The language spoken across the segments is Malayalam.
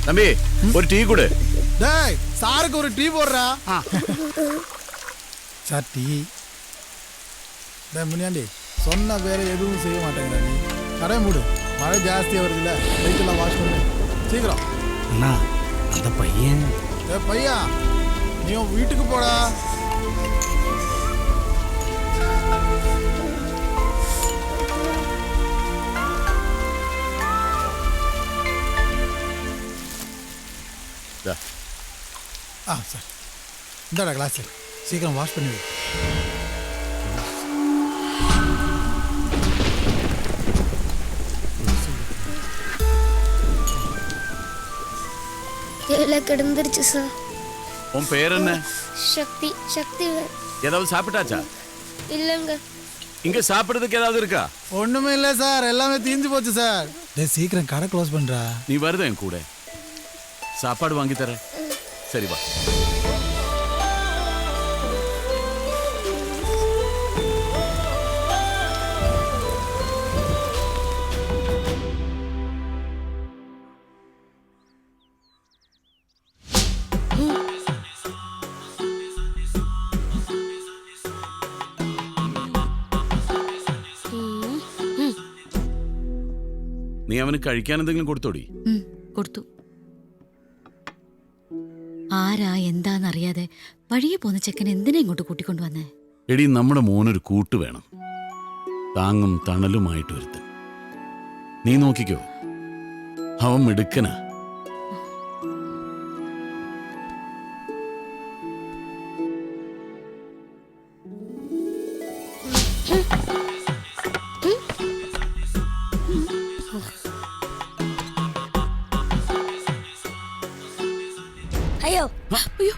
தம்பி ஒரு டீ கொடு. டேய் சாருக்கு ஒரு டீ போடுறா. Sir tea. டேய் முனியாண்டி சொன்ன வேற எதுவும் செய்ய மாட்டேங்கிற நீ. கடை மூடு, மழை ஜாஸ்தியாக வருதுல்ல, லைட்டெல்லாம் வாஷ் பண்ணு சீக்கிரம். அண்ணா அந்த பையன். ஏ பையா நீ உன் வீட்டுக்கு போடா. சார் இந்தாடா கிளாஸ், சீக்கிரம் வாஷ் பண்ணி. கிடந்துருச்சு சார். உன் பேர் என்ன? சக்தி. சக்தி. ஏதாவது சாப்பிட்டாச்சா? இல்லைங்க. இங்க சாப்பிடுறதுக்கு ஏதாவது இருக்கா? ஒண்ணுமே இல்லை சார், எல்லாமே தீஞ்சு போச்சு சார். டேய் சீக்கிரம் கடை க்ளோஸ் பண்றா. நீ வருத என் கூட, சாப்பாடு வாங்கி தர. சரி வா. നീ അവന് കഴിക്കാൻ എന്തെങ്കിലും കൊടുത്തോടി? കൊടുത്തു. ആരാ എന്താന്നറിയാതെ വഴിയെ പോന്ന ചെക്കൻ എന്തിനാ ഇങ്ങോട്ട് കൂട്ടിക്കൊണ്ടുവന്നേ? എടി നമ്മുടെ മോനൊരു കൂട്ട് വേണം, താങ്ങും തണലുമായിട്ട് ഒരുത്തൻ. നീ നോക്കിക്കോ, അവൻ മിടുക്കനാ. അയ്യോ അയ്യോ,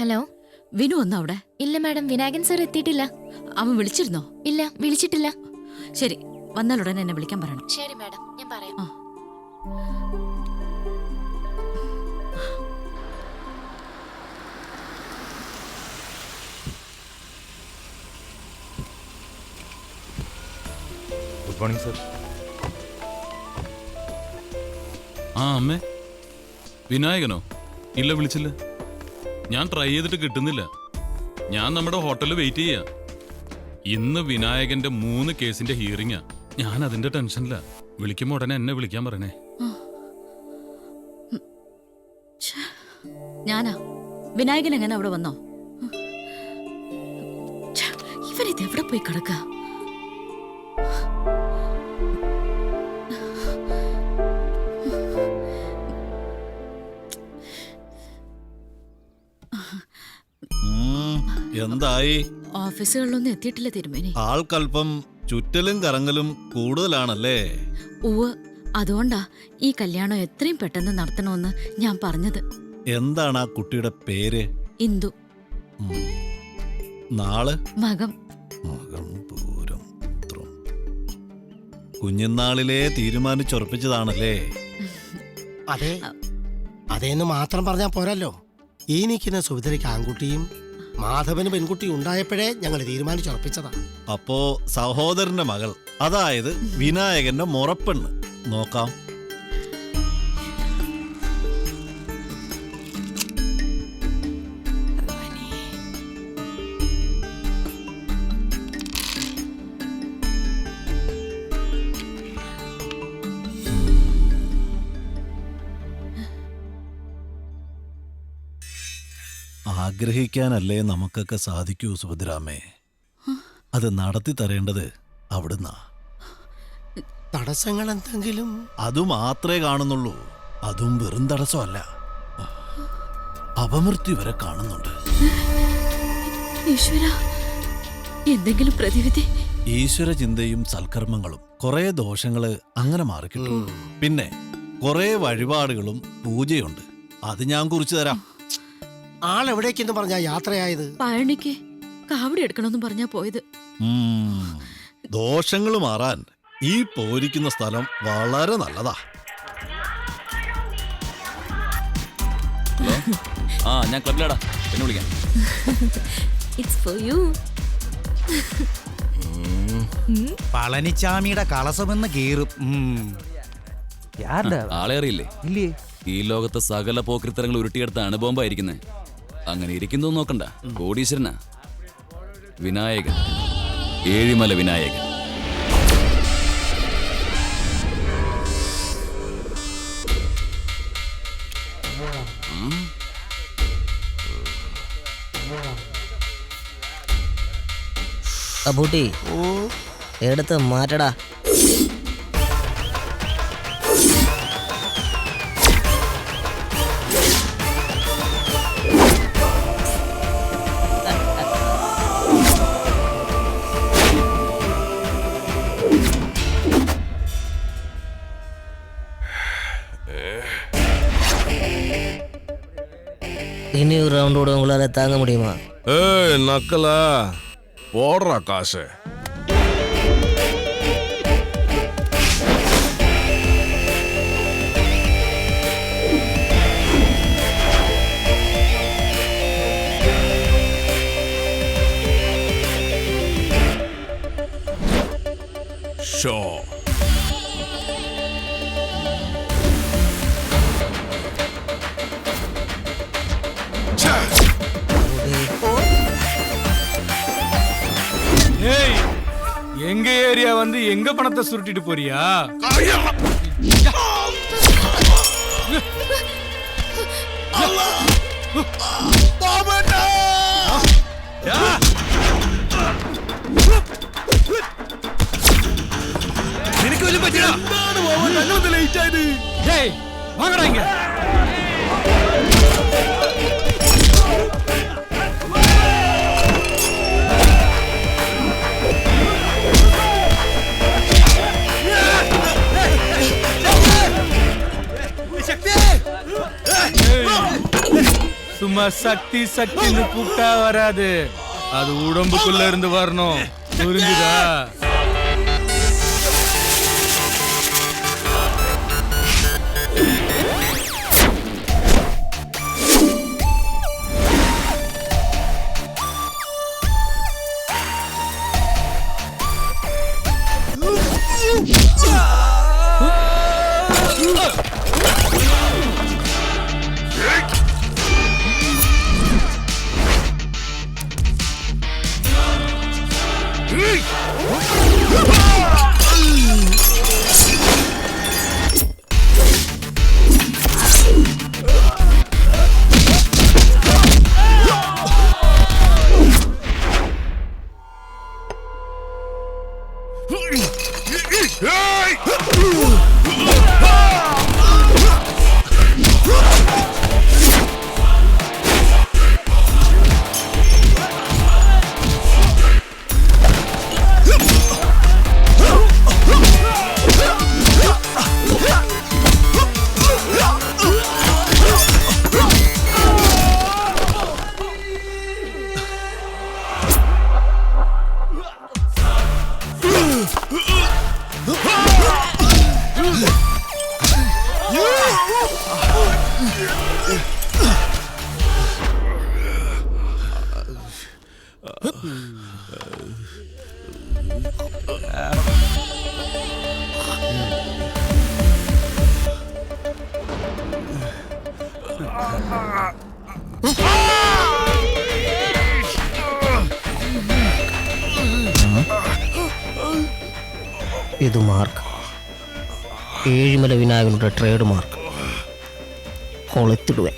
ഹലോ വിനു വന്നോ അവിടെ? ഇല്ല മാഡം, വിനായകൻ സാർ എത്തിയിട്ടില്ല. അവൻ വിളിച്ചിരുന്നോ? ഇല്ല, വിളിച്ചിട്ടില്ല. ശരി, വന്നാലുടനെ എന്നെ വിളിക്കാൻ പറയണം. ശരി മാഡം, ഞാൻ പറയാം. Good morning sir. ആ അമ്മേ, വിനായകനോ? ഇല്ല, വിളിച്ചില്ല. ഞാൻ ട്രൈ ചെയ്തിട്ട് കിട്ടുന്നില്ല. ഞാൻ നമ്മുടെ ഹോട്ടലിൽ വെയിറ്റ് ചെയ്യാ. ഇന്ന് വിനായകന്റെ 3 കേസിന്റെ ഹിയറിംഗാ. ഞാൻ അതിന്റെ ടെൻഷനില്ല. വിളിക്കുമ്പോ ഉടനെ എന്നെ വിളിക്കാൻ പറയണേ. ഞാനാ? വിനായകൻ എങ്ങനെ അവിടെ വന്നോ? ഇവരിത് എവിടെ പോയി കിടക്ക? എന്തായി? ഓഫീസുകളിലൊന്നും എത്തിയിട്ടില്ല തിരുമേനി. ആൾക്കല്പം ചുറ്റലും കറങ്ങലും കൂടുതലാണല്ലേ? ഉവ്വ്, അതുകൊണ്ടാ ഈ കല്യാണം എത്രയും പെട്ടെന്ന് നടത്തണമെന്ന് ഞാൻ പറഞ്ഞത്. എന്താണ് ആ കുട്ടിയുടെ പേര്? ഇന്ദു. നാള്? മകം. മകം പൂരം. കുഞ്ഞുനാളിലെ തീരുമാനിച്ചുറപ്പിച്ചതാണല്ലേ? അതെ, അതേന്ന് മാത്രം പറഞ്ഞാൽ പോരല്ലോ. ഈ നിൽക്കുന്ന സുഭദ്രയ്ക്ക് ആൺകുട്ടിയും മാധവന് പെൺകുട്ടി ഉണ്ടായപ്പോഴേ ഞങ്ങൾ തീരുമാനിച്ചുറപ്പിച്ചതാ. അപ്പോ സഹോദരന്റെ മകൾ, അതായത് വിനായകന്റെ മുറപ്പെണ്ണ് നോക്കാം. ആഗ്രഹിക്കാനല്ലേ നമുക്കൊക്കെ സാധിക്കൂ സുഭദ്രാമേ. അത് നടത്തി തരേണ്ടത് അവിടുന്നാ. തടസ്സങ്ങൾ എന്തെങ്കിലും? അതു മാത്രമേ കാണുന്നുള്ളൂ. അതും വെറും തടസ്സമല്ല, അപമൃത്യു വരെ കാണുന്നുണ്ട്. എന്തെങ്കിലും പ്രതിവിധി? ഈശ്വര ചിന്തയും സൽക്കർമ്മങ്ങളും കുറെ ദോഷങ്ങള് അങ്ങനെ മാറിക്കിട്ടും. പിന്നെ കുറെ വഴിപാടുകളും പൂജയുണ്ട്. അത് ഞാൻ കുറിച്ചു തരാം. ആളെവിടേക്കെന്ന് പറഞ്ഞാ യാത്രയായത്? പഴനിക്ക് കാവടി എടുക്കണമെന്നും പറഞ്ഞാ പോയത്. ദോഷങ്ങൾ മാറാൻ ഈ പോയിരിക്കുന്ന സ്ഥലം വളരെ നല്ലതാ. ആ ഞാൻ ക്ലബിലാടാ, എന്നെ വിളിക്കാം. It's for you. പളനിച്ചാമിയുടെ കളസമെന്ന് കീറും. ആളെ അറിയില്ലേ? ഈ ലോകത്തെ സകല പോക്രിത്തരങ്ങൾ ഉരുട്ടിയെടുത്ത അണുബോംബായിരിക്കുന്നേ. അങ്ങനെ ഇരിക്കുന്നു നോക്കണ്ട, കോടീശ്വരനാ. വിനായകൻ, ഏഴിമല വിനായകൻ. അബൂട്ടി എടുത്ത് മാറ്റടാ. இனி ஒரு ரவுண்டோட உங்களால தாங்க முடியுமா? நக்கலா போடுறா காசு. ஷோ எங்க ஏரியா வந்து எங்க பணத்தை சுருட்டிட்டு போறியா? നിനക്ക് വല്ലതും പറ്റിയോ? ലേറ്റ് ആയത്. വാങ്ങടാ ഇങ്ങ. சும்மா சக்தி சக்தின்னு கூப்பிட்டா வராது, அது உடம்புக்குள்ள இருந்து வரணும். புரிஞ்சுதா? ഇത് മാർക്ക്, ഏഴിമല വിനായകനുടെ ട്രേഡ് മാർക്ക്. കൊളുത്തിടുവേ.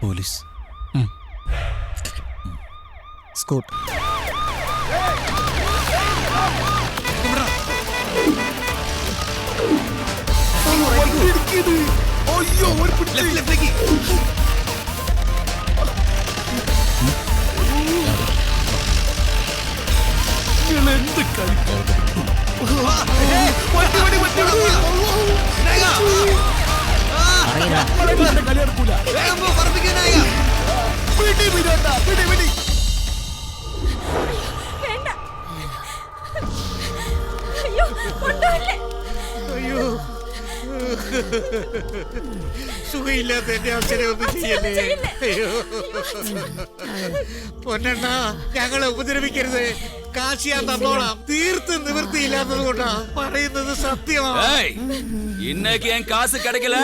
Police scoot. എന്തൊക്കെയത്? അയ്യോ ഒരു പിടിച്ച്. നിങ്ങളെന്ത് കളിക്കാ? കളി നടക്കൂല. പിടി വിടണ്ട, പിടി പിടി. വേണ്ട. അയ്യോ കൊണ്ടുപോയില്ലേ. അയ്യോ സുഖയില്ലാത്ത എന്റെ അച്ഛനെ ഒന്നും ചെയ്യല്ലേ. അയ്യോ പൊന്നെണ്ണ, ഞങ്ങളെ ഉപദ്രവിക്കരുത്. കാശ് ഞാൻ തന്നോളാം. തീർത്ത് നിവൃത്തിയില്ലാത്തത് കൊണ്ടാ പറയുന്നത് സത്യമാണ്. இன்னைக்கு என் காசு கிடைக்கல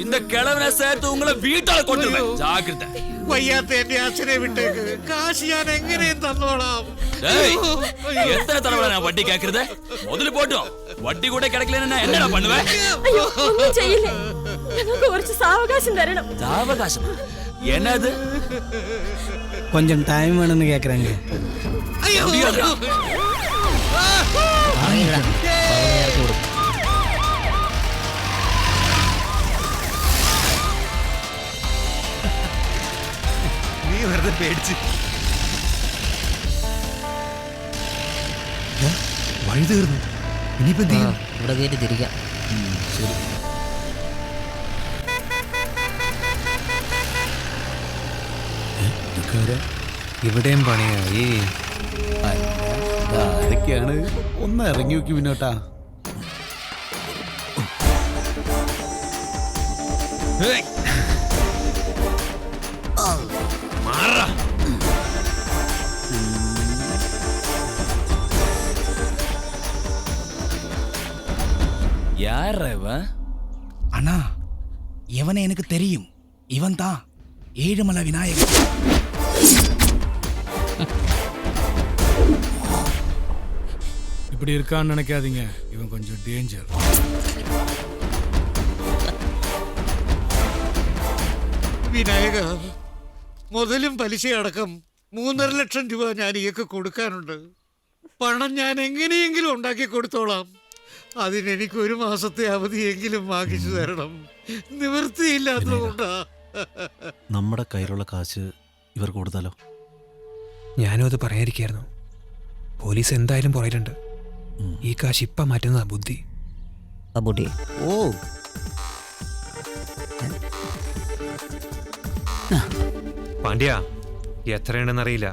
இந்த கிழவனை சேர்த்து உங்களை வீட்டால கொண்டுருவேன் ஜாக்கிரதை. വയ്യാത്ത എന്റെ അച്ഛനെ വിട്ടേക്ക്. കാശ് ഞാൻ എങ്ങനെയും തന്നോളാം. டேய், எத்தனை தடவை நான் வட்டி கேக்குறது? முதல்ல போட்டோம். வட்டி கூட கிடைக்கலன்னா நான் என்னடா பண்ணுவேன்? അയ്യോ ഒന്നും ചെയ്യില്ലേ. ഞങ്ങൾക്ക് കുറച്ച് സാവകാശം തരണം. சாவகாசம் என்னது? கொஞ்சம் டைம் வேணும்னு கேட்குறாங்க. முடியாதுடா. നീ വെറുതെ പേടിച്ച്. വഴി തീർന്നു. ഇനിയിപ്പോ എന്ത് ചെയ്യും? ഇവിടെ കയറ്റി തിരിക്കാം. ശരി. ഇവിടെയും പണിയായി. ആരൊക്കെയാണ്? ഒന്ന് ഇറങ്ങി നോക്കി പിന്നോട്ടാ. யார் இவன்? அண்ணா இவனை எனக்கு தெரியும். இவன் தான் ஏழுமலை விநாயகர். இப்படி இருக்கான்னு நினைக்காதீங்க. இவன் கொஞ்சம் டேஞ்சர். വിനായക, മുതലും പലിശയടക്കം 3.5 ലക്ഷം രൂപ ഞാൻ ഇയൊക്കെ കൊടുക്കാനുണ്ട്. പണം ഞാൻ എങ്ങനെയെങ്കിലും ഉണ്ടാക്കി കൊടുത്തോളാം. അതിനെനിക്ക് 1 മാസത്തെ അവധിയെങ്കിലും വാങ്ങിച്ചു തരണം. നിവൃത്തിയില്ലാത്തതുകൊണ്ടാ. നമ്മുടെ കയ്യിലുള്ള കാശ് ഇവർ കൊടുത്താലോ? ഞാനും അത് പറയാതിരിക്കായിരുന്നു. പോലീസ് എന്തായാലും പുറയിലുണ്ട്. ഈ കാശ് ഇപ്പം മാറ്റുന്നതാ ബുദ്ധി. അബൂട്ടി ഓ പാണ്ഡ്യ, എത്രയുണ്ടെന്നറിയില്ല.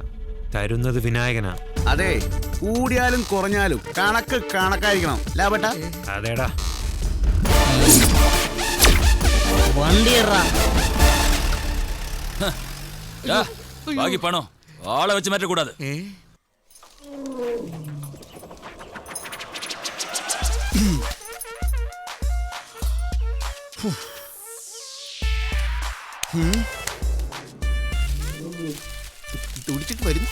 തരുന്നത് വിനായകനാ. അതെ, കൂടിയാലും കുറഞ്ഞാലും കണക്ക് കണക്കായിരിക്കണം. ലാഭട്ട അതേടാ. വണ്ടി பாக்கி பணம் ஆளை வச்சு மாற்ற கூடாது. തുടിച്ചിട്ട് വരും.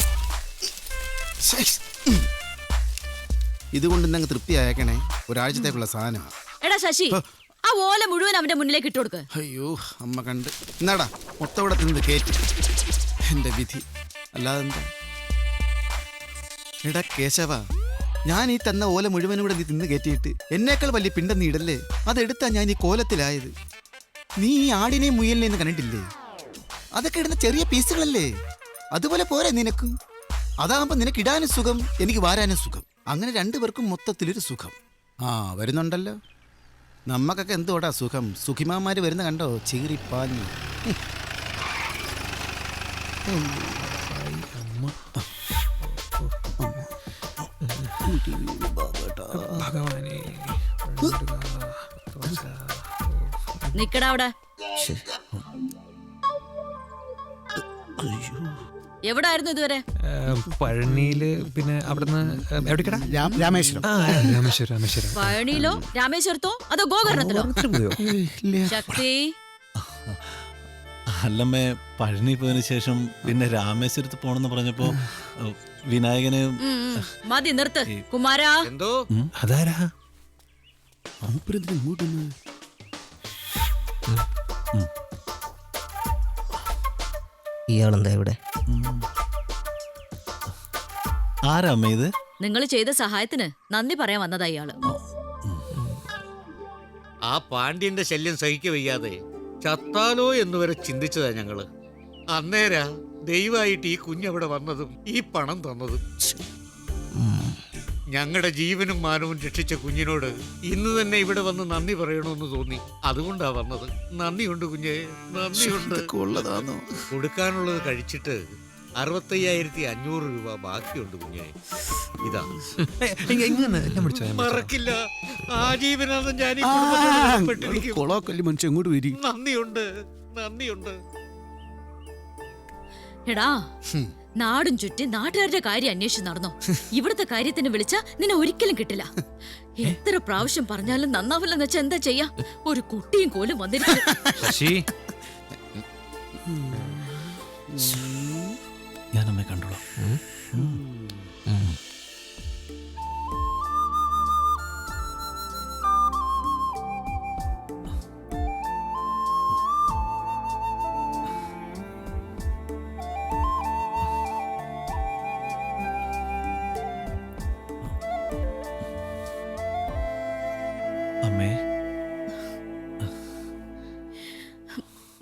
ഇതുകൊണ്ട് ഇന്നങ്ങ് തൃപ്തി ആയേക്കണേ. ഒരാഴ്ചത്തേക്കുള്ള സാധനമാണ്. എടാ ശശി, ആ ഓല മുഴുവൻ അവന്റെ മുന്നിലേക്ക് ഇട്ട് കൊടുക്ക്. അയ്യോ അമ്മ കണ്ട്. എന്നാടാ മൊത്തം ഇവിടെ തിന്നത് കയറ്റി. എന്റെ വിധി അല്ലാതെന്താ? എടാ കേശവ, ഞാൻ ഈ തന്ന ഓല മുഴുവനും കൂടെ നീ തിന്ന് കയറ്റിയിട്ട് എന്നേക്കാൾ വലിയ പിണ്ടം നീ ഇടല്ലേ. അതെടുത്താ ഞാൻ ഈ കോലത്തിലായത്. നീ ഈ ആടിനെയും മുയലിനെയും കണ്ടിട്ടില്ലേ? അതൊക്കെ ഇടുന്ന ചെറിയ പീസുകളല്ലേ. അതുപോലെ പോരെ നിനക്കും. അതാകുമ്പോ നിനക്ക് ഇടാനും സുഖം, എനിക്ക് വാരാനും സുഖം. അങ്ങനെ രണ്ടുപേർക്കും മൊത്തത്തിലൊരു സുഖം. ആ വരുന്നുണ്ടല്ലോ. നമ്മക്കൊക്കെ എന്തോടാ സുഖം. സുഖിമാന്മാര് വരുന്ന കണ്ടോ? ചീറിപ്പാഞ്ഞു. ഭഗവാനെ നിക്കടാ അവിടെ. എവിടായിരുന്നു ഇതുവരെ? പഴനിയില്, പിന്നെ അവിടുന്ന് എവിടേക്കടാ? രാമേശ്വരം. രാമേശ്വരം. പഴനിയിലോ രാമേശ്വരത്തോ അതോ ഗോകർണത്തിലോ? ശക്തി, അല്ലമ്മേ, പഴനി പോയതിനു ശേഷം പിന്നെ രാമേശ്വരത്ത് പോണെന്ന് പറഞ്ഞപ്പോ വിനായകന് മതി നിർത്ത്. കുമാരാ, എന്തോ അതാരാ? ഇയാളെന്താ ഇവിടെ? ആരാമ്മ ഇത്? നിങ്ങൾ ചെയ്ത സഹായത്തിന് നന്ദി പറയാൻ വന്നതാ ഇയാള്. ആ പാണ്ഡ്യന്റെ ശല്യം സഹിക്ക വയ്യാതെ ചത്താലോ എന്നുവരെ ചിന്തിച്ചതാ ഞങ്ങള്. അന്നേരാ ദയവായിട്ട് ഈ കുഞ്ഞവിടെ വന്നതും ഈ പണം തന്നതും. ഞങ്ങളുടെ ജീവനും മാനവും രക്ഷിച്ച കുഞ്ഞിനോട് ഇന്ന് തന്നെ ഇവിടെ വന്ന് നന്ദി പറയണമെന്ന് തോന്നി. അതുകൊണ്ടാ വന്നത്. നന്ദിയുണ്ട് കുഞ്ഞെ, നന്ദിയുണ്ട്. കൊടുക്കാനുള്ളത് കഴിച്ചിട്ട് 65,500 രൂപ ബാക്കിയുണ്ട് കുഞ്ഞെ. ഇതാ മറക്കില്ല. ആജീവനാന്തം ഞാൻ ഈ കുടുംബത്തോട് മനുഷ്യ എങ്ങോട്ട് വരി. നന്ദിയുണ്ട്, നന്ദിയുണ്ട്. എടാ, നാടും ചുറ്റി നാട്ടുകാരുടെ കാര്യം അന്വേഷിച്ച് നടന്നോ? ഇവിടുത്തെ കാര്യത്തിന് വിളിച്ചാ നിന്നെ ഒരിക്കലും കിട്ടില്ല. എത്ര പ്രാവശ്യം പറഞ്ഞാലും നന്നാവില്ലെന്ന് വെച്ചാ എന്താ ചെയ്യാ? ഒരു കുട്ടിയും കോലും വന്നിരിക്കും. ഞാൻ അമ്മയെ കണ്ടോളാം. അമ്മേ,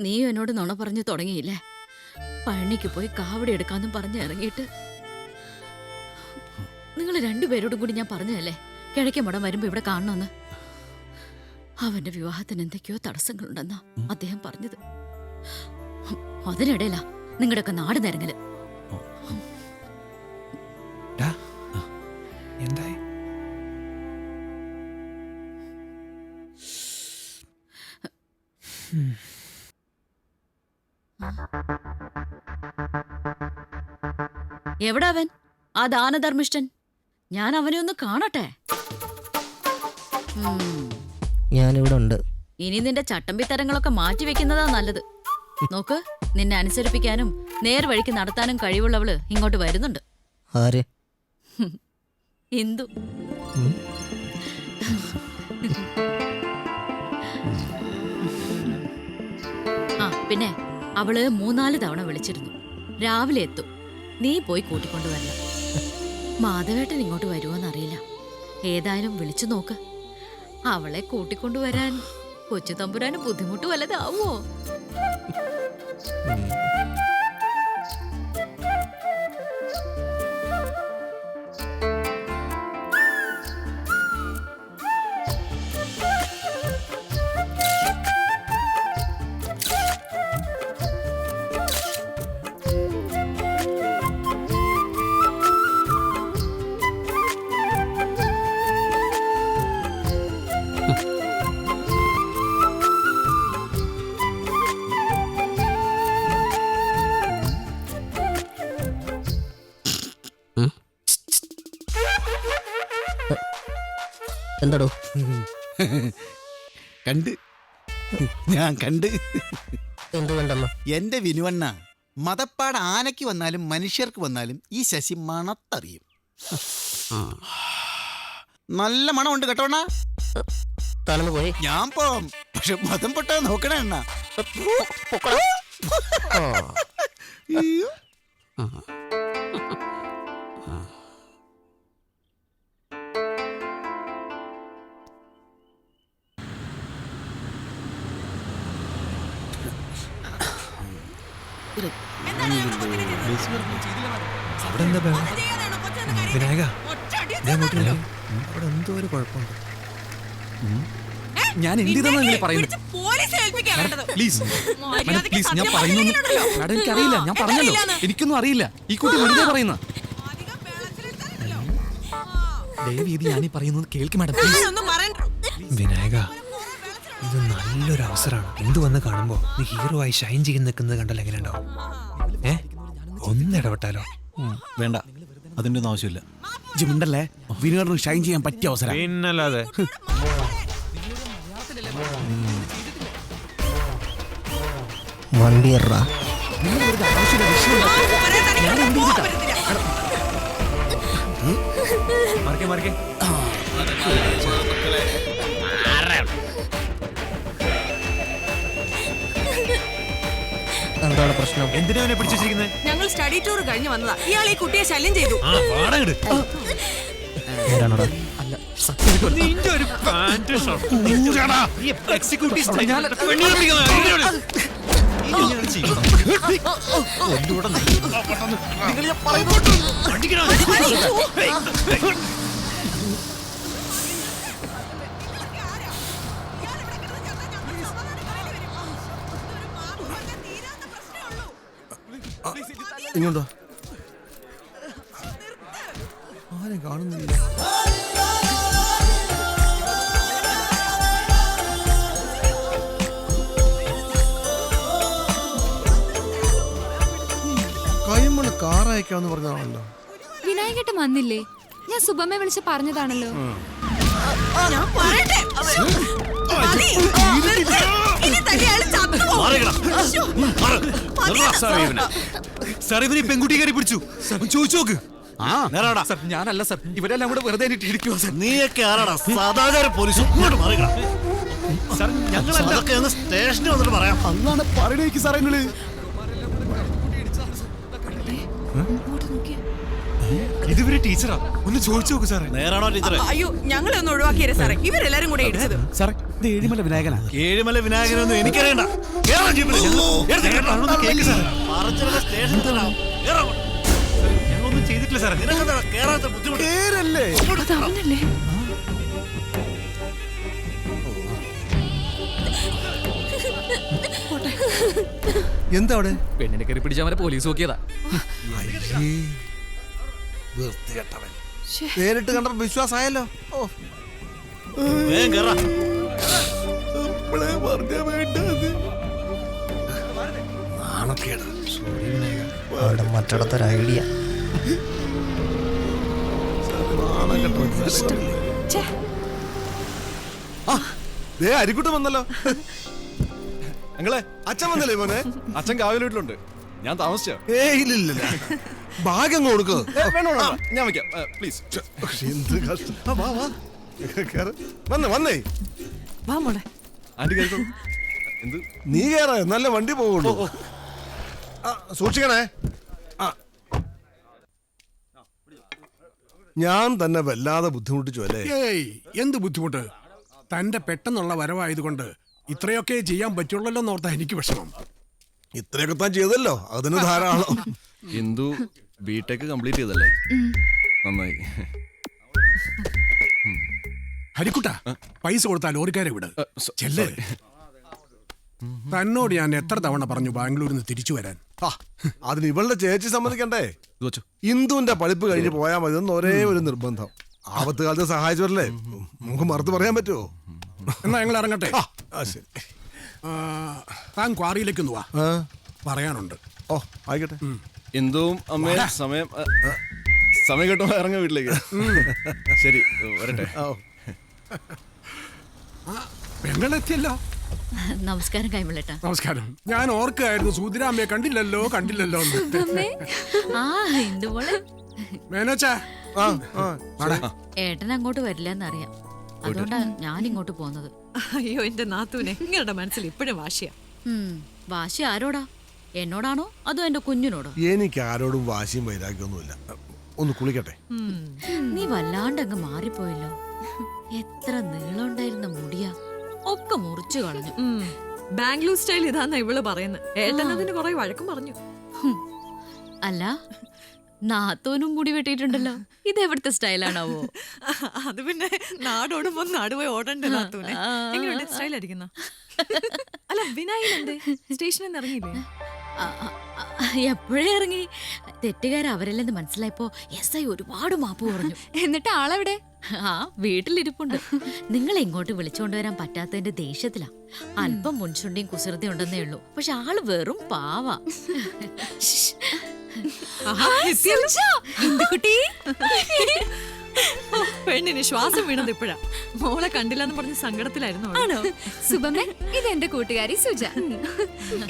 നീയും എന്നോട് നുണ പറഞ്ഞു തുടങ്ങിയില്ലേ? പഴനിക്ക് പോയി കാവടി എടുക്കാന്നും പറഞ്ഞ് ഇറങ്ങിയിട്ട് നിങ്ങൾ രണ്ടുപേരോടും കൂടി ഞാൻ പറഞ്ഞതല്ലേ കിഴക്കേമടം വരുമ്പോ ഇവിടെ കാണണമെന്ന്. അവന്റെ വിവാഹത്തിന് എന്തൊക്കെയോ തടസ്സങ്ങളുണ്ടെന്നാ അദ്ദേഹം പറഞ്ഞത്. അതിനിടയിലാ നിങ്ങളുടെയൊക്കെ നാട് നിരങ്ങല്. എന്തായി? എവിടാ അവൻ, ആ ദാനധർമ്മിഷ്ഠൻ? ഞാൻ അവനെ ഒന്ന് കാണട്ടെ. ഞാനിവിടെ ഉണ്ട്. ഇനി നിന്റെ ചട്ടമ്പിത്തരങ്ങളൊക്കെ മാറ്റി വെക്കുന്നതാ നല്ലത്. നോക്ക്, നിന്നെ അനുസരിപ്പിക്കാനും നേർവഴിക്ക് നടത്താനും കഴിവുള്ളവള് ഇങ്ങോട്ട് വരുന്നുണ്ട്. ആര്? ഇന്ദു. ആ പിന്നെ അവള് 3-4 തവണ വിളിച്ചിരുന്നു. രാവിലെ എത്തും, നീ പോയി കൂട്ടിക്കൊണ്ടുവരണം. മാധവേട്ടൻ ഇങ്ങോട്ട് വരുമോന്നറിയില്ല. ഏതായാലും വിളിച്ചു നോക്ക്. അവളെ കൂട്ടിക്കൊണ്ടുവരാൻ കൊച്ചു തമ്പുരാന് ബുദ്ധിമുട്ട് വല്ലതാവോ? എന്താടോ? കണ്ട്, ഞാൻ കണ്ട്. എന്ത് കണ്ടമ്മ? എന്റെ വിനുവണ്ണ, മതപ്പാട് ആനയ്ക്ക് വന്നാലും മനുഷ്യർക്ക് വന്നാലും ഈ ശശി മണത്തറിയും. നല്ല മണമുണ്ട് കേട്ടോണ്ണ. താനൊന്ന് പോയി. ഞാൻ പോവാം, പക്ഷെ മതം പൊട്ടാ നോക്കണേ അണ്ണ. അയ്യോ. അവിടെ എന്താ ബഹളം? വിനായക, അവിടെ എന്തോ ഒരു കുഴപ്പമുണ്ട്. ഞാൻ എന്തിനാണ് പറയുന്നത്? പ്ലീസ് പ്ലീസ്, ഞാൻ പറയുന്നു. മാഡം എനിക്കറിയില്ല, ഞാൻ പറഞ്ഞല്ലോ, എനിക്കൊന്നും അറിയില്ല. ഈ കുട്ടി വെറുതെ പറയുന്ന. ദയവീതി ഞാനീ പറയുന്നത് കേൾക്ക് മാഡം, പ്ലീസ്. വിനായക, ഇത് നല്ലൊരു അവസരമാണ്. എന്ത് വന്ന് കാണുമ്പോ നീ ഹീറോ ആയി ഷൈൻ ചെയ്ത് നിൽക്കുന്നത് കണ്ടല്ലോ എങ്ങനെ ഉണ്ടാവും? ഒന്ന് ഇടപെട്ടാലോ? വേണ്ട, അതിൻ്റെ ഒന്നും ആവശ്യമില്ല. ജിമിണ്ടല്ലേ, വിനോദം ഷൈൻ ചെയ്യാൻ പറ്റിയ അവസരം. പിന്നല്ലാതെ. വണ്ടി എറാ. മാറിക്കേ മാറിക്കേ. എന്താണ് പ്രശ്നം? എന്തിനാ അവനെ പിടിച്ചു വെച്ചിരിക്കുന്നത്? ഞങ്ങൾ സ്റ്റഡി ടൂർ കഴിഞ്ഞ് വന്നതാ. ഇയാൾ ഈ കുട്ടിയെ ശല്യം ചെയ്തു. ആ, പാടങ്ങട്. ആരാണോടാ? അല്ല, സത്യം നിന്റെ ഒരു പാന്റ് എക്സിക്യൂട്ടീവ് ഇങ്ങോട്ടോ ആരും കാണുന്നില്ല. കൈമണ് കാറയക്കാന്ന് പറഞ്ഞതാണല്ലോ. വിനായകേട്ടൻ വന്നില്ലേ? ഞാൻ സുബമ്മയെ വിളിച്ച് പറഞ്ഞതാണല്ലോ. ഞാൻ പറയട്ടെ. ഇനി തന്നെ അയാൾ സാർ ഇവര് പെൺകുട്ടി കയറി പിടിച്ചു. ചോദിച്ചു നോക്ക്. സർ ഞാനല്ല സർ, ഇവരെല്ലാം കൂടെ വെറുതെ ഇരിക്കുവാ സർ. നീയൊക്കെ ആരാടാ? സദാചാര പോലീസ് ഇങ്ങോട്ട് മാറിക്കടാ. സാർ ഞങ്ങൾ സ്റ്റേഷനിൽ വന്നിട്ട് പറയാം. അന്നാണ് പറയണേക്ക് സാറേ നിങ്ങള്. ഇതുവരെ ടീച്ചറാ, ഒന്ന് ചോദിച്ചു നോക്ക് സാറേ. നേരാണോ ടീച്ചറെ? അയ്യോ ഞങ്ങളെ ഒന്ന് ഒഴിവാക്കിയേ സാറേ, ഇവരെല്ലാരും കൂടെ ഇടിച്ചത്. സാറേ ഇത് ഏഴിമല വിനായകനാ. ഏഴിമല വിനായകനൊന്നും എനിക്കറിയണ്ട. ഞങ്ങളൊന്നും ചെയ്തിട്ടില്ല സാറേ. കേറല്ലേ? അതവനല്ലേ? എന്താ അവിടെ? പെണ്ണിനെ കയറി പിടിച്ചാൽ അവരെ പോലീസ് നോക്കിയതാ. നേരിട്ട് കണ്ടപ്പോ വിശ്വാസമായല്ലോ. അവിടെ മറ്റിടത്തൊരു ഐഡിയ. അരിക്കുട്ടം വന്നല്ലോ. ഞങ്ങളെ അച്ഛൻ വന്നല്ലേ മോനെ? അച്ഛൻ കാവൽ വീട്ടിലുണ്ട്. ഞാൻ താമസിച്ചോ? ഇല്ല ഭാഗ്യം കൊടുക്കോ. ഞാൻ വെക്കാം പ്ലീസ്. എന്ത് കഷ്ടം. വന്നേ വാ മോളെ. ആന്റി കേട്ടോ? എന്ത് നീ കേറാ, നല്ല വണ്ടി പോകുള്ളൂ. സൂക്ഷിക്കണേ. ഞാൻ തന്നെ വല്ലാതെ ബുദ്ധിമുട്ടിച്ചു അല്ലേ? എന്ത് ബുദ്ധിമുട്ട്? തന്റെ പെട്ടെന്നുള്ള വരവായതുകൊണ്ട് ഇത്രയൊക്കെ ചെയ്യാൻ പറ്റുള്ളല്ലോ എന്നോർത്താ എനിക്ക് വിഷമം. ഇത്രയൊക്കെ താൻ ചെയ്തല്ലോ, അതിന് ധാരാളം. ഇന്ദു ബിടെക് കംപ്ലീറ്റ് ചെയ്തല്ലേ? നന്നായി. ഹരിക്കുട്ട, പൈസ കൊടുത്താ ലോറിക്കാരെ വിട്. ചെല്ലേ. തന്നോട് ഞാൻ എത്ര തവണ പറഞ്ഞു ബാംഗ്ലൂരിൽ നിന്ന് തിരിച്ചു വരാൻ. അതിന് ഇവളുടെ ചേച്ചി സമ്മതിക്കണ്ടേ? ഇന്ദുവിന്റെ പഠിപ്പ് കഴിഞ്ഞ് പോയാൽ മതി എന്ന് ഒരേ ഒരു നിർബന്ധം. ആപത്ത് കാലത്ത് സഹായിച്ചവരല്ലേ, നമുക്ക് മറുത്ത് പറയാൻ പറ്റുമോ? എന്നാ ഞങ്ങൾ ഇറങ്ങട്ടെ. താൻ ക്വാറിയിലേക്ക് ഒന്ന് വാ, പറയാനുണ്ട്. ഓ ആയിക്കോട്ടെ. ഇന്ദുവും അമ്മയും സമയം കിട്ടുമ്പോ ഇറങ്ങ വീട്ടിലേക്ക്. ശരി വരട്ടെ. പെങ്ങളെത്തിയല്ലോ. നമസ്കാരം കൈമളേട്ടാ. നമസ്കാരം. ഞാൻ ഓർക്കായിരുന്നു സൂതിരാമ്മയെ കണ്ടില്ലല്ലോ കണ്ടില്ലല്ലോ. മേനോച്ചാ, ഏട്ടൻ അങ്ങോട്ട് വരില്ല എന്നറിയാം, അതുകൊണ്ടാ ഞാൻ ഇങ്ങോട്ട് പോന്നത്. അയ്യോ എന്റെ നാത്തൂനെ, നിങ്ങളുടെ മനസ്സിൽ ഇപ്പോഴും വാശിയാ. വാശി ആരോടാ? എന്നോടാണോ അതോ എന്റെ കുഞ്ഞിനോടോ? എനിക്ക് ആരോടും വാശിയും വൈരാഗ്യമൊന്നുമില്ല. ഒന്ന് കുളിക്കട്ടെ. നീ വല്ലാണ്ടങ്ങ് മാറിപ്പോയല്ലോ. എത്ര നീളമുണ്ടായിരുന്ന മുടിയാ, ഒക്കെ മുറിച്ചു കളഞ്ഞു. ബാംഗ്ലൂർ സ്റ്റൈൽ ഇതാന്നാ ഇവള് പറയുന്നത്. ഏട്ടനതിന് കുറെ വഴക്കും പറഞ്ഞു. അല്ല, നാത്തോനും മുടി വെട്ടിയിട്ടുണ്ടല്ലോ, ഇത് എവിടുത്തെ സ്റ്റൈലാണാവോ? അത് പിന്നെ നാടോടുമ്പോ നാടുപോയി ഓടണ്ടേ നാത്തൂനെ. എങ്ങനെയുണ്ട് സ്റ്റൈൽ അടിക്കുന്ന? അല്ല വിനായകനുണ്ട്, സ്റ്റേഷനിൽ നിന്ന് ഇറങ്ങിയില്ലേ? എപ്പോഴേ ഇറങ്ങി. തെറ്റുകാർ അവരല്ലെന്ന് മനസ്സിലായപ്പോ SI ഒരുപാട് മാപ്പ് പറഞ്ഞു. എന്നിട്ട് ആളെവിടെ? വീട്ടിലിരിപ്പുണ്ട്. നിങ്ങളെ ഇങ്ങോട്ട് വിളിച്ചോണ്ടുവരാൻ പറ്റാത്തതിന്റെ ദേഷ്യത്തിലാ. അല്പം മുൻചുണ്ടിയും കുസൃതി ഉണ്ടെന്നേ ഉള്ളൂ, പക്ഷെ ആള് വെറും പാവാ. പെണ്ണിന് ശ്വാസം വീണത് ഇപ്പഴാ. മോളെ കണ്ടില്ലെന്ന് പറഞ്ഞ് സങ്കടത്തിലായിരുന്നു. ആണോ സുബമ്മേ? ഇത് എന്റെ കൂട്ടുകാരി സുജ.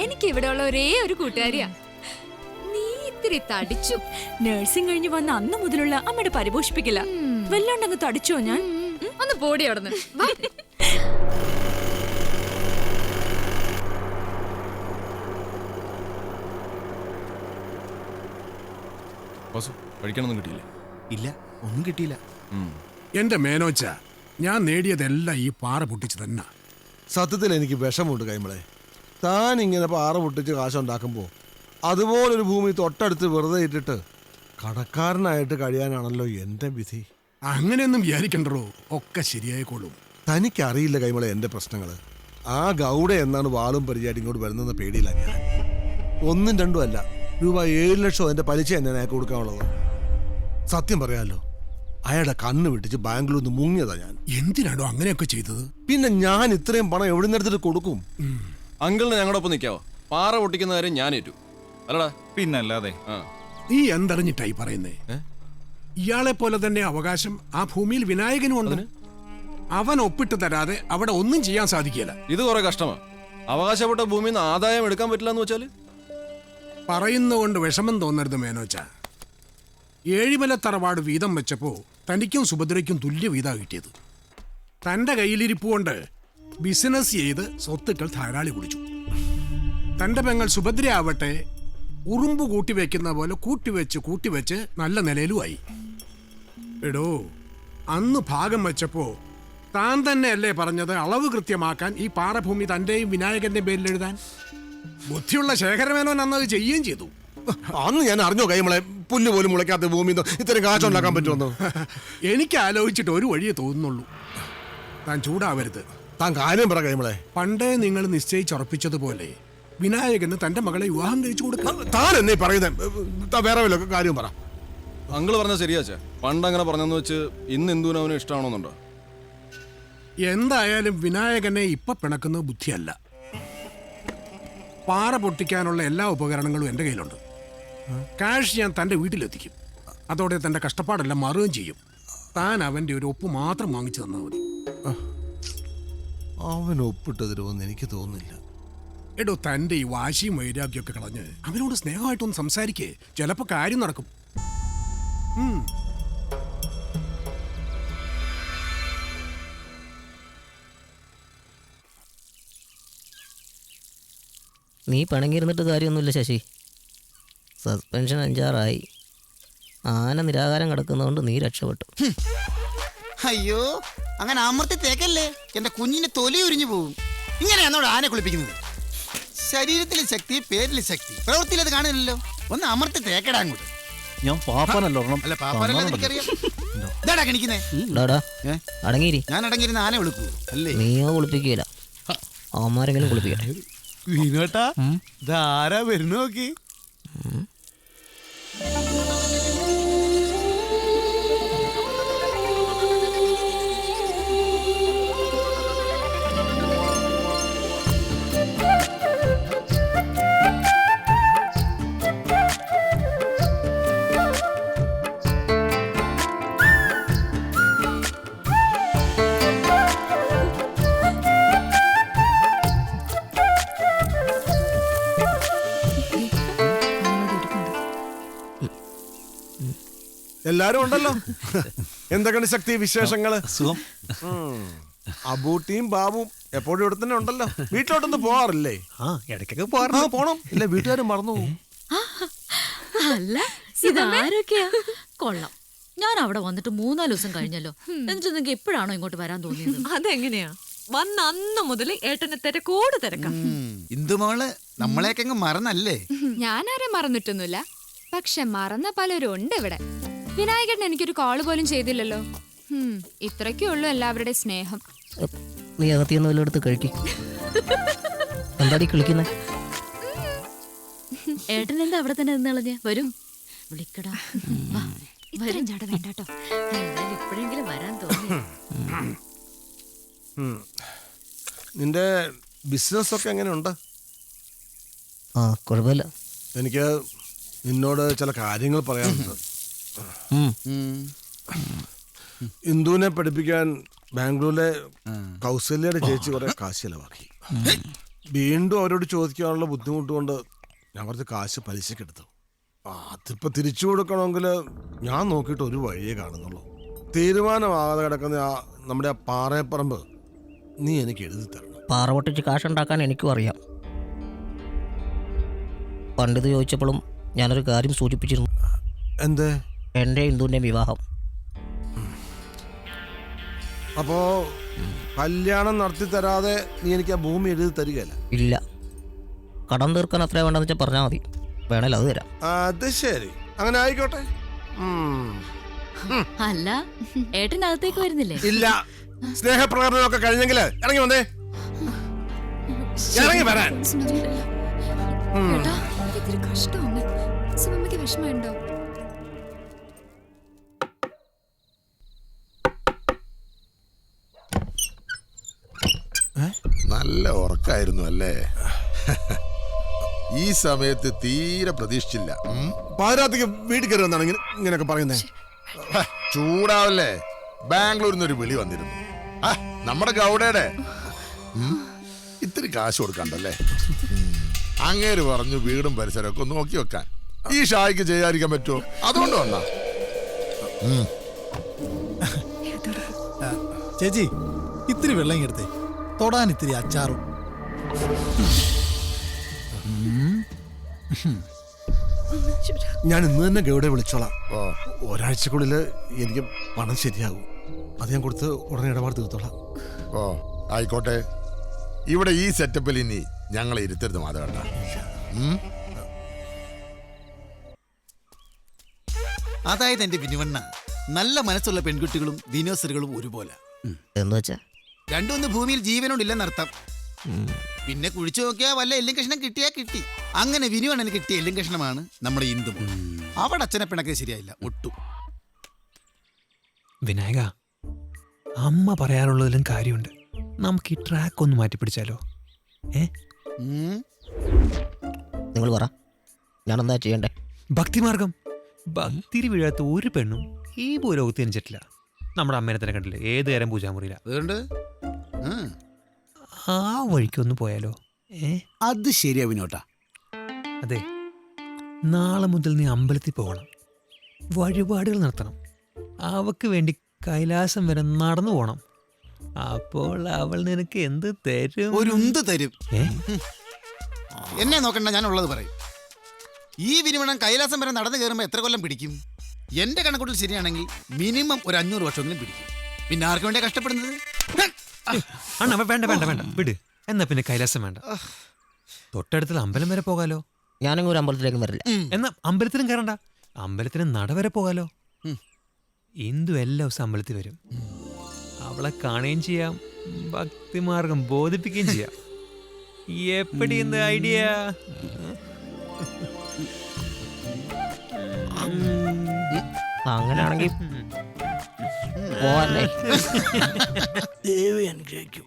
എനിക്ക് ഇവിടെ ഉള്ള ഒരേ ഒരു കൂട്ടുകാരിയാ. നീ ഇത്തിരി തടിച്ചു. നഴ്സിംഗ് കഴിഞ്ഞ് വന്ന അന്ന് മുതലുള്ള അമ്മയുടെ പരിപോഷിപ്പിക്കില്ല. വല്ലാണ്ടങ്ങ് തടിച്ചോ ഞാൻ? ഒന്ന് പോടി അവിടുന്ന്. കഴിക്കാനൊന്നും കിട്ടിയില്ലേ? ഇല്ല, ഒന്നും കിട്ടിയില്ല. എന്റെ മേനോച്ച, ഞാൻ നേടിയതെല്ലാം ഈ പാറ പൊട്ടിച്ച് തന്നെ. സത്യത്തിൽ എനിക്ക് വിഷമുണ്ട് കൈമളെ. താൻ ഇങ്ങനെ പാറ പൊട്ടിച്ച് കാശുണ്ടാക്കുമ്പോൾ അതുപോലൊരു ഭൂമി തൊട്ടടുത്ത് വെറുതെ ഇട്ടിട്ട് കടക്കാരനായിട്ട് കഴിയാനാണല്ലോ എൻ്റെ വിധി. അങ്ങനെയൊന്നും വിചാരിക്കണ്ടോ, ഒക്കെ ശരിയായിക്കോളും. തനിക്കറിയില്ല കൈമളെ എൻ്റെ പ്രശ്നങ്ങൾ. ആ ഗൗഡ എന്നാണ് വാളും പരിചാടി ഇങ്ങോട്ട് വരുന്നതെന്ന് പേടിയില്ല ഞാൻ. 1ഉം 2ഉം അല്ല, രൂപ 7 ലക്ഷം എൻ്റെ പലിശ തന്നെ അയാൾക്ക് കൊടുക്കാനുള്ളത്. സത്യം പറയാമല്ലോ, അയാളുടെ കണ്ണ് വിട്ടിച്ച് ബാംഗ്ലൂരിൽ നിന്ന് മുങ്ങിയതാ ഞാൻ. എന്തിനാണോ അങ്ങനെയൊക്കെ ചെയ്തത്? പിന്നെ ഞാൻ ഇത്രയും പണം എവിടെ നിന്ന് എടുത്തിട്ട് കൊടുക്കും? അങ്കിളിന് ഞങ്ങളുടെ ഒപ്പം നിൽക്കാവോ? പാറ പൊട്ടിക്കുന്ന കാര്യം ഞാൻ ഏറ്റു. അല്ലടാ പിന്നല്ലാതെ. നീ എന്തറിഞ്ഞിട്ടായി പറയുന്നേ? ഇയാളെ പോലെ തന്നെ അവകാശം ആ ഭൂമിയിൽ വിനായകനും ഉണ്ട്. അവൻ ഒപ്പിട്ട് തരാതെ അവിടെ ഒന്നും ചെയ്യാൻ സാധിക്കില്ല. ഇത് കുറെ കഷ്ടമാ. അവകാശപ്പെട്ട ഭൂമിയിൽ നിന്ന് ആദായം എടുക്കാൻ പറ്റില്ല എന്ന് വെച്ചാല് പറയുന്നതുകൊണ്ട് വിഷമം തോന്നരുത് മേനോച്ച. 7 മല തറവാട് വീതം വെച്ചപ്പോ തനിക്കും സുഭദ്രയ്ക്കും തുല്യ വീതാ കിട്ടിയത്. തന്റെ കയ്യിലിരിപ്പ് കൊണ്ട് ബിസിനസ് ചെയ്ത് സ്വത്തുക്കൾ ധാരാളി കുടിച്ചു. തന്റെ പെങ്ങൾ സുഭദ്ര ആവട്ടെ ഉറുമ്പ് കൂട്ടിവെക്കുന്ന പോലെ കൂട്ടിവെച്ച് നല്ല നിലയിലുമായി. എടോ, അന്ന് ഭാഗം വെച്ചപ്പോ താൻ തന്നെയല്ലേ പറഞ്ഞത് അളവ് കൃത്യമാക്കാൻ ഈ പാറഭൂമി തന്റെയും വിനായകന്റെ പേരിൽ എഴുതാൻ? ബുദ്ധിയുള്ള ശേഖരമേനോൻ അന്നത് ചെയ്യുകയും ചെയ്തു. അന്ന് ഞാൻ അറിഞ്ഞോ കൈമളെ, പുല്ല് പോലും മുളയ്ക്കാത്ത ഭൂമി ഇത്രയും കാശുണ്ടാക്കാൻ പറ്റുമെന്നോ? എനിക്ക് ആലോചിച്ചിട്ട് ഒരു വഴിയേ തോന്നുന്നുള്ളൂ. താൻ ചൂടാവരുത്. താൻ കാര്യം പറ കൈമളെ. പണ്ടേ നിങ്ങൾ നിശ്ചയിച്ചുറപ്പിച്ചതുപോലെ വിനായകന് തന്റെ മകളെ വിവാഹം കഴിച്ചു കൊടുക്കാം. താൻ എന്നീ പറയുന്നത് വേറെ വല്ല കാര്യം പറ. അങ്കിള് പറഞ്ഞ ശരിയാച്ചാ. പണ്ട് അങ്ങനെ പറഞ്ഞെന്ന് വെച്ച് ഇന്ന് എന്തുവിനും അവന് ഇഷ്ടമാണോന്നുണ്ടോ? എന്തായാലും വിനായകനെ ഇപ്പൊ പിണക്കുന്നത് ബുദ്ധിയല്ല. പാറ പൊട്ടിക്കാനുള്ള എല്ലാ ഉപകരണങ്ങളും എൻ്റെ കയ്യിലുണ്ട്. കാഷ് ഞാൻ തൻ്റെ വീട്ടിലെത്തിക്കും. അതോടെ തൻ്റെ കഷ്ടപ്പാടെല്ലാം മാറുകയും ചെയ്യും. താൻ അവൻ്റെ ഒരു ഒപ്പ് മാത്രം വാങ്ങിച്ചു തന്നാൽ മതി. അവൻ ഒപ്പിട്ട് തരുമെന്ന് എനിക്ക് തോന്നുന്നില്ല. എടോ, തൻ്റെ ഈ വാശിയും വൈരാഗ്യമൊക്കെ കളഞ്ഞ് അവനോട് സ്നേഹമായിട്ടൊന്ന് സംസാരിക്കേ, ചിലപ്പോൾ കാര്യം നടക്കും. നീ പിണങ്ങിയിരുന്നിട്ട് കാര്യമൊന്നുമില്ല ശശി. സസ്പെൻഷൻ 5-6 ആന നിരാകാരം കിടക്കുന്നതുകൊണ്ട് നീ രക്ഷപ്പെട്ടു. അയ്യോ, അങ്ങനെ അമർത്തി തേക്കല്ലേ, എന്റെ കുഞ്ഞിന്റെ തൊലി ഉരിഞ്ഞു പോകും. ഇങ്ങനെയാണോ ആന കുളിപ്പിക്കുന്നത്? ശരീരത്തിലെ ശക്തി, പേരിലെ ശക്തി, പ്രവൃത്തിയിൽ അത് കാണില്ലല്ലോ. ഒന്ന് അമർത്തി തേക്കടാ അങ്ങോട്ട്. ഞാൻ പാപ്പനല്ലോ. അല്ല, പാപ്പാനല്ല, എനിക്കറിയാം. ഇതാടാ കണിക്കുന്നേ. അടങ്ങിയിരി. ഞാൻ അടങ്ങിയിരുന്ന ആന വിളിക്കൂ അല്ലേ? നീയോ കുളിപ്പിക്കുകയില്ല, അവന്മാരെങ്കിലും കുളിപ്പിക്കട്ടെ. വിനോട്ടാ, ധാരാ വരുന്നു നോക്കി. എല്ലാരും ഉണ്ടല്ലോ. എന്തൊക്കെയാണ് ശക്തി വിശേഷങ്ങള്? സുഖം. അബൂട്ടിയും ബാബും എപ്പോഴും ഇവിടെ തന്നെ ഉണ്ടല്ലോ. വീട്ടിലോട്ടൊന്നും പോവാറില്ലേ? ഇടയ്ക്കൊക്കെ പോണം. ഇല്ല, വീട്ടുകാരും മറന്നു പോകും. അല്ല, ഇതാരൊക്കെയാ? കൊള്ളാം. ഞാൻ അവിടെ വന്നിട്ട് 3-4 ദിവസം കഴിഞ്ഞല്ലോ. എന്നിട്ട് നിങ്ങൾക്ക് എപ്പോഴാണോ ഇങ്ങോട്ട് വരാൻ തോന്നിയത്? അതെങ്ങനെയാ? വന്ന അന്ന് മുതൽ ഏട്ടനെ തിരക്കോട് തിരക്കാം. ഇന്ദുമോള് നമ്മളെയൊക്കെ അങ്ങ് മറന്നല്ലേ? ഞാനാരെ മറന്നിട്ടൊന്നുമില്ല, പക്ഷെ മറന്ന പലരും ഉണ്ട് ഇവിടെ. വിനായകൻ എനിക്കൊരു കോള് പോലും ചെയ്തില്ലല്ലോ. ഇത്രയ്ക്കേ ഉള്ളൂ എല്ലാവരുടെ സ്നേഹം. നീ അകത്തിയൊന്നും വല്ല എടുത്ത് കഴിക്കും. എന്താടി കളിക്കുന്നേ? ഏട്ടൻ എന്താ അവിടെ തന്നെ നിന്നളഞ്ഞ്? വരും, വിളിക്കടാ. ഇത്രയും ചാട വേണ്ടട്ടോ. ഇപ്പോഴെങ്കിലും വരാൻ തോന്നി. നിന്റെ ബിസിനസ് ഒക്കെ എങ്ങനെയുണ്ട്? കുഴപ്പമില്ല. എനിക്ക് നിന്നോട് ചില കാര്യങ്ങൾ പറയാനുണ്ട്. ഇന്ദുവിനെ പഠിപ്പിക്കാൻ ബാംഗ്ലൂരിലെ കൗസല്യയുടെ ചേച്ചി കുറെ കാശ് ചെലവാക്കി. വീണ്ടും അവരോട് ചോദിക്കാനുള്ള ബുദ്ധിമുട്ട് കൊണ്ട് ഞാൻ കുറച്ച് കാശ് പലിശക്കെടുത്തു. അതിപ്പോ തിരിച്ചു കൊടുക്കണമെങ്കിൽ ഞാൻ നോക്കിയിട്ട് ഒരു വഴിയേ കാണുന്നുള്ളൂ. തീരുമാനമാകാതെ കിടക്കുന്ന നമ്മുടെ ആ പാറയപ്പറമ്പ് നീ എനിക്ക് എഴുതി തരണം. പാറ പൊട്ടിച്ച് കാശുണ്ടാക്കാൻ എനിക്കും അറിയാം. പണ്ടിത് ചോദിച്ചപ്പോഴും ഞാനൊരു കാര്യം സൂചിപ്പിച്ചിരുന്നു. എന്ത്? എൻ്റെ ഇന്ദുവിൻ്റെ വിവാഹം. അപ്പോ കല്യാണം നടത്തി തരാതെ നീ എനിക്ക് ആ ഭൂമി എഴുതി തരികയല്ല? ഇല്ല, കടം തീർക്കാൻ അത്ര വേണ്ടെന്ന് വെച്ചാൽ പറഞ്ഞാൽ മതി, വേണേൽ അത് തരാം. അത് ശരി, അങ്ങനെ ആയിക്കോട്ടെ. അല്ല ഏട്ടനകത്തേക്ക് വരുന്നില്ലേ? ഇല്ല, സ്നേഹപ്രകടനമൊക്കെ കഴിഞ്ഞെങ്കിൽ ഇറങ്ങി വന്നേ, ഇറങ്ങി വരാൻ. കഷ്ടമാണ്. സുമമ്മയ്ക്ക് വിഷമമുണ്ടോ? നല്ല ഉറക്കായിരുന്നു അല്ലേ? ഈ സമയത്ത് തീരെ പ്രതീക്ഷിച്ചില്ല. പാതിരാത്രിക്ക് വീട്ടിൽ കയറി വന്നാണ് ഇങ്ങനെയൊക്കെ പറയുന്നത്. ചൂടാവല്ലേ? ബാംഗ്ലൂരിൽ നിന്നൊരു വിളി വന്നിരുന്നു. നമ്മുടെ ഗൗഡയുടെ ഇത്തിരി കാശ് കൊടുക്കണ്ടല്ലേ? അങ്ങേര് പറഞ്ഞു വീടും പരിസരമൊക്കെ നോക്കി വെക്കാൻ. ഈ ഷായ്ക്ക് ചെയ്യാതിരിക്കാൻ പറ്റുമോ? അതുകൊണ്ട് വന്നാ. ചേച്ചി, ഇത്തിരി വെള്ളം എടുത്തേ, തൊടാൻ ഇത്തിരി അച്ചാറും. ഞാൻ ഇന്ന് തന്നെ ഗൗഡയെ വിളിച്ചോളാം. ഒരാഴ്ചക്കുള്ളിൽ എനിക്ക് പണം ശരിയാകും. അത് ഞാൻ കൊടുത്ത് ഉടനെ ഇടപാട് തീർത്തോളാം. ഓ ആയിക്കോട്ടെ. ഇവിടെ ഈ സെറ്റപ്പിൽ ഇനി ഞങ്ങളെ ഇരുത്തരുത് മാധവണ്ണ. അതായത് എന്റെ വിനുവണ്ണ, നല്ല മനസ്സുള്ള പെൺകുട്ടികളും ദിനോസറുകളും ഒരുപോലെ. എന്ന് വെച്ചാ രണ്ടൊന്ന് ഭൂമിയിൽ ജീവനോടില്ലെന്നർത്ഥം. പിന്നെ കുഴിച്ചു നോക്കിയാൽ വല്ല എല്ലും കഷ്ണം കിട്ടിയാ കിട്ടി. അങ്ങനെ വിനുവണ്ണന് കിട്ടിയ എല്ലും കഷ്ണമാണ് നമ്മുടെ ഇന്ദു. അവിടെ അച്ഛനെ പിണക്കെ ശരിയായില്ല ഒട്ടും. വിനായക, അമ്മ പറയാറുള്ളതിലും കാര്യമുണ്ട്. നമുക്ക് ഈ ട്രാക്ക് ഒന്ന് മാറ്റി പിടിച്ചാലോ? നിങ്ങൾ പറ, ഞാൻ എന്താ ചെയ്യണ്ടേ? ഭക്തിമാർഗം. ഭക്തിരി വീഴാത്ത ഒരു പെണ്ണും ഈ ഭൂലോകത്ത് ജനിച്ചിട്ടില്ല. നമ്മുടെ അമ്മേനെ തന്നെ കണ്ടില്ലേ, ഏത് നേരം പൂജാമുറിയില്ല. അതുകൊണ്ട് ആ വഴിക്കൊന്ന് പോയാലോ? അത് ശരിയാ വിനോട്ടാ. അതെ, നാളെ മുതൽ നീ അമ്പലത്തിൽ പോകണം, വഴിപാടുകൾ നടത്തണം, അവക്ക് വേണ്ടി കൈലാസം വരെ നടന്നു പോകണം. അപ്പോൾ അവൾ നിനക്ക് എന്ത് തരും? ഒരു ഉന്ത് തരും. എന്നെ നോക്കണ്ട, ഞാൻ ഉള്ളത് പറയും. ഈ വിനിമണം കൈലാസം വരെ നടന്നു കയറുമ്പോൾ എത്ര കൊല്ലം പിടിക്കും? എന്റെ കണക്കൂട്ടിൽ ശരിയാണെങ്കിൽ മിനിമം ഒരു 500 വർഷമെങ്കിലും പിടിക്കും. പിന്നെ ആർക്ക് വേണ്ടിയാ കഷ്ടപ്പെടുന്നത്? അണ്ണ വേണ്ട വേണ്ട വേണ്ട, വിട്. എന്നാ പിന്നെ കൈലാസം വേണ്ട, തൊട്ടടുത്തുള്ള അമ്പലം വരെ പോകാലോ? ഞാനും ഒരു അമ്പലത്തിലേക്ക് വരില്ല. എന്നാ അമ്പലത്തിലും കയറണ്ട, അമ്പലത്തിന് നട വരെ പോകാലോ? ഇന്ദു എല്ലാ ദിവസം അമ്പലത്തിൽ വരും. അവളെ കാണുകയും ചെയ്യാം, ഭക്തിമാർഗം ബോധിപ്പിക്കുകയും ചെയ്യാം. എപ്പടി എന്ത് ഐഡിയ? അങ്ങനെയാണെങ്കിൽ പോവാല്ലേ? ദേവി അനുഗ്രഹിക്കും.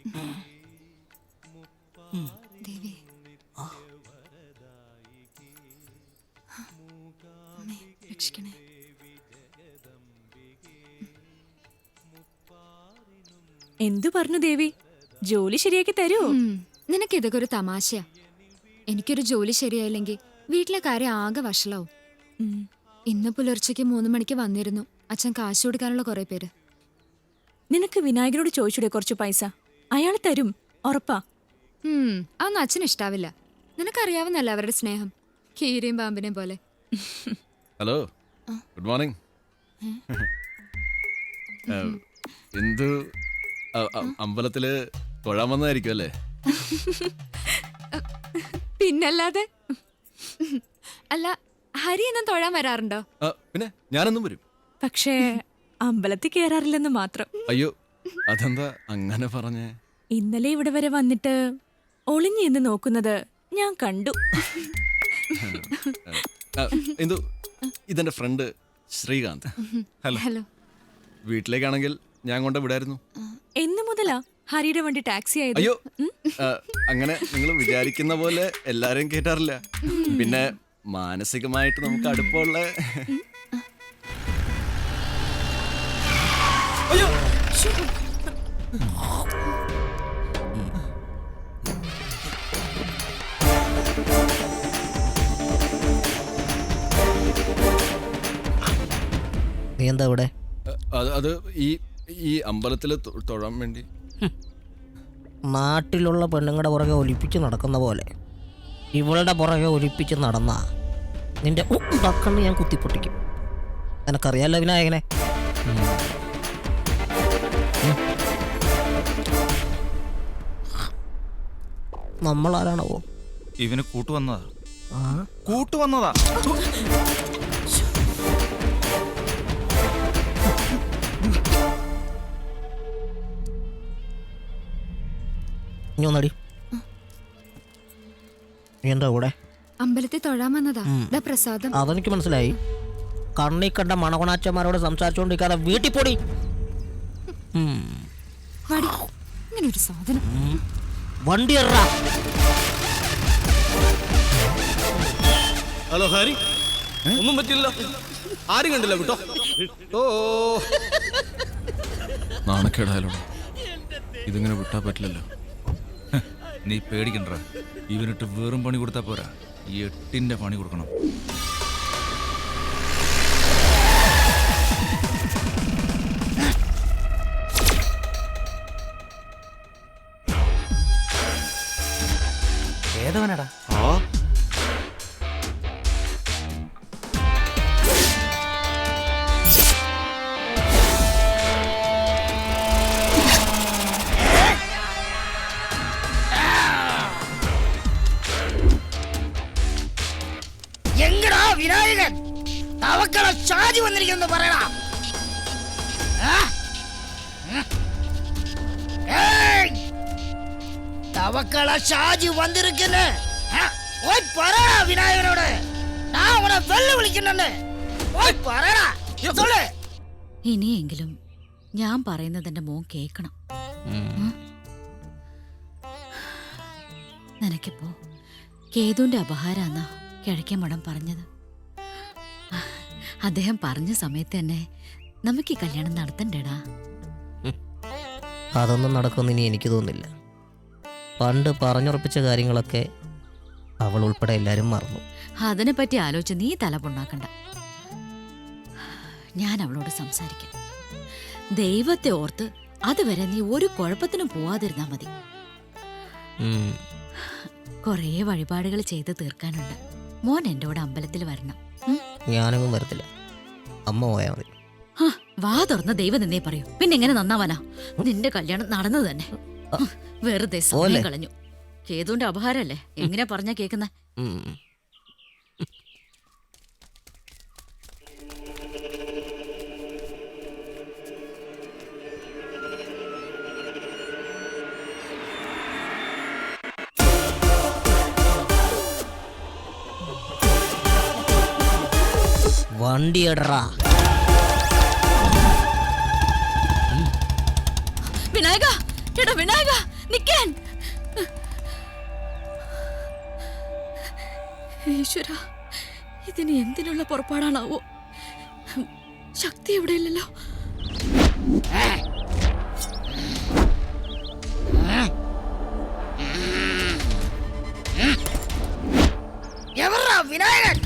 എന്തു പറഞ്ഞു ദേവി? ജോലി ശരിയാക്കി തരൂ. നിനക്ക് ഇതൊക്കെ ഒരു തമാശയാ. എനിക്കൊരു ജോലി ശരിയായില്ലെങ്കിൽ വീട്ടിലെ കാര്യം ആകെ വഷളാവും. ഇന്ന് പുലർച്ചയ്ക്ക് 3 മണിക്ക് വന്നിരുന്നു അച്ഛൻ കാശ് കൊടുക്കാനുള്ള കുറെ പേര്. നിനക്ക് വിനായകനോട് ചോദിച്ചൂടെ കുറച്ച് പൈസ? അയാൾ തരും, ഉറപ്പാ. അതൊന്നും അച്ഛന് ഇഷ്ടാവില്ല. നിനക്കറിയാവുന്നല്ല അവരുടെ സ്നേഹം, കീരിയും പാമ്പിനെയും പോലെ. Hello, good morning. എന്തു അമ്പലത്തില് തൊഴാൻ വന്നതായിരിക്കും അല്ലേ? പിന്നല്ലാതെ. അല്ല, ഹരി എന്നും തൊഴാൻ വരാറുണ്ടോ? പിന്നെ ഞാനെന്നും വരും, പക്ഷേ അമ്പലത്തിൽ കയറാറില്ലെന്ന് മാത്രം. അയ്യോ, അതെന്താ അങ്ങനെ പറഞ്ഞേ? ഇന്നലെ ഇവിടെ വരെ വന്നിട്ട് ഒളിഞ്ഞെന്ന് നോക്കുന്നത് ഞാൻ കണ്ടു. എന്തു, ഇതെന്റെ ഫ്രണ്ട് ശ്രീകാന്ത്. ഹലോ. വീട്ടിലേക്കാണെങ്കിൽ ഞാൻ കൊണ്ട് വിടായിരുന്നു. എന്ന് മുതലാ ഹരിയുടെ വണ്ടി ടാക്സി ആയത്? അയ്യോ, അങ്ങനെ നിങ്ങൾ വിചാരിക്കുന്ന പോലെ എല്ലാരെയും കേട്ടാറില്ല. പിന്നെ മാനസികമായിട്ട് നമുക്ക് അടുപ്പമുള്ള നീ എന്താ ഇവിടെ? അത് ഈ അമ്പലത്തിൽ തൊഴാൻ വേണ്ടി. നാട്ടിലുള്ള പെണ്ണുങ്ങളുടെ പുറകെ ഒലിപ്പിച്ച് നടക്കുന്ന പോലെ ഇവളുടെ പുറകെ ഒലിപ്പിച്ച് നടന്ന നിന്റെ ഉടക്കണ്ണ് ഞാൻ കുത്തിപ്പൊട്ടിക്കും. നിനക്കറിയാലോ വിനായകനെ. നമ്മളാരാണാവോ? ഇവന് കൂട്ടുവന്നതാ. കൂട്ടുവന്നതാ. നീ ഒന്നടി. നീ എന്താ കൂടെ? അമ്പലത്തിൽ തൊഴാൻ വന്നതാ. ദാ പ്രസാദം. അതെനിക്ക് മനസ്സിലായി. കണ്ണി കണ്ട മണകുണാച്ചന്മാരോട് സംസാരിച്ചുകൊണ്ടിരിക്കാതെ വീട്ടിൽ പോടി. ഇങ്ങനെ ഒരു സാധനം. വണ്ടി ഹലോ ഹാരി, ഒന്നും പറ്റില്ല. ആരും കണ്ടില്ല കേട്ടോ. ഓ നാണക്കേടായാലോ, ഇതിങ്ങനെ വിട്ടാ പറ്റില്ലല്ലോ. നീ പേടിക്കണ്ട, ഇവനിട്ട് വെറും പണി കൊടുത്താ പോരാ, 8ന്റെ പണി കൊടുക്കണം. ഏതവനടാ? എങ്ങടാ വിനായകൻ? തവക്കള ഷാജി വന്നിരിക്കുന്നു പറയടാ. തവക്കള ഷാജി വന്നിരിക്കുന്നു. പോയി പറയടാ വിനായകനോട്. ഞാൻ അവനെ വെല്ലുവിളിക്കുന്നുണ്ട്. പോയി പറയടാ. ഇനിയെങ്കിലും ഞാൻ പറയുന്നത് എന്റെ മോൻ കേക്കണം. നിനക്കിപ്പോ കേതുവിന്റെ അപഹാരാന്നാ കിഴക്കേ മഠം പറഞ്ഞത്. അദ്ദേഹം പറഞ്ഞ സമയത്ത് തന്നെ നമുക്ക് ഈ കല്യാണം നടത്തണ്ടേടാ. അതൊന്നും നടക്കുമെന്ന് ഇനി എനിക്ക് തോന്നുന്നില്ല. പണ്ട് പറഞ്ഞുറപ്പിച്ച കാര്യങ്ങളൊക്കെ അവൾ ഉൾപ്പെടെ എല്ലാരും മറന്നു. അതിനെപ്പറ്റി ആലോചിച്ച് നീ തല പൊണ്ണാക്കണ്ട. ഞാൻ അവളോട് സംസാരിക്കാം. ദൈവത്തെ ഓർത്ത് അതുവരെ നീ ഒരു കുഴപ്പത്തിനും പോവാതിരുന്നാ മതി. കുറേ വഴിപാടുകൾ ചെയ്ത് തീർക്കാനുണ്ട്. മോൻ എൻ്റെ കൂടെ അമ്പലത്തിൽ വരണം. ഞാനൊന്നും വരത്തില്ല, അമ്മ പോയാ മതി. വാ തുറന്ന ദൈവം നിന്നേ പറയൂ. പിന്നെ എങ്ങനെ നന്നാവാനാ? നിന്റെ കല്യാണം നടന്നത് തന്നെ വെറുതെ സമയം കളഞ്ഞു. കേതുവിന്റെ അപഹാരല്ലേ, എങ്ങനെയാ പറഞ്ഞാ കേക്കുന്ന? വണ്ടി ഇടറാ. വിനായക, എടാ വിനായക, നിക്കാൻ. ഈശ്വര, ഇതിന് എന്തിനുള്ള പുറപ്പാടാണാവോ? ശക്തി ഇവിടെ ഇല്ലല്ലോ. എവറാ വിനായകൻ?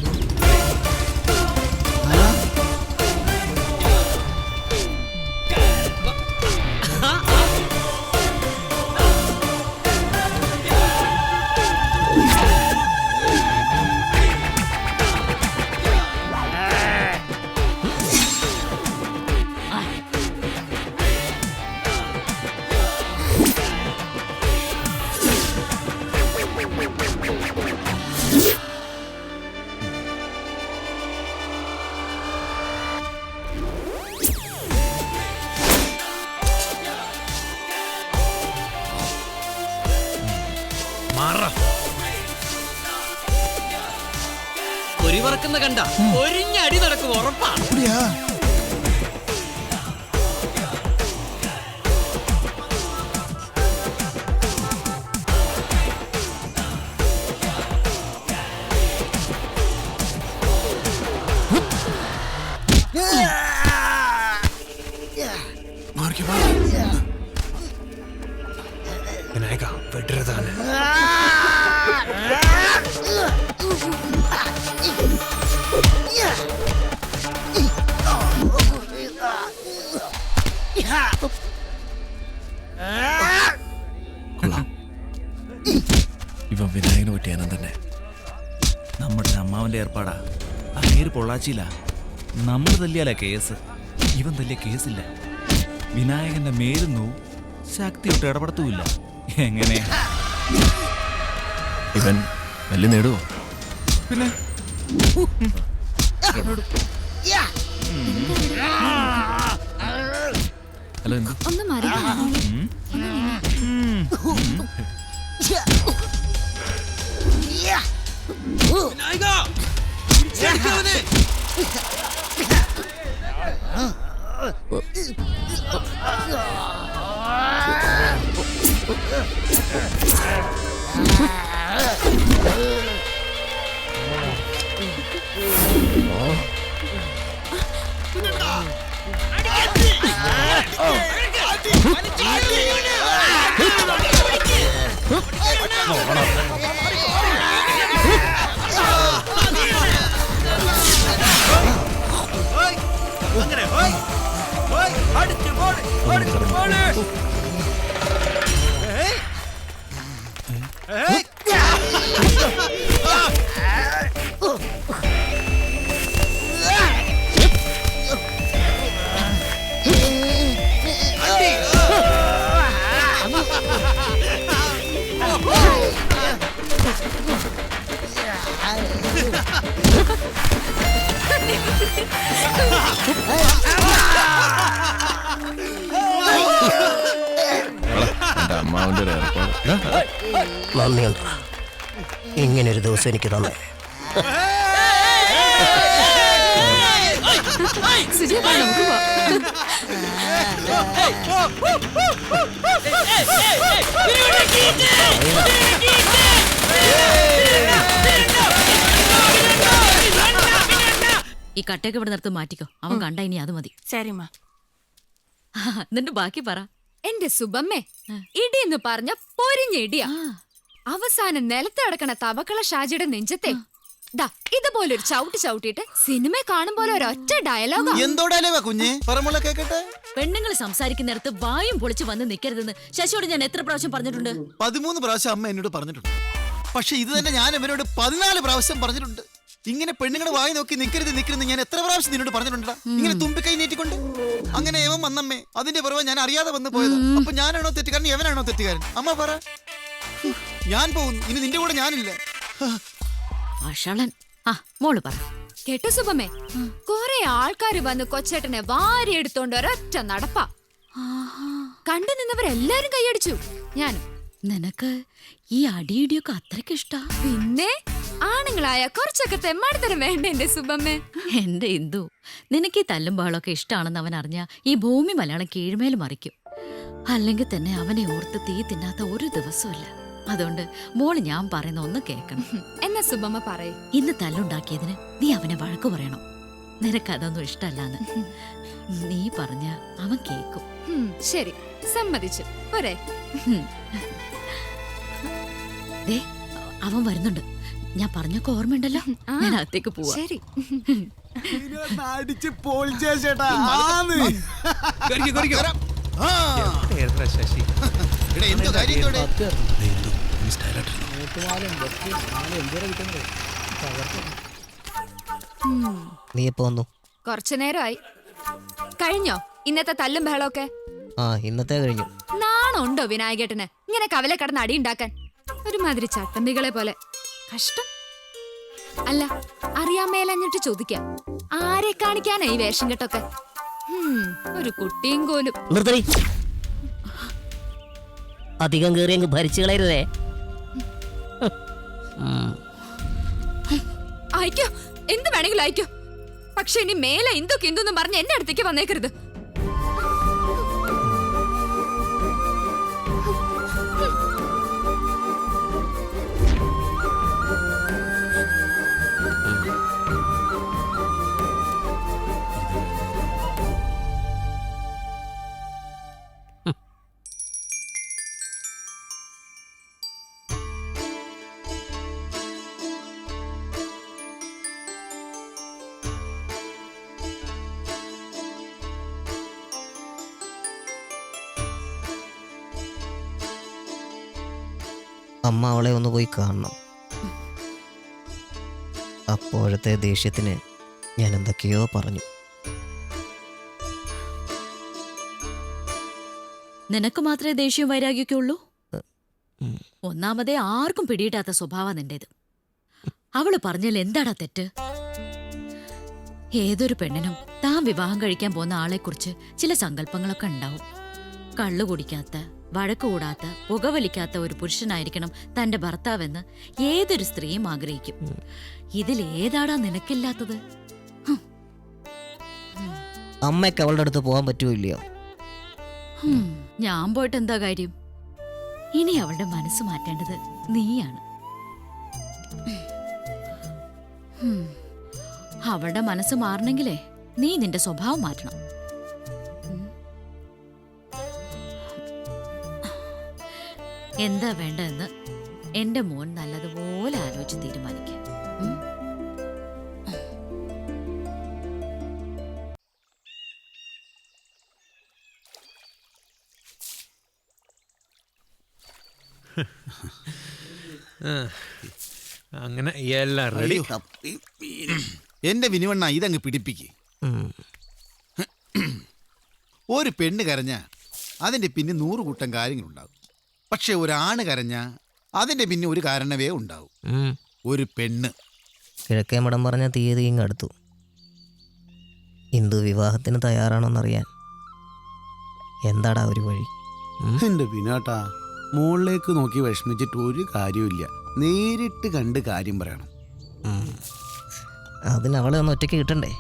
പൊരി പറക്കുന്ന കണ്ട ഒരിഞ്ഞടി നടക്കും, ഉറപ്പാ. വിനായക വിടരുതാണ്. ഇവൻ വിനായകന് പറ്റിയാനും തന്നെ നമ്മുടെ അമ്മാവന്റെ ഏർപ്പാടാ. അങ്ങേര് പൊള്ളാച്ചില്ല. നമ്മൾ തല്ലിയാല കേസ്, ഇവൻ തല്ലിയ കേസില്ല. വിനായകന്റെ മേരുന്നു, ശക്തിയൊട്ട് ഇടപെടത്തുമില്ല. എങ്ങനെ ഇവൻ വലിയ നേടുവോ? പിന്നെ അല്ല എന്ത്? ഒന്ന് മാറി അമ്മാവന്റെ ഒരു ഏർപ്പാട്. നന്ദിയുണ്ട് ഇങ്ങനൊരു ദിവസം എനിക്ക് തന്നെ. ഈ കട്ടയൊക്കെ ഇവിടെ നിർത്ത് മാറ്റിക്കോ. അവൻ കണ്ട ഇനി അത് മതി. ശരിമ്മ. എന്നിട്ട് ബാക്കി പറ. എന്റെ സുബമ്മേ, ഇടിയെന്ന് പറഞ്ഞ പൊരിഞ്ഞ ഇടിയാ. അവസാനം നിലത്ത് കിടക്കണ തവക്കള ഷാജിയുടെ നെഞ്ചത്തെ ദാ ഇതുപോലൊരു ചവിട്ടി ചവിട്ടിയിട്ട് സിനിമ കാണുമ്പോൾ ഒരൊറ്റ ഡയലോഗാ. എന്തോ ഡയലോഗാ കുഞ്ഞെ? പറമുള്ള കേക്കട്ടെ. പെണ്ണുങ്ങൾ സംസാരിക്കുന്നിടത്ത് വായും പൊളിച്ച് വന്ന് നിൽക്കരുതെന്ന് ശശിയോട് ഞാൻ എത്ര പ്രാവശ്യം പറഞ്ഞിട്ടുണ്ട്? 13 പ്രാവശ്യം അമ്മ എന്നോട് പറഞ്ഞിട്ടുണ്ട്. പക്ഷെ ഇത് തന്നെ ഞാൻ അവനോട് 14 പ്രാവശ്യം പറഞ്ഞിട്ടുണ്ട്. ഇങ്ങനെ പെണ്ണുങ്ങളുടെ വായി നോക്കി നിൽക്കരുത് ഞാൻ എത്ര പ്രാവശ്യം നിന്നോട് പറഞ്ഞിട്ടുണ്ടാ? ഇങ്ങനെ തുമ്പിക്കൈ നീട്ടിക്കൊണ്ട് അങ്ങനെ ഏവൻ വന്നമ്മേ. അതിന്റെ പുറമെ ഞാൻ അറിയാതെ വന്ന് പോയത്. അപ്പൊ ഞാനാണോ തെറ്റുകാരൻ, എവനാണോ തെറ്റുകാരൻ? അമ്മ പറ. ഞാൻ പോകുന്നു, ഇനി നിന്റെ കൂടെ ഞാനില്ല. മോള് പറ. കേട്ടോ സുബമ്മേ, കൊറേ ആൾക്കാര് വന്ന് കൊച്ചേട്ടനെ വാരിയെടുത്തോണ്ട് ഒരൊറ്റ നടപ്പാ. കണ്ടു നിന്നവരെല്ലാരും കൈയടിച്ചു, ഞാനും. നിനക്ക് ഈ അടിയിടിയൊക്കെ അത്രയ്ക്ക് ഇഷ്ടാ? പിന്നെ ആണുങ്ങളായ കുറച്ചൊക്കെ തെമ്മാടിത്തരം വേണ്ട എന്റെ സുബമ്മേ. എന്റെ ഇന്ദു, നിനക്ക് ഈ തല്ലും ബഹളമൊക്കെ ഇഷ്ടമാണെന്ന് അവൻ അറിഞ്ഞാ ഈ ഭൂമി മലയാളം കീഴ്മേൽ മറിക്കും. അല്ലെങ്കിൽ തന്നെ അവനെ ഓർത്ത് തീ തിന്നാത്ത ഒരു ദിവസമില്ല. അതുകൊണ്ട് മോള് ഞാൻ പറയുന്ന ഒന്ന് കേൾക്കണം. എന്നാ സുബമ്മ പറയ്. ഇന്ന് തല്ലുണ്ടാക്കിയതിന് നീ അവനെ വഴക്കു പറയണം. നിനക്കതൊന്നും ഇഷ്ടല്ലാന്ന് നീ പറഞ്ഞ അവൻ കേക്കും. ശരി, സമ്മതിച്ചു. പോരെ? അവൻ വരുന്നുണ്ട്. ഞാൻ പറഞ്ഞൊക്കെ ഓർമ്മയുണ്ടല്ലോ. ഞാൻ അകത്തേക്ക് പോവാ. ശരി. ശശി നീ എപ്പോ വന്നു? കുറച്ചു നേരമായി. കഴിഞ്ഞോ ഇന്നത്തെ തല്ലും ബഹളമൊക്കെ? ഇന്നത്തെ കഴിഞ്ഞു. നാണുണ്ടോ വിനായകേട്ടന് ഇങ്ങനെ കവല കടന്ന് അടി ഉണ്ടാക്കാൻ? ഒരുമാതിരി ചട്ടമ്പികളെ പോലെ. കഷ്ടം. അല്ല, അറിയാൻ മേലഞ്ഞിട്ട് ചോദിക്കാം, ആരെ കാണിക്കാനാ ഈ വേഷം കെട്ടൊക്കെ? ഒരു കുട്ടിയും കോലും. നിർത്തടി, അധികം കേറി അങ്ങ് ഭരിച്ചു കളയരുതേ. അയക്കോ, എന്ത് വേണമെങ്കിലും അയക്കോ. പക്ഷെ ഇനി മേലെ എന്തൊക്കെ എന്തൊന്നും പറഞ്ഞ് എന്റെ അടുത്തേക്ക് വന്നേക്കരുത്. അമ്മ അവളെ ഒന്ന് പോയി കാണണം. അപ്പോഴത്തെ ദേഷ്യത്തിന് ഞാൻ എന്തൊക്കെയോ പറഞ്ഞു. നിനക്ക് മാത്രമേ ദേഷ്യവും വൈരാഗ്യമൊക്കെ ഉള്ളൂ? ഒന്നാമതേ ആർക്കും പിടിയിട്ടാത്ത സ്വഭാവം നിന്റേത്. അവള് പറഞ്ഞാൽ എന്താടാ തെറ്റ്? ഏതൊരു പെണ്ണിനും താൻ വിവാഹം കഴിക്കാൻ പോകുന്ന ആളെക്കുറിച്ച് ചില സങ്കല്പങ്ങളൊക്കെ ഉണ്ടാവും. കള്ളു കുടിക്കാത്ത, വഴക്ക് കൂടാത്ത, പുകവലിക്കാത്ത ഒരു പുരുഷനായിരിക്കണം തന്റെ ഭർത്താവെന്ന് ഏതൊരു സ്ത്രീയും ആഗ്രഹിക്കും. ഇതിലേതാടാ നിനക്കില്ലാത്തത്? അമ്മയ്ക്ക് അവളുടെ അടുത്ത് പോകാൻ പറ്റുമോ ഇല്ലയോ? ഞാൻ പോയിട്ട് എന്താ കാര്യം? ഇനി അവളുടെ മനസ്സ് മാറ്റേണ്ടത് നീയാണ്. അവളുടെ മനസ്സ് മാറണമെങ്കിലേ നീ നിന്റെ സ്വഭാവം മാറ്റണം. എന്താ വേണ്ടതെന്ന് എന്റെ മോൻ നല്ലതുപോലെ ആലോചിച്ച് തീരുമാനിക്കാം. അങ്ങനെ എല്ലാം റെഡി. എന്റെ വിനുവണ്ണ ഇതങ്ങ് പിടിപ്പിക്ക്. ഒരു പെണ്ണ് കരഞ്ഞ അതിന്റെ പിന്നെ 100 കൂട്ടം കാര്യങ്ങളുണ്ടാവും. പക്ഷെ ഒരാണ് കരഞ്ഞ അതിന്റെ പിന്നെ ഒരു കാരണവേ ഉണ്ടാവും. ഒരു പെണ്ണ് കിഴക്കേ മഠം പറഞ്ഞ തീയതി ഇങ്ങ് അടുത്തു. ഇന്ദു വിവാഹത്തിന് തയ്യാറാണോന്നറിയാൻ എന്താടാ ഒരു വഴി? എന്റെ വിനാട്ടാ, മുകളിലേക്ക് നോക്കി വിഷമിച്ചിട്ട് ഒരു കാര്യമില്ല. നേരിട്ട് കണ്ട് കാര്യം പറയണം. അതിന് അവളെ ഒന്ന് ഒറ്റയ്ക്ക് കിട്ടണ്ടേ?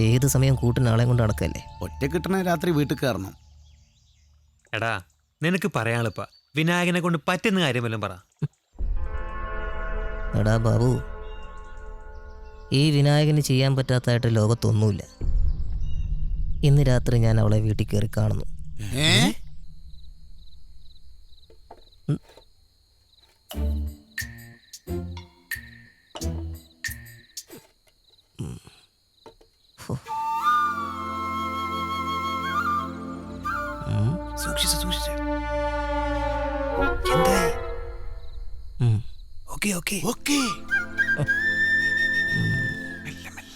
ഏത് സമയം കൂട്ടിന് ആളെ കൊണ്ട് നടക്കല്ലേ? ഒറ്റ കിട്ടണ രാത്രി വീട്ടിൽ കയറണം. എടാ, നിനക്ക് പറയാളിപ്പ വിനായകനെ കൊണ്ട് പറ്റുന്ന കാര്യം വല്ലതും പറ. എടാ ബാബു, ഈ വിനായകന് ചെയ്യാൻ പറ്റാത്തതായിട്ട് ലോകത്തൊന്നുമില്ല. ഇന്ന് രാത്രി ഞാൻ അവളെ വീട്ടിൽ കയറി കാണുന്നു. സൂക്ഷിച്ച് സൂക്ഷിച്ച്.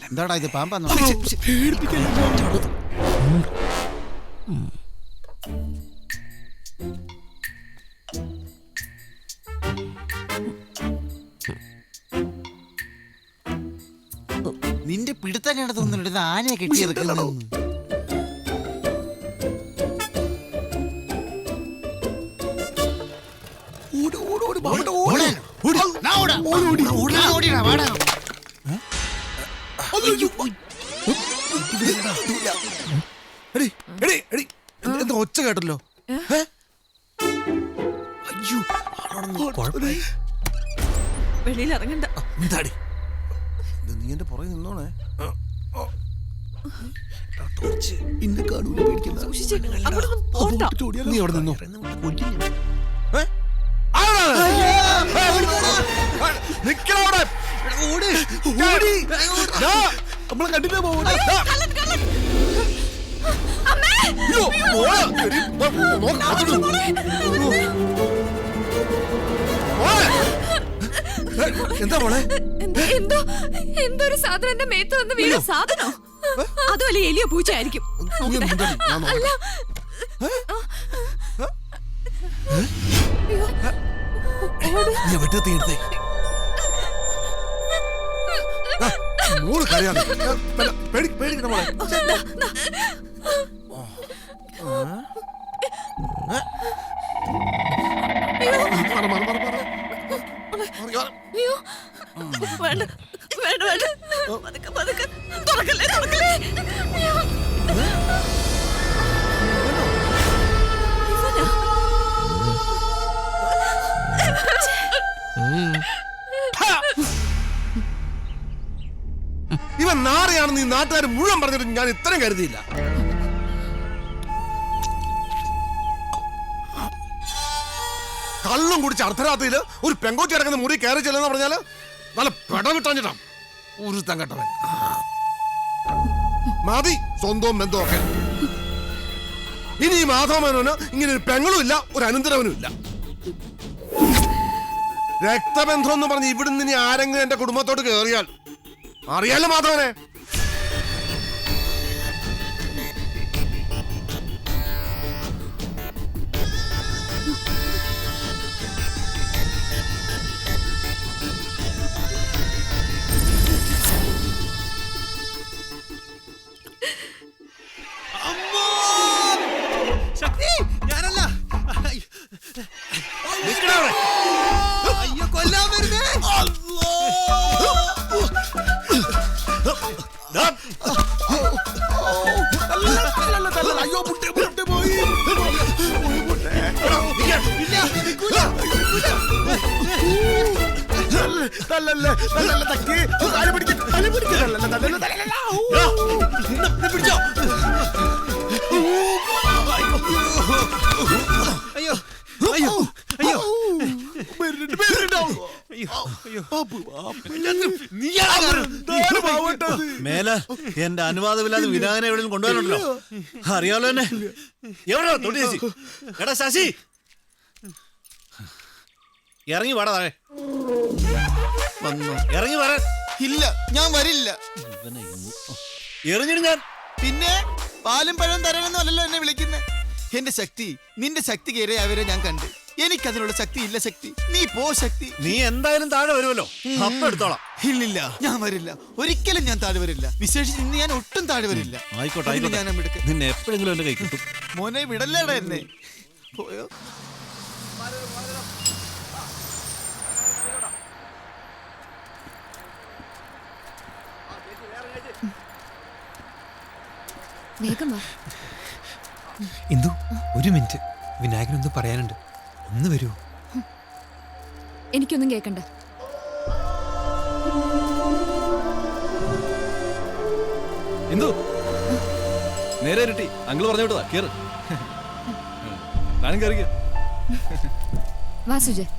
എന്താടാ ഇത്? പാമ്പാന്നോ? നിന്റെ പിടുത്തം കണ്ട തോന്നുന്നുണ്ട് ആനയെ കെട്ടിയെടുക്കുന്നു. എന്താ ഒച്ച കേട്ടല്ലോ? വെളിയിൽ ഇറങ്ങണ്ട. എന്താടി നീ എന്റെ പുറകെ നിന്നോണേ. ഇന്നെ കാണൂല, പേടിക്കണ്ട. നീ അവിടെ നിന്നോ. നമ്മളെ കണ്ടിട്ടേ പോകൂ. എന്താ മോളെ? എന്തോ ഒരു സാധനം എന്റെ മേത്ത് വന്ന് വീണ. സാധനോ? അതുമല്ല, എലിയോ പൂച്ചയായിരിക്കും. പേടിക്കണ മോളെ. വേണ്ട വേണ്ട വേണ്ട, പതുക്കെ പതുക്കെ. തുറക്കല്ലേ തുറക്കല്ലേ. ഇവൻ നാറിയാണെന്ന് ഈ നാട്ടുകാർ മുഴുവൻ പറഞ്ഞിട്ട് ഞാൻ ഇത്രയും കരുതിയില്ല. കള്ളും കുടിച്ച് അർദ്ധരാത്രിയിൽ ഒരു പെങ്കോച്ചി കിടക്കുന്ന മുറി കയറി ചെല്ലെന്ന് പറഞ്ഞാല് നല്ല പെടവിട്ടാഞ്ഞിട്ടാ ഒരു തങ്കട്ടവൻ. മതി സ്വന്തവും ബന്ധവും ഒക്കെ. ഇനി ഈ മാധവമേനോന് ഇങ്ങനെ ഒരു പെങ്ങളും ഇല്ല, ഒരു അനന്തരവനും ഇല്ല. രക്തബന്ധം എന്ന് പറഞ്ഞ് ഇവിടുന്ന് ഇനി ആരെങ്കിലും എന്റെ കുടുംബത്തോട്ട് കയറിയാൽ അറിയാലോ മാധവനെ. തല്ലല്ലേ, തല്ലല്ലേ, തക്കി. കാല് പിടിക്ക്, കാല് പിടിക്ക്. തല്ലല്ലേ, തല്ലല്ലേ, തല്ലല്ലേ. പിടിച്ചോ. അയ്യോ അയ്യോ അയ്യോ മേല എന്റെ അനുവാദമില്ലാതെ വിനായകനെ എവിടെയും കൊണ്ടുപോകാനുണ്ടല്ലോ. അറിയാലോ എന്നെ. എവിടെയോ തൊട്ടി ചേച്ചി. എടാ ശശി, ഇറങ്ങി വാടാ താഴെ. ഇറങ്ങി വരാൻ. ഇല്ല, ഞാൻ വരില്ല. എറിഞ്ഞിട്ട് ഞാൻ പിന്നെ പാലും പഴവും തരണമെന്നല്ലോ എന്നെ വിളിക്കുന്നത്. എന്റെ ശക്തി നിന്റെ ശക്തി കയറി അവരെ ഞാൻ കണ്ട്. എനിക്കതിനുള്ള ശക്തി ഇല്ല. ശക്തി നീ പോ. ശക്തി നീ എന്തായാലും താഴെ വരുമല്ലോ, അപ്പം എടുത്തോളാം. ഇല്ലില്ല, ഞാൻ വരില്ല. ഒരിക്കലും ഞാൻ താഴെ വരില്ല. വിശേഷിച്ച് ഇന്ന് ഞാൻ ഒട്ടും താഴെ വരില്ല. ആയിക്കോട്ടെ ആയിക്കോട്ടെ, ഞാൻ വിടുക്ക്. നിന്നെ എപ്പോഴെങ്കിലും എന്റെ കൈ കിട്ടും. മോനെ വിടല്ലേടാ എന്നെ. പോയോ? വേഗം വാ. ഇന്ദു, ഒരു മിനിറ്റ്, വിനായകൻ ഒന്ന് പറയാനുണ്ട്. ഒന്ന് വരൂ. എനിക്കൊന്നും കേൾക്കണ്ട. ഇന്ദു നേരെ ഇരട്ടി അങ്കിള് പറഞ്ഞു വിട്ടതാ. കേറ്, താനും കയറിക്ക. വാ സുജയ്.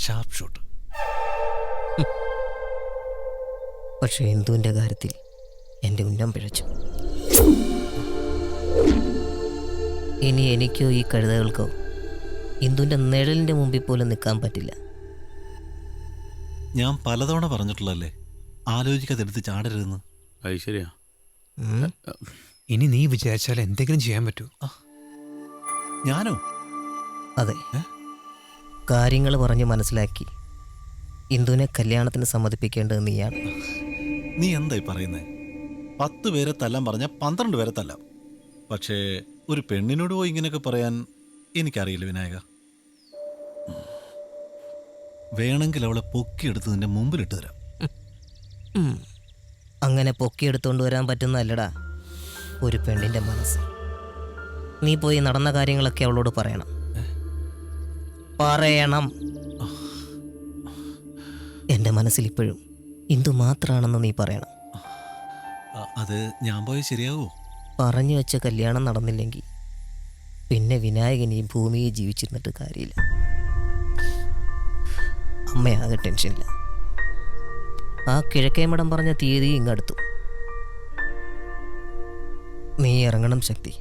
Sharp shot. പക്ഷെ ഇന്ദുവിൻ്റെ കാര്യത്തിൽ എൻ്റെ ഉന്നം പിഴച്ചു. ഇനി എനിക്കോ ഈ കഴുതകൾക്കോ ഇന്ദുവിൻ്റെ നിഴലിൻ്റെ മുമ്പിൽ പോലും നിൽക്കാൻ പറ്റില്ല. ഞാൻ പലതവണ പറഞ്ഞിട്ടുള്ളല്ലേ, ആലോചിക്കാതെടുത്ത് ചാടരുതെന്ന്. അത് ശരിയാ. ഇനി നീ വിചാരിച്ചാൽ എന്തെങ്കിലും ചെയ്യാൻ പറ്റൂ. ഞാനോ? അതെ, കാര്യങ്ങൾ പറഞ്ഞ് മനസ്സിലാക്കി ഇന്ദുവിനെ കല്യാണത്തിന് സമ്മതിപ്പിക്കേണ്ടത് നീയാണ്. നീ എന്തായി പറയുന്നേ? 10 പേരെ തല്ലാൻ പറഞ്ഞ 12 പേരെ തല്ലാം. പക്ഷേ ഒരു പെണ്ണിനോട് പോയി ഇങ്ങനെയൊക്കെ പറയാൻ എനിക്കറിയില്ല വിനായക. വേണമെങ്കിൽ അവളെ പൊക്കിയെടുത്ത് നിന്റെ മുമ്പിലിട്ട് തരാം. അങ്ങനെ പൊക്കിയെടുത്തുകൊണ്ട് വരാൻ പറ്റുന്നതല്ലടാ ഒരു പെണ്ണിൻ്റെ മനസ്സ്. നീ പോയി നടന്ന കാര്യങ്ങളൊക്കെ അവളോട് പറയണം. എൻ്റെ മനസ്സിൽ ഇപ്പോഴും ഇന്ദു മാത്രമാണെന്ന് നീ പറയണം. അത് ഞാൻ പോയാൽ ശരിയാവോ? പറഞ്ഞു വെച്ച കല്യാണം നടന്നില്ലെങ്കിൽ പിന്നെ വിനായകൻ ഈ ഭൂമിയിൽ ജീവിച്ചിരുന്നിട്ട് കാര്യമില്ല. അമ്മയാകെ ടെൻഷനില്ല. ആ കിഴക്കേമടം പറഞ്ഞ തീയതി ഇങ്ങടുത്തു. നീ ഇറങ്ങണം ശക്തി.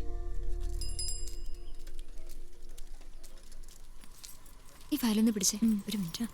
ഈ ഫയലൊന്ന് പിടിച്ചേ. ഒരു മിനിറ്റ്.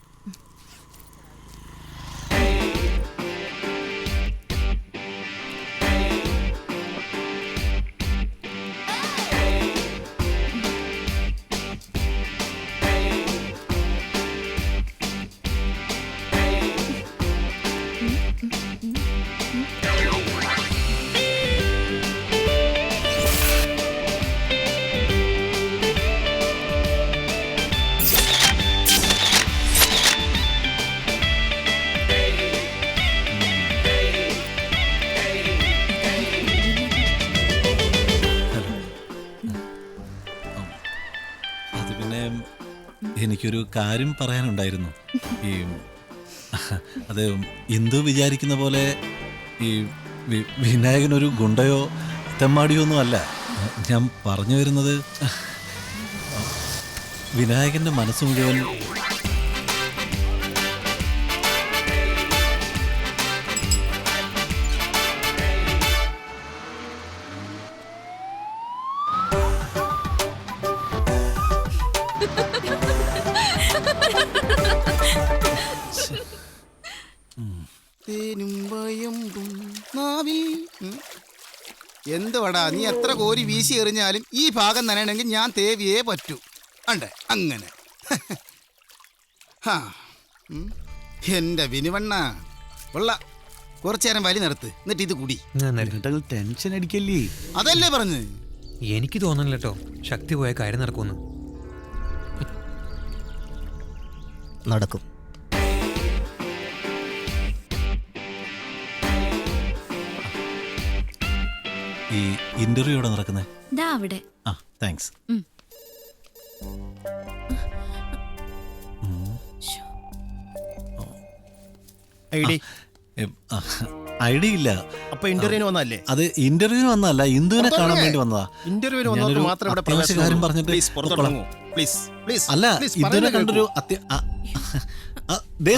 എനിക്കൊരു കാര്യം പറയാനുണ്ടായിരുന്നു. ഈ അത് ഇന്ദു വിചാരിക്കുന്ന പോലെ ഈ വിനായകനൊരു ഗുണ്ടയോ തെമ്മാടിയോ ഒന്നും അല്ല. ഞാൻ പറഞ്ഞു വരുന്നത് വിനായകൻ്റെ മനസ്സ് മുഴുവൻ എന്തുവാടാ നീ എത്ര കോരി വീശി എറിഞ്ഞാലും ഈ ഭാഗം നനയണമെങ്കിൽ ഞാൻ തേവിയേ പറ്റൂ. അണ്ടേ അങ്ങനെ. എന്റെ വിനുവണ്ണ ഉള്ള കുറച്ചു നേരം വലി നിർത്ത് എന്നിട്ട് ഇത് കുടി. ടെൻഷൻ അടിക്കല്ലേ? അതല്ലേ പറഞ്ഞ്. എനിക്ക് തോന്നണില്ല കേട്ടോ ശക്തി പോയ കാര്യം നടക്കുമെന്ന്. നടക്കും. ഈ ഇന്റർവ്യൂ എവിടെ നടക്കുന്നത്? ദാ അവിടെ. ആ താങ്ക്സ്. ഐഡിയ ഇല്ല. അപ്പൊ ഇന്റർവ്യൂവിന് വന്നല്ലേ? അത് ഇന്റർവ്യൂവിന് വന്നല്ല, ഇന്ദുവിനെ കാണാൻ വേണ്ടി വന്നതാ. ഇന്റർവ്യൂവിന് വന്നവർക്ക് മാത്രം ഇവിടെ അത്യാവശ്യ കാര്യം പറഞ്ഞിട്ട് അല്ല, ഇന്ദുവിനെ കണ്ടൊരു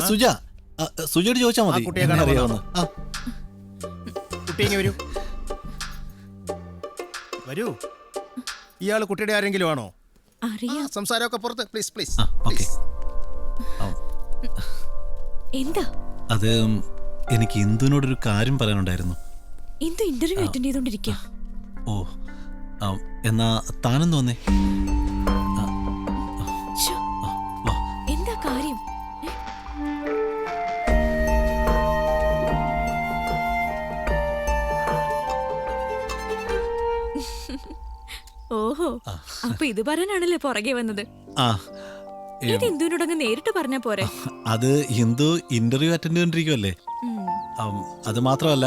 സുജ, സുജയോട് ചോദിച്ചാ മതി. അറിയാവുന്ന കുട്ടി വരൂ വരൂ. ഇയാള് കുട്ടിയുടെ ആരെങ്കിലും ആണോ? സംസാരമൊക്കെ പുറത്ത്. Please please. എന്താ? അത് എനിക്ക് ഇന്ദുവിനോടൊരു കാര്യം പറയാനുണ്ടായിരുന്നു. ഇന്ദു ഇന്റർവ്യൂ അറ്റൻഡ് ചെയ്തോണ്ടിരിക്കുക. ഓ, എന്നാ താനും തോന്നേ. എന്താ കാര്യം? ഓഹോ, അപ്പൊ ഇത് പറയാനാണല്ലേ പുറകെ വന്നത്. ഇത് ഇന്ദുവിനോടങ്ങ് നേരിട്ട് പറഞ്ഞാ പോരെ? അത് ഹിന്ദു ഇന്റർവ്യൂ അറ്റൻഡ് ചെയ്തോണ്ടിരിക്കുവല്ലേ. അത് മാത്രമല്ല,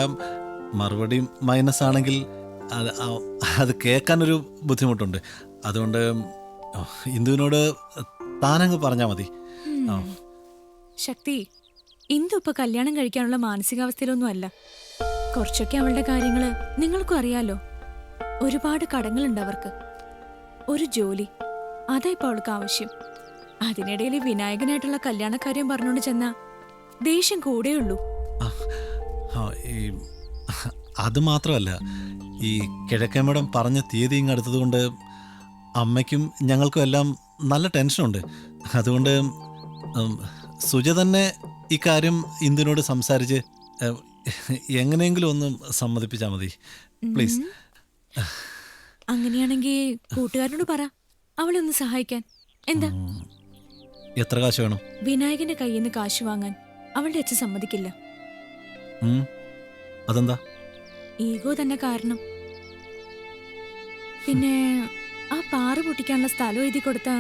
മറുപടി മൈനസ് ആണെങ്കിൽ അത് കേൾക്കാനൊരു ബുദ്ധിമുട്ടുണ്ട്. അതുകൊണ്ട് ഇന്ദുവിനോട് താനങ്ങ് പറഞ്ഞാൽ മതി. ശക്തി, ഇന്ദു ഇപ്പൊ കല്യാണം കഴിക്കാനുള്ള മാനസികാവസ്ഥയിലൊന്നും അല്ല. കുറച്ചൊക്കെ അവളുടെ കാര്യങ്ങള് നിങ്ങൾക്കും അറിയാലോ. ഒരുപാട് കടങ്ങളുണ്ട് അവർക്ക്. ഒരു ജോലി, അതാ ഇപ്പൊ അവൾക്ക് ആവശ്യം. അതിനിടയിൽ വിനായകനായിട്ടുള്ള കല്യാണക്കാര്യം പറഞ്ഞോണ്ട് ചെന്ന ദേഷ്യം കൂടെയുള്ളൂ. അത് മാത്രമല്ല, ഈ കിഴക്കേമടം പറഞ്ഞ തീയതി ഇങ്ങ് അടുത്തത് കൊണ്ട് അമ്മയ്ക്കും ഞങ്ങൾക്കും എല്ലാം നല്ല ടെൻഷനുണ്ട്. അതുകൊണ്ട് സുജ തന്നെ ഇക്കാര്യം ഇന്ദുവിനോട് സംസാരിച്ച് എങ്ങനെയെങ്കിലും ഒന്ന് സമ്മതിപ്പിച്ചാൽ മതി പ്ലീസ്. അങ്ങനെയാണെങ്കിൽ കൂട്ടുകാരനോട് പറ അവളെ ഒന്ന് സഹായിക്കാൻ. എന്താ? എത്ര കാശ് വേണം? വിനായകന്റെ കയ്യിൽ നിന്ന് കാശ് വാങ്ങാൻ അവളുടെ അച്ഛൻ സമ്മതിക്കില്ല. അതെന്താ? ഈഗോ തന്നെ കാരണം. പിന്നെ ആ പാറ പൊട്ടിക്കാനുള്ള സ്ഥലം എഴുതി കൊടുത്താ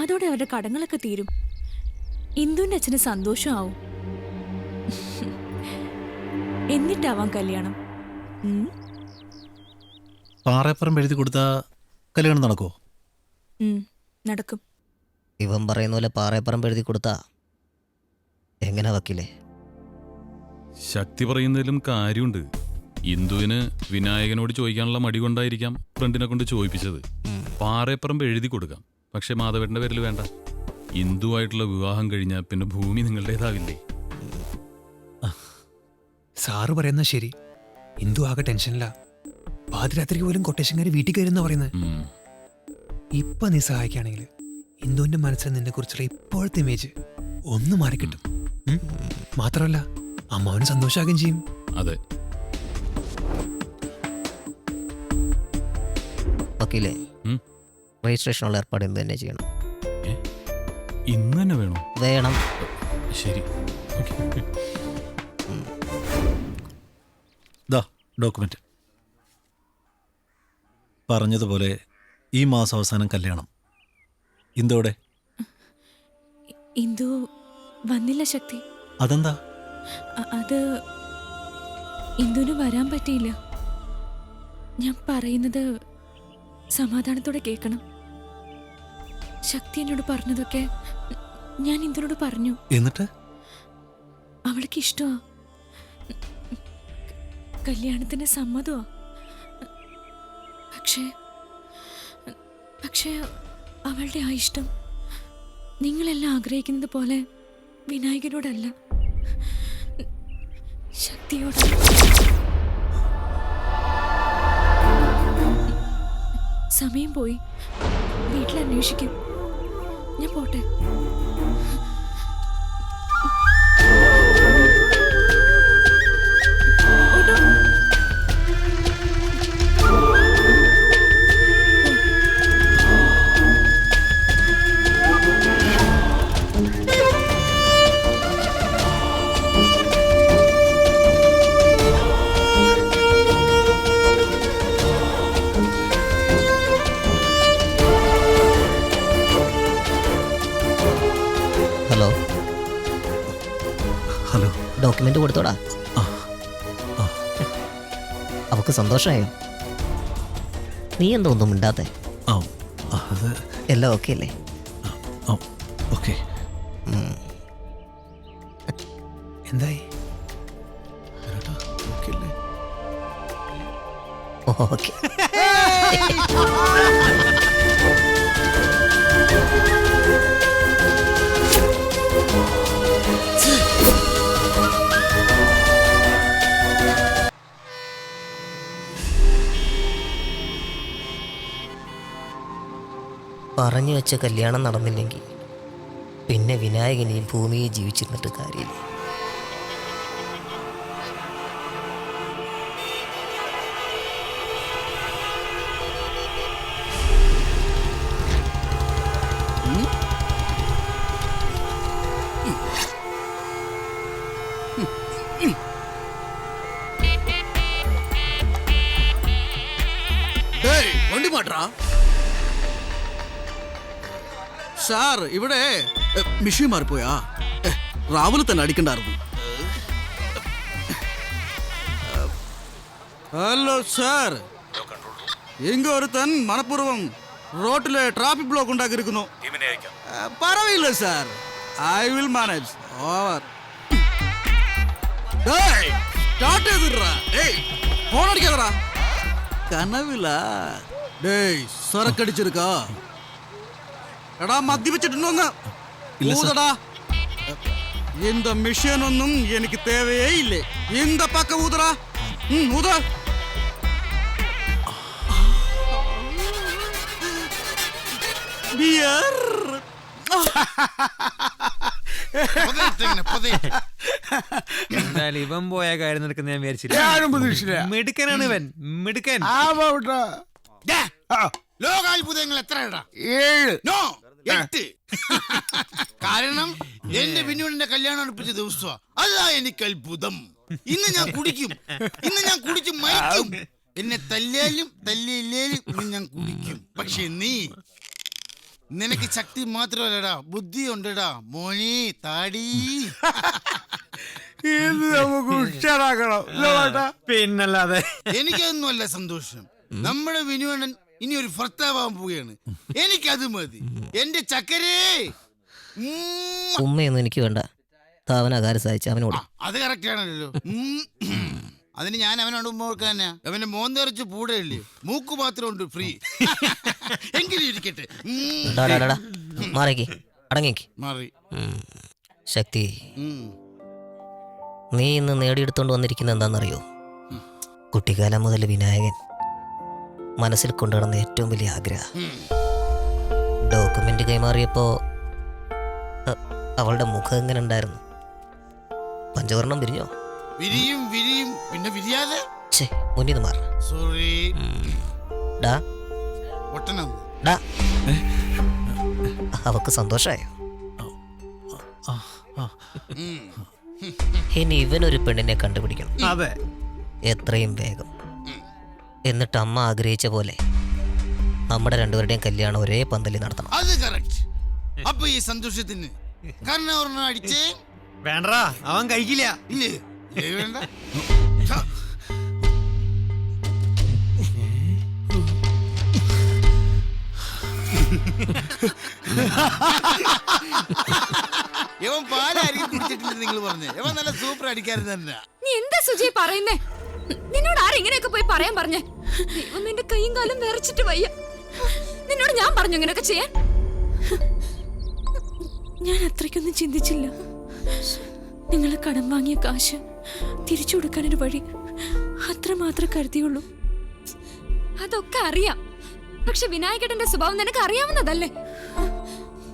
അതോടെ അവരുടെ കടങ്ങളൊക്കെ തീരും. ഇന്ദുവിന്റെ അച്ഛന് സന്തോഷമാവും. എന്നിട്ടാവാം കല്യാണം. പാറപ്പുറം എഴുതി കൊടുത്താ കല്യാണം നടക്കുമോ? നടക്കും. ഇവൻ പറയുന്ന പോലെ പാറയപ്പറമ്പ് എഴുതി കൊടുത്താ എങ്ങനെ വക്കീലേ? ശക്തി പറയുന്നതിലും കാര്യമുണ്ട്. ഇന്ദുവിന് വിനായകനോട് ചോദിക്കാനുള്ള മടി കൊണ്ടായിരിക്കാം ഫ്രണ്ടിനെ കൊണ്ട് ചോദിപ്പിച്ചത്. പാറയപ്പറമ്പ് എഴുതി കൊടുക്കാം, പക്ഷെ മാധവേട്ടന്റെ പേരിൽ വേണ്ട. ഇന്ദുവായിട്ടുള്ള വിവാഹം കഴിഞ്ഞാൽ പിന്നെ ഭൂമി നിങ്ങളുടേതാവില്ലേ? സാറ് പറയുന്ന ശരി. ഇന്ദു ആകെ ടെൻഷനില്ല. പാതിരാത്രിക്ക് പോലും കൊട്ടേഷൻകാർ വീട്ടിൽ കയറുന്ന പറയുന്നത്. ഇപ്പൊ നീ സഹായിക്കുകയാണെങ്കിൽ ഇന്ദുവിന്റെ മനസ്സിൽ നിന്നെ കുറിച്ചുള്ള ഇപ്പോഴത്തെ ഇമേജ് ഒന്ന് മാറിക്കിട്ടും. മാത്രമല്ല അമ്മാവന് സന്തോഷമാകുകയും ചെയ്യും. അതെ വക്കീലേ, രജിസ്ട്രേഷനുള്ള ഏർപ്പാട് എന്ത് തന്നെ ചെയ്യണം. ഇന്ന് തന്നെ വേണോ? വേണം. ശരി. ഡോക്യുമെന്റ് പറഞ്ഞതുപോലെ ഈ മാസം അവസാനം കല്യാണം. ഇന്ദുവിടെ? ഇന്ദു വന്നില്ല ശക്തി. അതെന്താ? അത് ഇന്ദുവിന് വരാൻ പറ്റിയില്ല. ഞാൻ പറയുന്നത് സമാധാനത്തോടെ കേൾക്കണം. ശക്തി എന്നോട് പറഞ്ഞതൊക്കെ ഞാൻ ഇന്ദുവിനോട് പറഞ്ഞു. എന്നിട്ട് അവൾക്ക് ഇഷ്ടമാ, കല്യാണത്തിന് സമ്മതമാ. പക്ഷേ അവളുടെ ആ ഇഷ്ടം നിങ്ങളെല്ലാം ആഗ്രഹിക്കുന്നത് പോലെ വിനായകനോടല്ല, ശക്തിയോട്. സമയം പോയി, വീട്ടിൽ അന്വേഷിക്കും. ഞാൻ പോട്ടെ. ഡോക്യുമെന്റ് കൊടുത്തോടാ. അവക്ക് സന്തോഷമായോ? നീ എന്താ ഒന്നും മിണ്ടാത്തെ? എല്ലാം ഓക്കെ അല്ലേ? ഓക്കെ. എന്തായി? ഓക്കെ. പറഞ്ഞു വെച്ച കല്യാണം നടന്നില്ലെങ്കിൽ പിന്നെ വിനായകനെയും ഭൂമിയെ ജീവിച്ചിരുന്നിട്ട് കാര്യമില്ല. വണ്ടി മാറ്റാ സാർ. ഇവിടെ മിഷീൻ മാറിപ്പോയാ? രാവിലെ തന്നെ അടിക്കണ്ടായിരുന്നു. ഹലോ സാർ, ഇങ്ങ ഒരുത്തൻ മനഃപൂർവ്വം റോട്ടിലെ ട്രാഫിക് ബ്ലോക്ക് ഉണ്ടാക്കിയിരിക്കുന്നു. പറവില്ല sir, I will manage. Over. Start ചെയ്തിട്ടാ. ഫോൺ അടിക്കാതറാ. കനവില്ല. ഡേയ് സരക്കടിച്ചിരിക്കാ. എടാ മദ്യപിച്ചിട്ടുണ്ടോന്ന് ഊതടാ. இந்த மிஷின் ஒன்னும் எனக்கு தேவையே இல்லை. இந்த பக்கம் ஊதுறா. ஊத. ബിയർ. എന്തായാലും ഇവൻ പോയ കാര്യം നടക്കുന്ന ഞാൻ ഞാനും പ്രതീക്ഷിച്ചില്ല. വിചാരിച്ചില്ല. മിടുക്കനാണ് ഇവൻ, മിടുക്കൻ. ലോകാത്ഭുതങ്ങൾ എത്രയാടാ? 7. നോ, 8. കാരണം എന്റെ ബിന്നുവിന്റെ കല്യാണം അടുപ്പിച്ച ദിവസമാ. അതാ എനിക്ക് അത്ഭുതം. ഇന്ന് ഞാൻ കുടിക്കും മരിക്കും. എന്നെ തല്ലിയാലും തല്ലിയില്ലേലും ഇന്ന് ഞാൻ കുടിക്കും. പക്ഷെ നിനക്ക് ശക്തി മാത്രമല്ലടാ, ബുദ്ധി ഉണ്ടടാ മോനെ. താടി നമുക്ക് ഉഷാറാക്കണം. പിന്നല്ലാതെ. എനിക്കൊന്നുമല്ല സന്തോഷം. നമ്മുടെ വിനുവണ്ണൻ ഇനി ഒരു ഭർത്താവാൻ പോവുകയാണ്. എനിക്കത് മതി. എന്റെ ചക്കരേ. ഉമ്മയൊന്നും എനിക്ക് വേണ്ട. അവൻ അകാര്യം സഹായിച്ച അവനോട്. അത് കറക്റ്റ് ആണല്ലോ. അതിന് ഞാൻ അവനോട് ഉമ്മ കൊടുക്കാനാ? അവന്റെ മോൻ തെറിച്ച് പൂടയില്ലേ, മൂക്ക് മാത്രം ഉണ്ട് ഫ്രീ. എങ്കിലും ഇരിക്കട്ടെ. മാറിക്ക്, അടങ്ങിക്ക്. മാറി. ശക്തി, നീ ഇന്ന് നേടിയെടുത്തോണ്ട് വന്നിരിക്കുന്നത് എന്താണെന്നറിയോ? കുട്ടിക്കാലം മുതൽ വിനായകൻ മനസ്സിൽ കൊണ്ടുനടന്ന ഏറ്റവും വലിയ ആഗ്രഹം. ഡോക്യുമെന്റ് കൈമാറിയപ്പോ അവളുടെ മുഖം എങ്ങനെ ഉണ്ടായിരുന്നു? പഞ്ചവർണ്ണം വിരിഞ്ഞോ? വിരിയും വിരിയും, പിന്നെ വിരിയാതെ. മുന്നിൽ മാറ. സോറി. ഡാ ഒട്ടണം. ഡാ, അവക്ക് സന്തോഷായോ? ഇനി ഇവനൊരു പെണ്ണിനെ കണ്ടുപിടിക്കണം. അതെ, എത്രയും വേഗം. എന്നിട്ട് അമ്മ ആഗ്രഹിച്ച പോലെ നമ്മുടെ രണ്ടുപേരുടെയും കല്യാണം ഒരേ പന്തലിൽ നടത്തണം. അത് കറക്റ്റ്. അപ്പൊ ഈ സന്തോഷത്തിന് കാരണം അടിച്ചേ വേണ്ടടാ, അവൻ കഴിക്കില്ല. ഇല്ലേ? വേണ്ട. ഇവൻ പാലായിരിക്കും കുടിച്ചിട്ടില്ല. നിങ്ങൾ പറഞ്ഞേ ഇവൻ നല്ല സൂപ്പർ അടിക്കാരൻ തന്നെ. നീ എന്താ സുജി പറയുന്നേ? നിന്നോട് ആരെങ്ങനെയൊക്കെ പോയി പറയാൻ പറഞ്ഞേ? ദൈവം എന്റെ കൈയും കാലും വിറച്ചിട്ട് വയ്യ. നിന്നോട് ഞാൻ പറഞ്ഞു ഇങ്ങനെയൊക്കെ ചെയ്യാൻ? ഞാൻ അത്രയ്ക്കൊന്നും ചിന്തിച്ചില്ല. നിങ്ങളെ കടം വാങ്ങിയ കാശ് തിരിച്ചു കൊടുക്കാനൊരു വഴി അത്രമാത്രം കരുതിയുള്ളൂ. അതൊക്കെ അറിയാം. പക്ഷെ വിനായകന്റെ സ്വഭാവം നിനക്ക് അറിയാവുന്നതല്ലേ?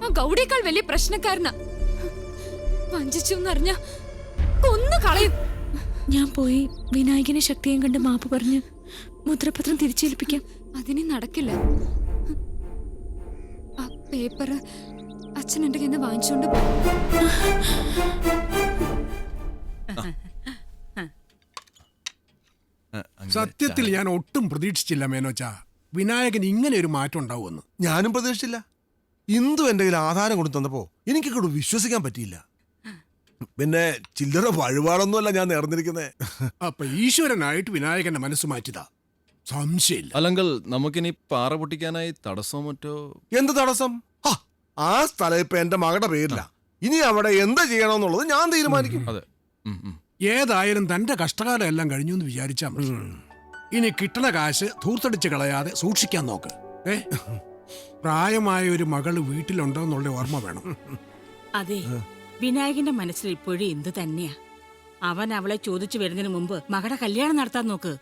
ആ ഗൗഡിയേക്കാൾ വലിയ പ്രശ്നക്കാരനാ. വഞ്ചിച്ചു എന്നറിഞ്ഞ കൊന്നു കളയും. ഞാൻ പോയി വിനായകനെ ശക്തിയും കണ്ട് മാപ്പ് പറഞ്ഞ് മുദ്രപത്രം തിരിച്ചേൽപ്പിക്കാം. അതിന് നടക്കില്ല. ആ പേപ്പർ അച്ഛൻ എന്റെ കയ്യിൽ നിന്ന് വാങ്ങിച്ചോണ്ട് സത്യത്തിൽ ഞാൻ ഒട്ടും പ്രതീക്ഷിച്ചില്ല മേനോച്ച, വിനായകൻ ഇങ്ങനെ ഒരു മാറ്റം ഉണ്ടാവുമെന്ന്. ഞാനും പ്രതീക്ഷിച്ചില്ല. ഇന്ദു എന്റെ കയ്യിൽ ആധാരം കൊണ്ടു തന്നപ്പോ എനിക്കിങ്ങോട്ട് വിശ്വസിക്കാൻ പറ്റിയില്ല. പിന്നെ ചില്ലറ വഴിപാടൊന്നുമല്ല ഞാൻ നേർന്നിരിക്കുന്നേ. അപ്പൊ ഈശ്വരനായിട്ട് വിനായകന്റെ മനസ്സ് മാറ്റിയതാ, സംശയമില്ല. അല്ലെങ്കിൽ നമുക്കിനി പാറ പൊട്ടിക്കാനായി തടസ്സമോ മറ്റോ? എന്ത് തടസ്സം? ആ സ്ഥലം ഇപ്പൊ എന്റെ മകളുടെ പേരില്ല. ഇനി അവിടെ എന്ത് ചെയ്യണമെന്നുള്ളത് ഞാൻ തീരുമാനിക്കും. അതെ. ഏതായാലും തന്റെ കഷ്ടകാലം എല്ലാം കഴിഞ്ഞു എന്ന് വിചാരിച്ചാ മതി. ഇനി കിട്ടണ കാശ് ധൂർത്തടിച്ച് കളയാതെ സൂക്ഷിക്കാൻ നോക്ക്. പ്രായമായ ഒരു മകള് വീട്ടിലുണ്ടോ എന്നുള്ള ഓർമ്മ വേണം. അതെ, വിനായകന്റെ മനസ്സിൽ ഇപ്പോഴും എന്ത് തന്നെയാ. അവൻ അവളെ ചോദിച്ചു വരുന്നതിന് മുമ്പ് മകളുടെ കല്യാണം നടത്താൻ നോക്ക്.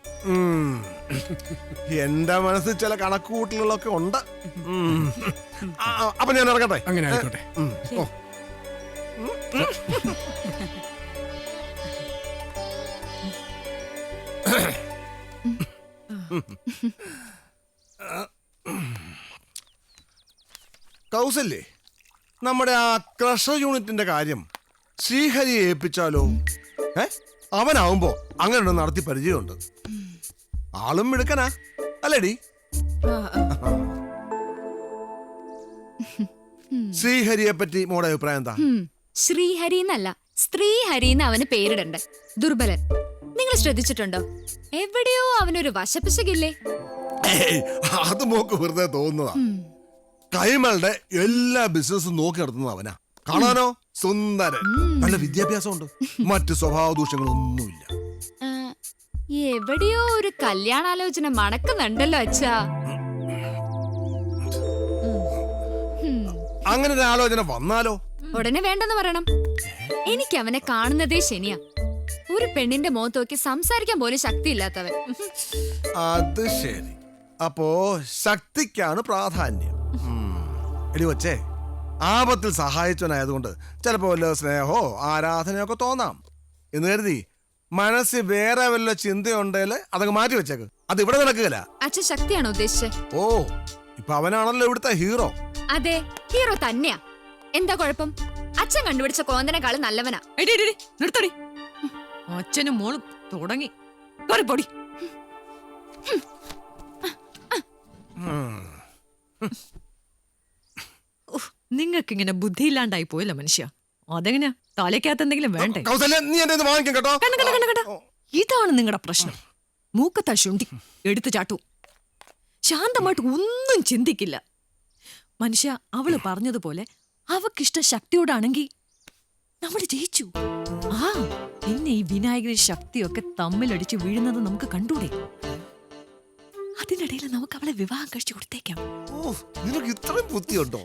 എന്റെ മനസ്സിൽ ചില കണക്കുകൂട്ടലുകളൊക്കെ ഉണ്ട്. അപ്പൊ ഞാൻ ഇറങ്ങട്ടെ. അങ്ങനെ ആയിക്കോട്ടെ. കൗസല്യേ, നമ്മുടെ ആ ക്രഷർ യൂണിറ്റിന്റെ കാര്യം ശ്രീഹരിയെ ഏൽപ്പിച്ചാലോ? അവനാവുമ്പോ അങ്ങനെ നടത്തി പരിചയമുണ്ട്. ആളും മിടുക്കനാ അല്ലേടി? ശ്രീഹരിയെ പറ്റി മോടെ അഭിപ്രായം എന്താ? ശ്രീഹരി എന്നല്ല, സ്ത്രീഹരി എന്ന് അവന് പേരിടണ്ടേ. ദുർബലൻ. നിങ്ങൾ ശ്രദ്ധിച്ചിട്ടുണ്ടോ? എവിടെയോ അവനൊരു വശപ്പിശകില്ലേ? അത് മോക്ക് വെറുതെ തോന്നുന്നതാ. കൈമളുടെ എല്ലാ ബിസിനസ്സും നോക്കി നടത്തുന്നത് അവനാ. കാണാനോ സുന്ദരൻ, നല്ല വിദ്യാഭ്യാസമുണ്ട്, മറ്റ് സ്വഭാവ ദൂഷ്യങ്ങളൊന്നുമില്ല. എവിടെയോ ഒരു കല്യാണാലോചന മണക്കുന്നുണ്ടല്ലോ അച്ഛാ. അങ്ങനെ ഒരു ആലോചന വന്നാലോ? ഉടനെ വേണ്ടെന്ന് പറയണം. എനിക്ക് അവനെ കാണുന്നതേ ശനിയാ. ഒരു പെണ്ണിന്റെ മുഖത്ത് നോക്കി സംസാരിക്കാൻ പോലും ശക്തിയില്ലാത്തവൻ. അത് ശരി. അപ്പോ ശക്തിക്കാണ് പ്രാധാന്യം. എടി വച്ചേ, ആപത്തിൽ സഹായിച്ചവനായതുകൊണ്ട് ചിലപ്പോ വല്ല സ്നേഹമോ ആരാധനയൊക്കെ തോന്നാം എന്ന് കരുതി മനസ്സിൽ വേറെ വല്ല ചിന്തയുണ്ടെങ്കിൽ അതങ്ങ് മാറ്റി വെച്ചേക്ക്. അത് ഇവിടെ നടക്കുകയില്ല. അച്ഛൻ ശക്തിയാണോ ഉദ്ദേശിച്ചത്? ഓ, ഇപ്പൊ അവനാണല്ലോ ഇവിടുത്തെ ഹീറോ. അതെ, ഹീറോ തന്നെയാ. എന്താ കുഴപ്പം? അച്ഛൻ കണ്ടുപിടിച്ച കോന്തനെക്കാളും നല്ലവനാ. നിർത്തടി. അച്ഛനും മോളും തുടങ്ങി. പൊടി. നിങ്ങൾക്കിങ്ങനെ ബുദ്ധിയില്ലാണ്ടായി പോയല്ലോ മനുഷ്യ. അതെങ്ങനെയാ? തലയ്ക്കകത്ത് എന്തെങ്കിലും വേണ്ടേ? ഇതാണ് നിങ്ങളുടെ പ്രശ്നം. മൂക്കത്താ ശുണ്ടി എടുത്തു ചാട്ടു. ശാന്തമായിട്ട് ഒന്നും ചിന്തിക്കില്ല മനുഷ്യ. അവള് പറഞ്ഞതുപോലെ അവക്കിഷ്ടം ശക്തിയോടാണെങ്കിൽ നമ്മൾ ജയിച്ചു. ആ പിന്നെ ഈ വിനായകന്റെ ശക്തിയൊക്കെ തമ്മിലടിച്ച് വീഴുന്നത് നമുക്ക് കണ്ടൂടെ? അതിനിടയിൽ നമുക്ക് അവളെ വിവാഹം കഴിച്ചു കൊടുത്തേക്കാം. നിനക്ക് ഇത്രയും ബുദ്ധിയുണ്ടോ?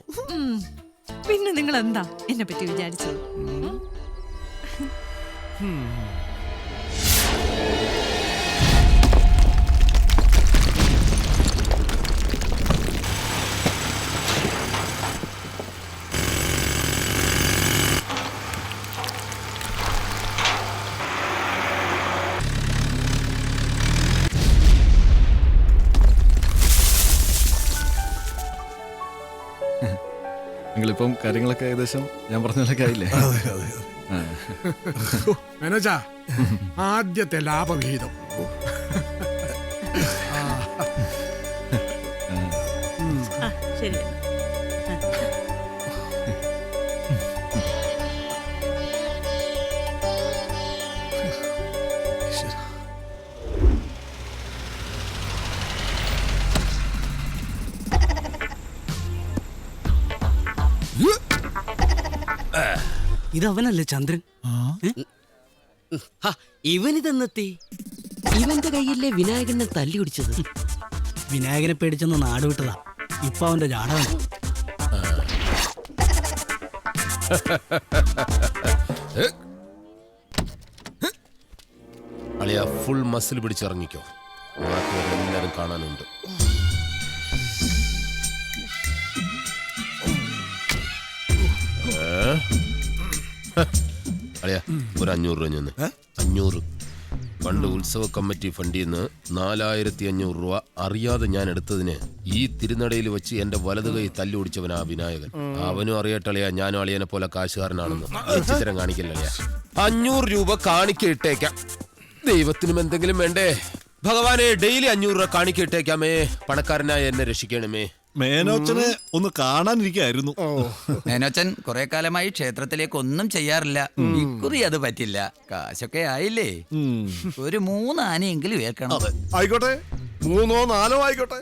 പിന്നെ നിങ്ങൾ എന്താ എന്നെ പറ്റി വിചാരിച്ചത്? നിങ്ങളിപ്പം കാര്യങ്ങളൊക്കെ ഏകദേശം ഞാൻ പറഞ്ഞതിലൊക്കെ ആയില്ലേ? മനോജാ, ആദ്യത്തെ ലാഭവിഹിതം. ശരി. ഇതവനല്ലേ ചന്ദ്രൻ? ഇവനിതെന്നെത്തി? ഇവന്റെ കയ്യിലെ വിനായകനെ തല്ലി പിടിച്ചത്. വിനായകനെ പേടിച്ചെന്ന് നാട് വിട്ടതാ. ഇപ്പൊ അവന്റെ ജാടകം. അളിയ ഫുൾ മസിൽ പിടിച്ചിറങ്ങിക്കോ. എല്ലാരും കാണാനുണ്ട്. അളിയ ഒരു 500 രൂപ ഞാൻ 500 പണ്ട് ഉത്സവ കമ്മിറ്റി ഫണ്ടിൽ നിന്ന് 4500 രൂപ അറിയാതെ ഞാൻ എടുത്തതിന് ഈ തിരുനടയിൽ വെച്ച് എന്റെ വലത് കൈ തല്ലി ഓടിച്ചവനാ വിനായകൻ. അവനും അറിയട്ടളിയാ ഞാനും അളിയനെ പോലെ കാശുകാരനാണെന്ന്. ചിത്രം കാണിക്കല്ലളിയ. 500 രൂപ കാണിക്ക ഇട്ടേക്കാം. ദൈവത്തിനും എന്തെങ്കിലും വേണ്ടേ? ഭഗവാനെ, ഡെയിലി 500 രൂപ കാണിക്ക ഇട്ടേക്കാമേ. പണക്കാരനായ എന്നെ രക്ഷിക്കണമേ. മേനോച്ചനെ ഒന്ന് കാണാനിരിക്കായിരുന്നു. മേനോച്ചൻ കുറെ കാലമായി ക്ഷേത്രത്തിലേക്ക് ഒന്നും ചെയ്യാറില്ല. ഇക്കുറി അത് പറ്റില്ല. കാശൊക്കെ ആയില്ലേ, ഒരു 3 ആനയെങ്കിലും ഏൽക്കണം. ആയിക്കോട്ടെ, 3 or 4 ആയിക്കോട്ടെ.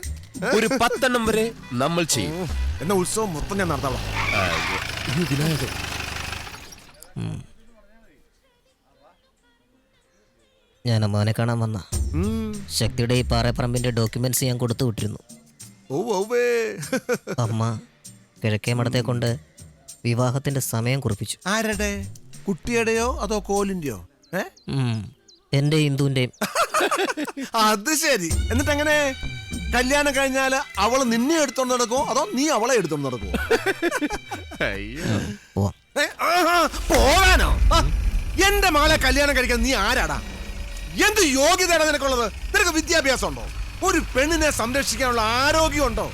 ഒരു 10 വരെ നമ്മൾ ചെയ്യും. എന്നാ ഉത്സവം മൊത്തം ഞാൻ നടത്താം. ഞാൻ അമ്മാവനെ കാണാൻ വന്ന ശക്തിയുടെ ഈ പാറപ്പറമ്പിന്റെ ഡോക്യുമെന്റ്സ് ഞാൻ കൊടുത്തു വിട്ടിരുന്നു. അമ്മ കിഴക്കേ മഠത്തെ കൊണ്ട് വിവാഹത്തിന്റെ സമയം കുറിപ്പിച്ചു. ആരുടെ? കുട്ടിയുടെയോ അതോ കോലിന്റെയോ? എന്റെ ഹിന്ദുവിന്റെയും. അത് ശരി. എന്നിട്ട് എങ്ങനെ കല്യാണം കഴിഞ്ഞാല് അവള് നിന്നെ എടുത്തോണ്ട് നടക്കുമോ അതോ നീ അവളെ എടുത്തോണ്ട് നടക്കുമോ? പോകാനോ? എന്റെ മകളെ കല്യാണം കഴിക്കാൻ നീ ആരാടാ? എന്ത് യോഗ്യതയാണ് നിനക്കുള്ളത്? നിനക്ക് വിദ്യാഭ്യാസം ഉണ്ടോ? ഒരു പെണ്ണിനെ സംരക്ഷിക്കാനുള്ള ആരോഗ്യം ഉണ്ടോ?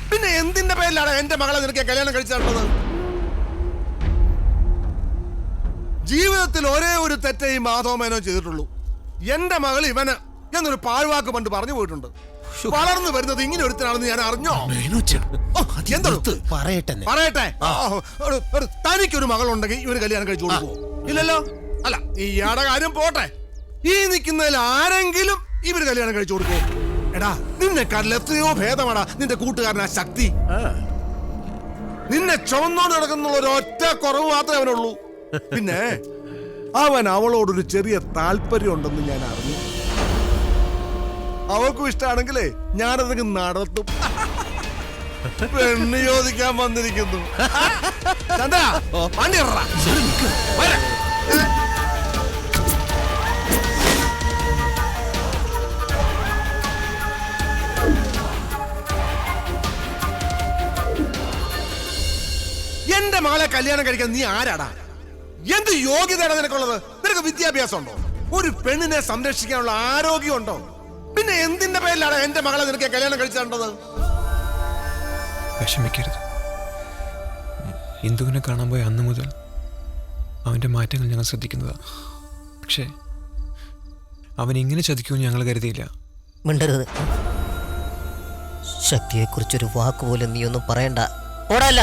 പിന്നെ എന്തിന്റെ പേരിലാണ് എന്റെ മകളെ നിനക്ക് കല്യാണം കഴിച്ചിട്ടുള്ളത്? ജീവിതത്തിൽ ഒരേ ഒരു തെറ്റേ ഈ മാധവമേനോ ചെയ്തിട്ടുള്ളൂ. എന്റെ മകൾ ഇവന് എന്നൊരു പാഴ്വാക്ക് പണ്ട് പറഞ്ഞു പോയിട്ടുണ്ട്. വളർന്നു വരുന്നത് ഇങ്ങനെ ഒരുത്തനാണെന്ന് ഞാൻ അറിഞ്ഞോ? പറയട്ടെ, തനിക്കൊരു മകളുണ്ടെങ്കിൽ ഇവര് കല്യാണം കഴിച്ചു കൊടുക്കുമോ? ഇല്ലല്ലോ. അല്ല, ഇയാടെ കാര്യം പോട്ടെ, ഈ നിൽക്കുന്നതിൽ ആരെങ്കിലും ഇവര് കല്യാണം കഴിച്ചു കൊടുക്കുമോ? എടാ, നിന്നെക്കാട്ടിൽ എത്രയോ ഭേദമാടാ നിന്റെ കൂട്ടുകാരനാ ശക്തി. നിന്നെ ചുവന്നോണ്ട് നടക്കുന്നുള്ള ഒരൊറ്റ കുറവ് മാത്രമേ അവനുള്ളൂ. പിന്നെ അവൻ അവളോടൊരു ചെറിയ താല്പര്യം ഉണ്ടെന്ന് ഞാൻ അറിഞ്ഞു. അവൾക്കും ഇഷ്ടമാണെങ്കിലേ ഞാനതൊക്കെ നടത്തും. പെണ്ണ് ചോദിക്കാൻ വന്നിരിക്കുന്നു. വണ്ടി എന്റെ മകളെ കല്യാണം കഴിക്കാൻ നീ ആരാടാ? എന്ത് യോഗ്യതയാണ് നിനക്കുള്ളത്? നിനക്ക് വിദ്യാഭ്യാസം ഉണ്ടോ? ഒരു പെണ്ണിനെ സംരക്ഷിക്കാനുള്ള ആരോഗ്യം ഉണ്ടോ? പിന്നെ എന്തിന്റെ പേരിലാണ് എന്റെ മകളെ നിനക്ക് കല്യാണം കഴിച്ചിട്ടുണ്ടത്? വിഷമിക്കരുത്. ഹിന്ദുവിനെ കാണാൻ പോയ അന്ന് മുതൽ അവന്റെ മാറ്റങ്ങൾ ഞങ്ങൾ ശ്രദ്ധിക്കുന്നതാ. പക്ഷേ അവൻ ഇങ്ങനെ ചതിക്കുമെന്ന് ഞങ്ങൾ കരുതിയില്ല. മിണ്ടരുത്. ശക്തിയെക്കുറിച്ചൊരു വാക്കുപോലും നീ ഒന്നും പറയണ്ട. ഓടല്ല.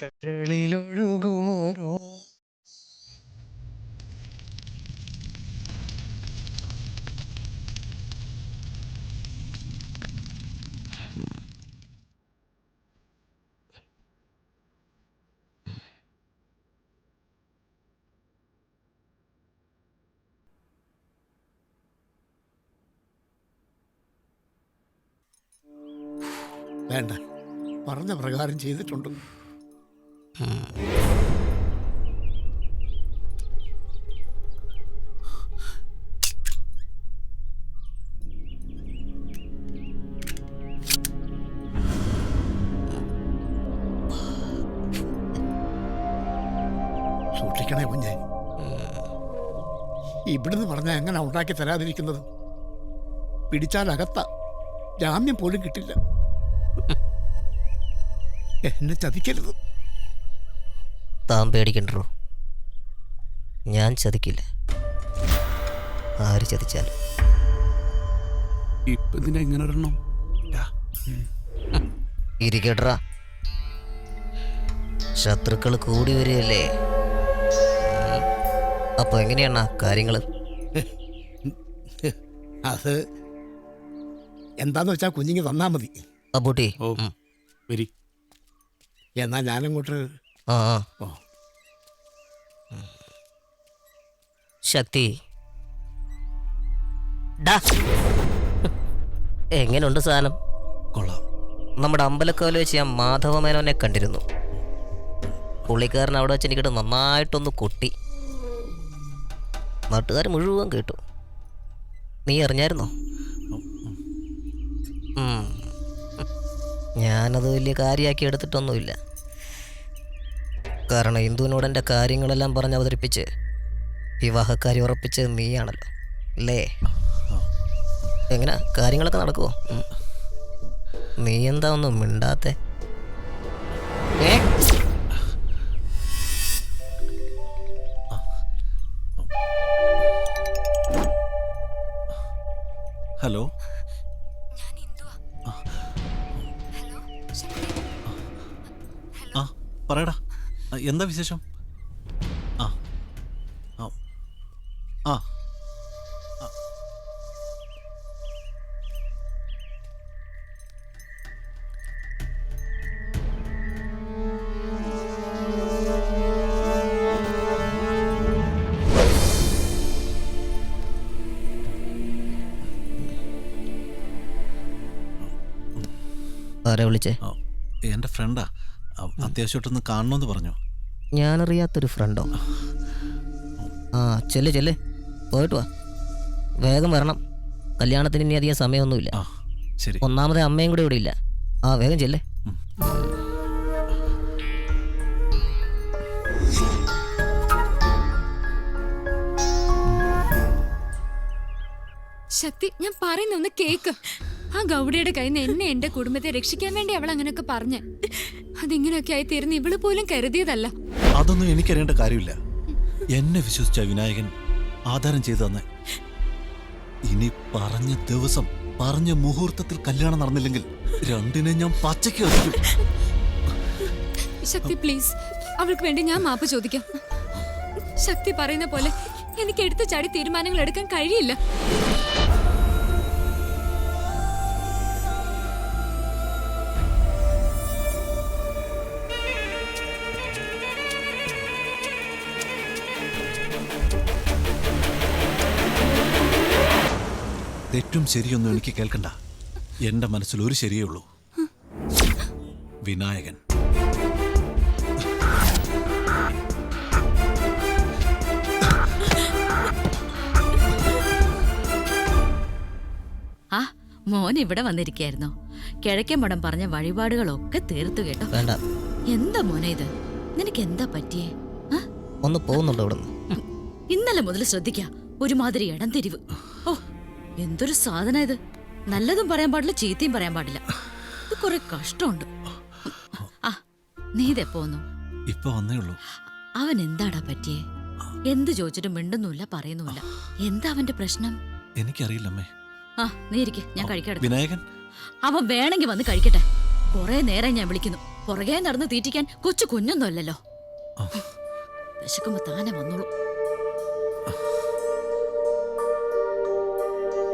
കരളിലൊഴുകുമോരോ വേണ്ട, പറഞ്ഞ പ്രകാരം ചെയ്തിട്ടുണ്ട്. സൂക്ഷിക്കണേ കുഞ്ഞെ. ഇവിടുന്ന് പറഞ്ഞാൽ എങ്ങനെ ഉണ്ടാക്കി തരാതിരിക്കുന്നത്? പിടിച്ചാൽ അകത്ത, ജാമ്യം പോലും കിട്ടില്ല. എന്നെ ചതിക്കരുത്. താൻ പേടിക്കണ്ടോ, ഞാൻ ചതിക്കില്ല. ആര് ചതിച്ചാലും. ഇപ്പൊ ഇതിനെ എങ്ങനെ ഇടണം? ഇരിക്കട്ര, ശത്രുക്കൾ കൂടി വരികയല്ലേ. അപ്പൊ എങ്ങനെയാണ് കാര്യങ്ങള്? അത് എന്താന്ന് വെച്ചാ കുഞ്ഞിങ്ങ് തന്നാ മതി. അബൂട്ടി വരി. എന്നാ ഞാനങ്ങോട്ട്. ആ ശക്തി, എങ്ങനെയുണ്ട് സാധനം? കൊള്ളാം. നമ്മുടെ അമ്പലക്കോല വെച്ച് ഞാൻ മാധവമേനോനെ കണ്ടിരുന്നു. പുള്ളിക്കാരൻ അവിടെ വെച്ച് എനിക്കിട്ട് നന്നായിട്ടൊന്ന് കൊട്ടി. നാട്ടുകാർ മുഴുവൻ കേട്ടു. നീ അറിഞ്ഞായിരുന്നോ? ഞാനത് വലിയ കാര്യമാക്കി എടുത്തിട്ടൊന്നുമില്ല. കാരണം ഇന്ദുവിനോട് എൻ്റെ കാര്യങ്ങളെല്ലാം പറഞ്ഞ് അവതരിപ്പിച്ച് വിവാഹക്കാരി ഉറപ്പിച്ചത് നീയാണല്ലോ അല്ലേ? എങ്ങനെ കാര്യങ്ങളൊക്കെ നടക്കുമോ? നീ എന്താ ഒന്നും മിണ്ടാത്തെ? ഹലോ, ആ പറയടാ, എന്താ വിശേഷം? ആ ആ ആ ആരാ വിളിച്ചേ? എൻ്റെ ഫ്രണ്ടാ, അത്യാവശ്യമായിട്ടൊന്ന് കാണണമെന്ന് പറഞ്ഞു. ഞാനറിയാത്തൊരു ഫ്രണ്ടോ? ആ ചെല്ല് ചെല്ല്, പോയിട്ട് വാ, വേഗം വരണം. കല്യാണത്തിന് ഇനി അധികം സമയമൊന്നുമില്ല. ശരി. ഒന്നാമത് അമ്മയും കൂടെ ഇവിടെ ഇല്ല. ആ വേഗം ചെല്ലേ. ശക്തി, ഞാൻ പറയുന്ന ഒന്ന് കേക്ക്. ആ ഗൗഡിയുടെ കയ്യിൽ നിന്ന് എന്നെ എന്റെ കുടുംബത്തെ രക്ഷിക്കാൻ വേണ്ടി അവൾ അങ്ങനെയൊക്കെ പറഞ്ഞ് അതിങ്ങനെയൊക്കെ ആയി തീർന്ന് ഇവള് പോലും കരുതിയതല്ല. അതൊന്നും എനിക്കറിയേണ്ട കാര്യമില്ല. എന്നെ വിശ്വസിച്ച വിനായകൻ ആധാരം ചെയ്തു തന്നെ. ഇനി പറഞ്ഞ ദിവസം പറഞ്ഞ മുഹൂർത്തത്തിൽ കല്യാണം നടന്നില്ലെങ്കിൽ രണ്ടിനെ ഞാൻ പച്ചയ്ക്ക് അറിയിക്കും. ശക്തി പ്ലീസ്, അവൾക്ക് വേണ്ടി ഞാൻ മാപ്പ് ചോദിക്കാം. ശക്തി പറയുന്ന പോലെ എനിക്ക് എടുത്തു ചാടി തീരുമാനങ്ങൾ എടുക്കാൻ കഴിയില്ല. തെറ്റും ശരിയൊന്നും എനിക്ക് കേൾക്കണ്ട. എന്റെ മനസ്സിൽ ഒരു ശരിയേ ഉള്ളൂ, വിനായകൻ. ആ മോൻ ഇവിടെ വന്നിരിക്കായിരുന്നോ? കിഴക്കൻ മഠം പറഞ്ഞ വഴിപാടുകളൊക്കെ തീർത്തു കേട്ടോ. വേണ്ട. എന്താ മോനെ ഇത്? നിനക്ക് എന്താ പറ്റിയേ? ഒന്ന് പോകുന്നുണ്ടോ ഇവിടെ? ഇന്നലെ മുതൽ ശ്രദ്ധിക്ക, ഒരുമാതിരി ഇടം തിരിവ്. ഓ, എന്തൊരു സാധന ഇത്! നല്ലതും പറയാൻ പാടില്ല, ചീത്തയും പറയാൻ പാടില്ല. ഇത് കുറെ കഷ്ടമുണ്ട്. ആ, നീ ഇതെപ്പോ വന്നു? ഇപ്പൊ വന്നേ ഉള്ളൂ. അവൻ എന്താടാ പറ്റിയേ? എന്ത് ചോദിച്ചിട്ടും മിണ്ടുന്നുമില്ല, പറയുന്നുമില്ല. എന്താ അവന്റെ പ്രശ്നം? എനിക്കറിയില്ലമ്മേ. ആ, നീ ഇരിക്കെ, ഞാൻ കഴിക്കട്ടെ. വിനായകൻ അവൻ വേണമെങ്കിൽ വന്ന് കഴിക്കട്ടെ. കുറെ നേരം ഞാൻ വിളിക്കുന്നു, പുറകെ നടന്ന് തീറ്റിക്കാൻ കൊച്ചു കുഞ്ഞൊന്നും അല്ലല്ലോ. വിശക്കുമ്പോ താനെ വന്നോളൂ.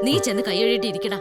നീ ചെന്ന് കൈയഴിയിട്ട് ഇരിക്കടാ.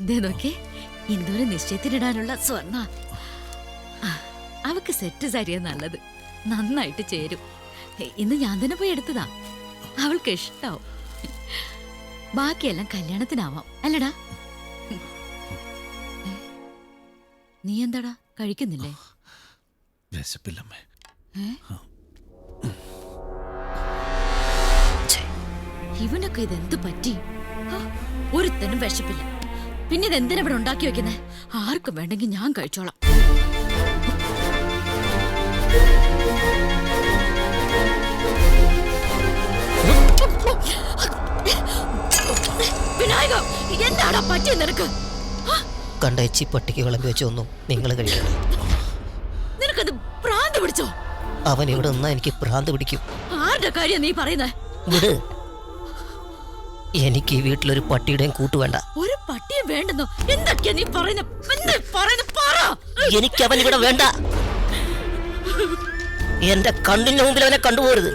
ഇതേതൊക്കെ ഇന്ദുവിന് നിശ്ചയത്തിനിടാനുള്ള സ്വർണ്ണ. അവക്ക് സെറ്റ് സാരിയാ നല്ലത്, നന്നായിട്ട് ചേരും. ഇന്ന് ഞാൻ തന്നെ പോയി എടുത്തതാ, അവൾക്ക് ഇഷ്ടാവും. ബാക്കിയെല്ലാം കല്യാണത്തിനാവാം, അല്ലടാ? നീ എന്താടാ കഴിക്കുന്നില്ലേ? വിശപ്പില്ലമ്മേ. ഇവനൊക്കെ ഇതെന്ത് പറ്റി? ഒരുത്തനും വിശപ്പില്ല, പിന്നെ ഇതെന്തിനാ ഇവിടെ ഉണ്ടാക്കി വെക്കുന്നേ? ആർക്കും വേണ്ടെങ്കിൽ ഞാൻ കഴിച്ചോളാം. വിനായക, എന്താടാ പറ്റിയ നിനക്ക്? കണ്ട എച്ചി പട്ടിക്ക് വിളമ്പി വെച്ചൊന്നും നിങ്ങൾ കഴിക്കണം. നിനക്കത് ഭ്രാന്ത് പിടിച്ചോ? അവൻ ഇവിടെ നിന്നാ എനിക്ക് ഭ്രാന്ത് പിടിക്കും. ആരുടെ കാര്യം നീ പറയുന്നേ? വിട്. എനിക്ക് ഈ വീട്ടിലൊരു പട്ടിയുടെയും കൂട്ട് വേണ്ട. ഒരു പട്ടിയും വേണ്ടെന്നോ? എന്തൊക്കെയാ നീ പറയുന്ന? എനിക്ക് അവൻ ഇവിടെ വേണ്ട. എന്റെ കണ്ണിന്റെ മുമ്പിൽ അവനെ കണ്ടുപോരുത്.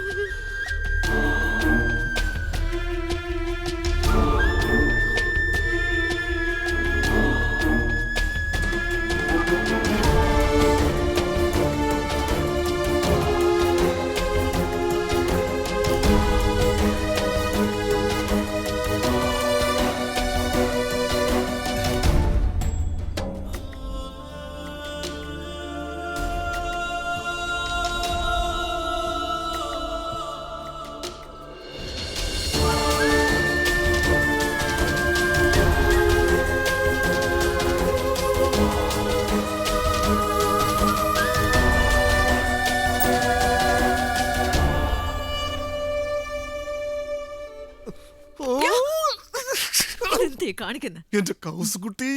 എന്തേ കാണിക്കുന്ന? എന്റെ കൗസുകുട്ടി,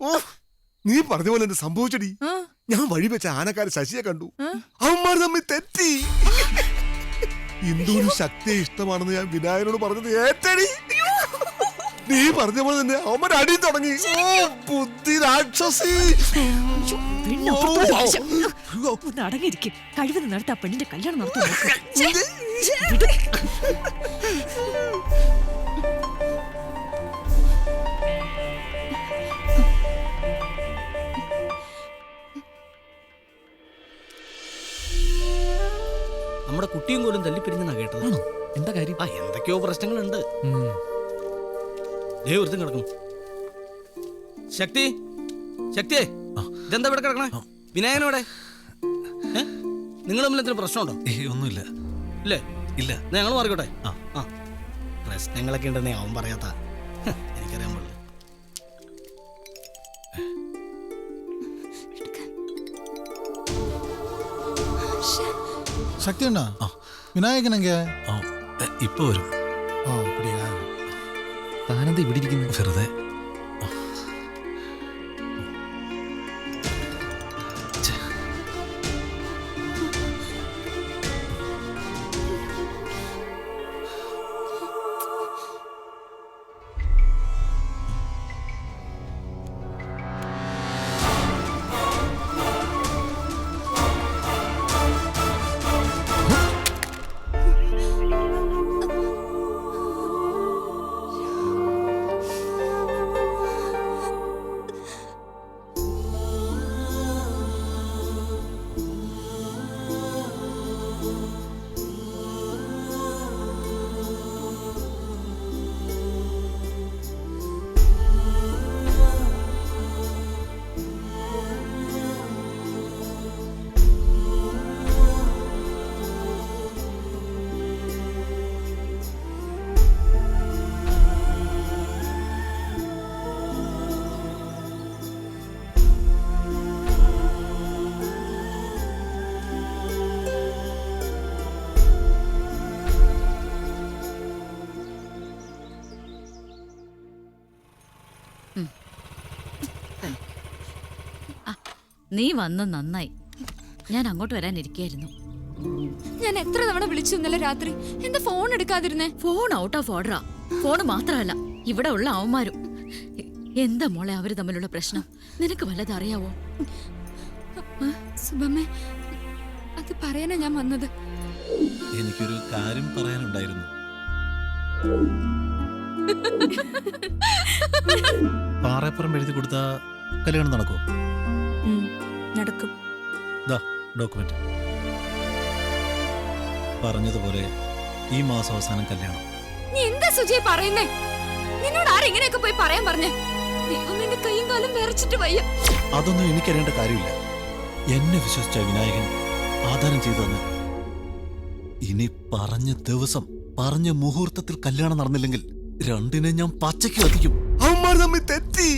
ഓ നീ പറഞ്ഞ പോലെ എന്നെ സംഭവിച്ചടി. ഞാൻ വഴി വെച്ച ആനക്കാരെ ശശിയെ കണ്ടു. അവന്മാർ തമ്മിൽ തെറ്റി. ഇന്ദുവിന് ശക്തിയെ ഇഷ്ടമാണെന്ന് ഞാൻ വിനായകനോട് പറഞ്ഞത് ഏറ്റടി. നീ പറഞ്ഞ പോലെ തന്നെ അവന്മാർ അടി തുടങ്ങി. ഓ ബുദ്ധി രാക്ഷസി. ഒന്ന് അടങ്ങിയിരിക്കും. കഴിവത് നടത്ത പെണ്ണിന്റെ കല്യാണം നടത്തും. നമ്മുടെ കുട്ടിയും പോലും തല്ലിപ്പിരിഞ്ഞെന്നാ കേട്ടത്. എന്താ കാര്യം? എന്തൊക്കെയോ പ്രശ്നങ്ങളുണ്ട്. ഒരുത്തും കിടക്കും. ശക്തി, ശക്തിയെ ഇതെന്താ ഇവിടെ കിടക്കണേ? വിനായകനോടെ നിങ്ങൾ തമ്മിൽ എന്തെങ്കിലും പ്രശ്നമുണ്ടോ? ഒന്നുമില്ല. ഇല്ലേ? ഇല്ല. ഞങ്ങൾ മാറിക്കോട്ടെ. ആ പ്രശ്നങ്ങളൊക്കെ ഉണ്ടെന്നേ അവൻ പറയാത്ത. എനിക്കറിയാൻ പാടില്ല. சக்தி அண்ணா, விநாயகன் எங்க? ഇപ്പൊ വരും. ஓ அப்படியா? താനെന്താ ഇവിടെ ഇരിക്കുന്നത്? വെറുതെ. നീ വന്ന് നന്നായി. ഞാൻ അങ്ങോട്ട് വരാനിരിക്കായിരുന്നു. ഞാൻ എത്ര തവണ വിളിച്ചു ഇന്നലെ രാത്രി. എന്താ ഫോൺ എടുക്കാതിരുന്നേ? ഫോൺ ഔട്ട് ഓഫ് ഓർഡറാ. ഫോൺ മാത്രമല്ല, ഇവിടെ ഉള്ള അവന്മാരും. എന്താ മോളെ അവര് തമ്മിലുള്ള പ്രശ്നം? നിനക്ക് വല്ലത് അറിയാവോ? സുബമ്മേ, അത് പറയാനാ ഞാൻ വന്നത്. എനിക്കൊരു കാര്യം പറയാനുണ്ടായിരുന്നു. പാറപ്പുറം എഴുതി കൊടുത്ത കല്യാണം നടക്കുമോ? നടക്കും. ഡോക്യുമെന്റ് പറഞ്ഞതുപോലെ ഈ മാസം അവസാനം കല്യാണം. നീ എന്താ സുജയ് പറയുന്നേ? നിന്നോട് ആരെങ്ങനെയൊക്കെ പോയി പറയാൻ പറഞ്ഞേ? ദൈവമെന്റെ കൈയും കാലും വിറച്ചിട്ട് വയ്യ. അതൊന്നും എനിക്കറിയേണ്ട കാര്യമില്ല. എന്നെ വിശ്വസിച്ച വിനായകൻ ആധാരം ചെയ്തു തന്നെ. ഇനി പറഞ്ഞ ദിവസം പറഞ്ഞ മുഹൂർത്തത്തിൽ കല്യാണം നടന്നില്ലെങ്കിൽ രണ്ടിനെ ഞാൻ പച്ചയ്ക്ക് കത്തിക്കും. അവന്മാർ തമ്മിൽ തെറ്റി.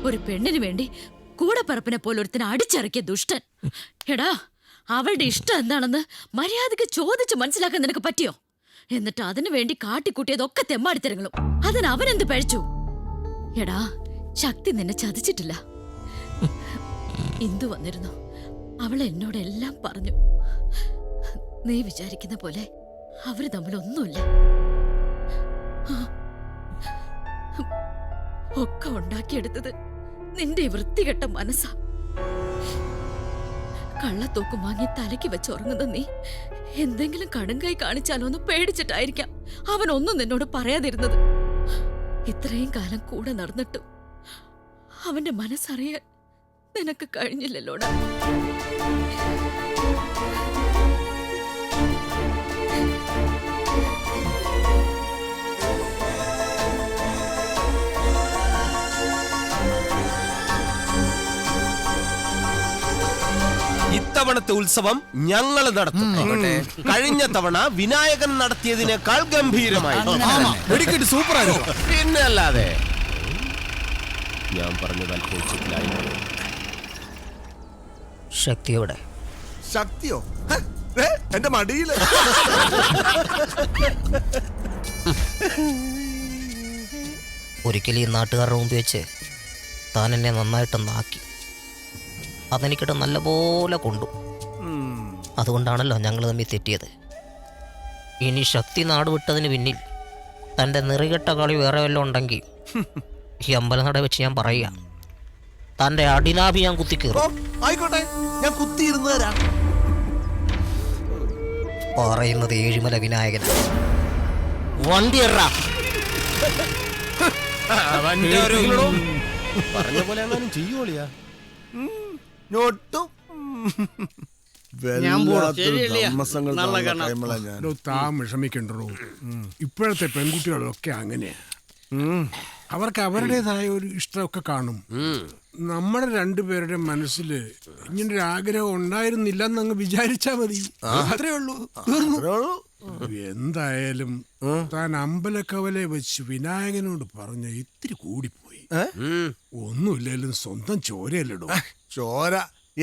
ഒരു പെണ്ണിന് വേണ്ടി കൂടപ്പറപ്പിനെ പോലെ ഒരുത്തിനെ അടിച്ചിറക്കിയ ദുഷ്ടൻ. എടാ, അവളുടെ ഇഷ്ടം എന്താണെന്ന് മര്യാദക്ക് ചോദിച്ച് മനസ്സിലാക്കാൻ നിനക്ക് പറ്റിയോ? എന്നിട്ട് അതിനു വേണ്ടി കാട്ടിക്കൂട്ടിയതൊക്കെ തെമ്മാടിത്തരങ്ങളും. അതിന് അവനെന്ത് പഴിച്ചു? എടാ, ശക്തി നിന്നെ ചതിച്ചിട്ടില്ല. ഇന്ദു വന്നിരുന്നു. അവൾ എന്നോട് എല്ലാം പറഞ്ഞു. നീ വിചാരിക്കുന്ന പോലെ അവര് തമ്മിലൊന്നുമില്ല. ഒക്കെ ഉണ്ടാക്കിയെടുത്തത് നിന്റെ വൃത്തികെട്ട മനസ്സാ. കള്ളത്തോക്കും വാങ്ങി തലയ്ക്ക് വെച്ചുറങ്ങുന്ന നീ എന്തെങ്കിലും കടുങ്കായി കാണിച്ചാലോ എന്ന് പേടിച്ചിട്ടായിരിക്കാം അവനൊന്നും നിന്നോട് പറയാതിരുന്നത്. ഇത്രയും കാലം കൂടെ നടന്നിട്ടും അവന്റെ മനസ്സറിയാൻ നിനക്ക് കഴിഞ്ഞില്ലല്ലോടാ. ഇത്തവണത്തെ ഉത്സവം ഞങ്ങൾ നടത്തും. കഴിഞ്ഞ തവണ വിനായകൻ നടത്തിയതിനേക്കാൾ ഗംഭീരമായി. പിന്നെ അല്ലാതെ. ഞാൻ പറഞ്ഞത് അല്പം ശക്തിയോടെ. ശക്തിയോ? എന്റെ മടിയില്. ഒരിക്കലും ഈ നാട്ടുകാരുടെ മുമ്പ് വെച്ച് താൻ എന്നെ നന്നായിട്ട് നാക്കി. അതെനിക്കിട്ട് നല്ലപോലെ കൊണ്ടു. അതുകൊണ്ടാണല്ലോ ഞങ്ങൾ തമ്മിൽ തെറ്റിയത്. ഇനി ശക്തി നാട് വിട്ടതിന് പിന്നിൽ തൻ്റെ നിറികെട്ട കളി വേറെ വല്ലതും ഉണ്ടെങ്കിൽ ഈ അമ്പലനട വെച്ച് ഞാൻ പറയുക, തൻ്റെ അടിനാഭി ഞാൻ കുത്തിക്കീറും. ആയിക്കോട്ടെ, ഞാൻ കുത്തിയിരുന്നു തരാം. പറയുന്നത് ഏഴിമല വിനായകൻ. വണ്ടി എറാ. പറഞ്ഞ പോലെ അങ്ങനെ ചെയ്യോളിയാ. താൻ വിഷമിക്കണ്ടോ. ഇപ്പോഴത്തെ പെൺകുട്ടികളൊക്കെ അങ്ങനെയാ. അവർക്ക് അവരുടേതായ ഒരു ഇഷ്ടമൊക്കെ കാണും. നമ്മുടെ രണ്ടുപേരുടെ മനസ്സിൽ ഇങ്ങനൊരു ആഗ്രഹം ഉണ്ടായിരുന്നില്ല എന്നങ്ങ് വിചാരിച്ചാ മതി. അത്രേ ഉള്ളൂ. എന്തായാലും താൻ അമ്പലക്കവലെ വെച്ച് വിനായകനോട് പറഞ്ഞ ഇത്തിരി കൂടിപ്പോയി. ഒന്നുമില്ലേലും സ്വന്തം ചോരയല്ലടോ. ചോര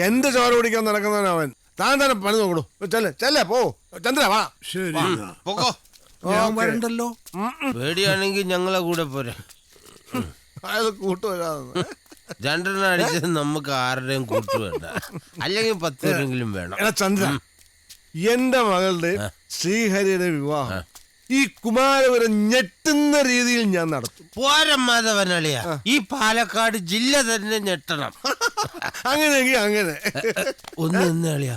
എന്റെ ചോര കുടിക്കാൻ നടക്കുന്നവൻ അവൻ. താൻ തന്നെ പണി നോക്കണു. ചെല്ലേ പോ ചന്ദ്ര, വാ. ശരി, ഞാൻ വരണ്ടല്ലോ. പേടിയാണെങ്കിൽ ഞങ്ങളെ കൂടെ പോരെ. കൂട്ടുവരാ. രണ്ടെണ്ണം അടിച്ചത് നമുക്ക് ആരുടെയും കൂട്ടുവേണ്ട, അല്ലെങ്കിൽ 10 പേരെങ്കിലും വേണം. എടാ ചന്ദ്ര, എന്റെ മകളുടെ ശ്രീഹരിയുടെ വിവാഹം ഈ കുമാരപുരം ഞെട്ടുന്ന രീതിയിൽ ഞാൻ നടത്തും. പോരമാധവനളിയ, ഈ പാലക്കാട് ജില്ല തന്നെ ഞെട്ടണം. അങ്ങനെയെങ്കിൽ അങ്ങനെ. ഒന്ന് നിന്നളിയ,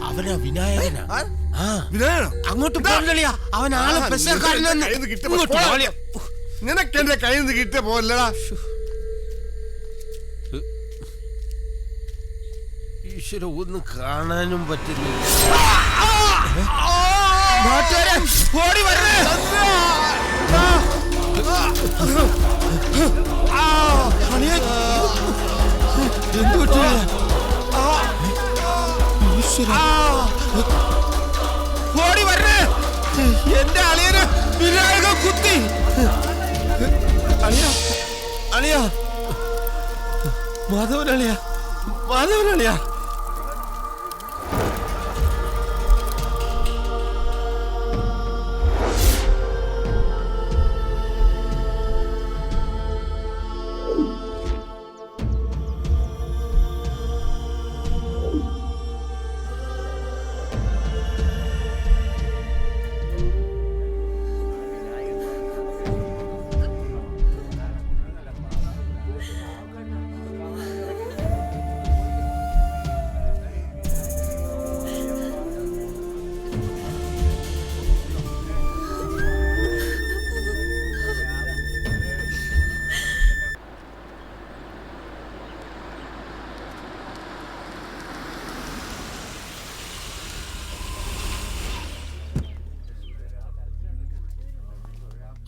അവനാ വിനായകനാ. അങ്ങോട്ട് പോകണ്ടളിയ, അവൻ ആളെ നിനക്ക് എന്റെ കയ്യിൽ നിന്ന് കിട്ടിയ പോലടാ. ഈശ്വര, ഒന്നും കാണാനും പറ്റുന്നില്ല. ഓടി വരണേ, എന്റെ അളിയന് വിനായക കുത്തി. അളിയ അളിയ മാധവനളിയ, മാധവനളിയ.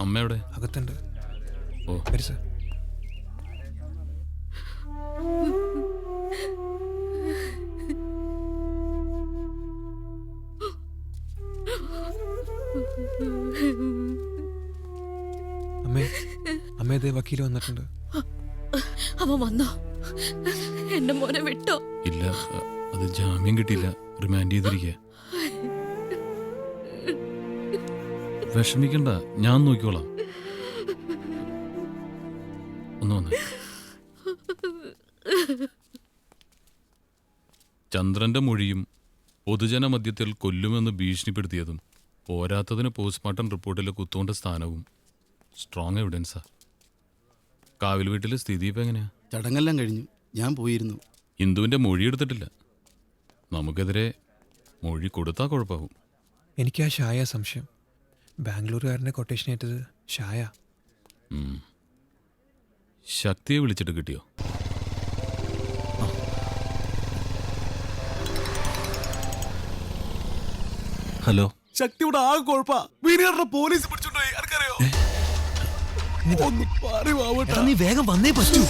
അമ്മയുടെ അകത്തുണ്ട്. ഓ വരി സർ. അമ്മേ, അമ്മേതേ വക്കീൽ വന്നിട്ടുണ്ട്. അവൻ വന്നോ? എന്റെ മോനെ വിട്ടോ? ഇല്ല, അത് ജാമ്യം കിട്ടിയില്ല, റിമാൻഡ് ചെയ്തിരിക്കുക. വിഷമിക്കണ്ട, ഞാൻ നോക്കിക്കോളാം. ഒന്ന് വന്നേ. ചന്ദ്രന്റെ മൊഴിയും പൊതുജന മധ്യത്തിൽ കൊല്ലുമെന്ന് ഭീഷണിപ്പെടുത്തിയതും പോരാത്തതിന് പോസ്റ്റ്മോർട്ടം റിപ്പോർട്ടിലെ കുത്തുകൊണ്ട സ്ഥാനവും സ്ട്രോങ് എവിഡൻസാ. കാവിൽ വീട്ടിലെ സ്ഥിതി ഇപ്പം എങ്ങനെയാ? ചടങ്ങെല്ലാം കഴിഞ്ഞു, ഞാൻ പോയിരുന്നു. ഇന്ദുവിന്റെ മൊഴി എടുത്തിട്ടില്ല. നമുക്കെതിരെ മൊഴി കൊടുത്താൽ കുഴപ്പമാകും. എനിക്ക് ആ ഷായ സംശയം. ബാംഗ്ലൂരുകാരനെ കൊട്ടേഷൻ ഏറ്റത് ഷായ. ശക്തിയെ വിളിച്ചിട്ട് കിട്ടിയോ? ഹലോ. ശക്തിയുടെ ആകെ കുഴപ്പാ. വീണുകാരുടെ പോലീസ് പിടിച്ചോണ്ടോയി. ആർക്കറിയോ? ഒന്ന് പറയുവാ. നീ വേഗം വന്നേ പറ്റൂ.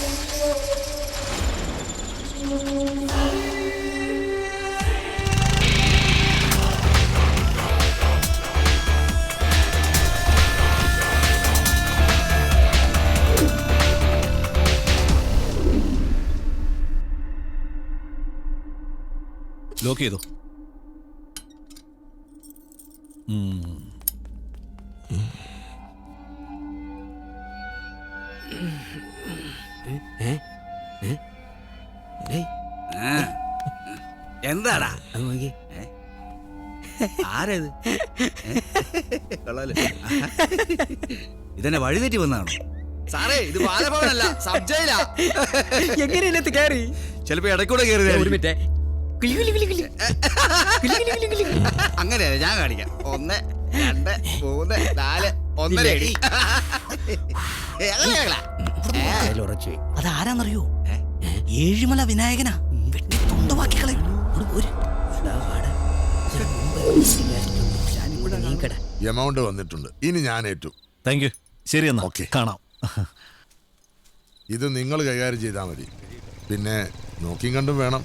ലോക്ക് ചെയ്തോ. എന്താടാ ആരത്? ഇതെന്നെ വഴിതെറ്റി വന്നാണോ? സാറേ ഇത് ബാലഭവനല്ല, സബ് ജയിലാ. എങ്ങനെ ഇതിനകത്ത് കയറി? ചിലപ്പോ ഇടയ്ക്കൂടെ കയറി. ഒരു മിനിറ്റ്. അങ്ങനെയല്ല, ഞാൻ കാണിക്കാം. 1 2 3 4 1 അടി. അതാരാന്നറിയോ? ഏഴിമല വിനായകനാ. വെട്ടി തുണ്ടമാക്കി കളയും. എമൗണ്ട് വന്നിട്ടുണ്ട്. ഇനി ഞാൻ ഏറ്റു. Thank you. ശരി എന്നാ. ഓക്കെ, കാണാം. ഇത് നിങ്ങൾ കൈകാര്യം ചെയ്താൽ മതി. പിന്നെ നോക്കിയും കണ്ടും വേണം.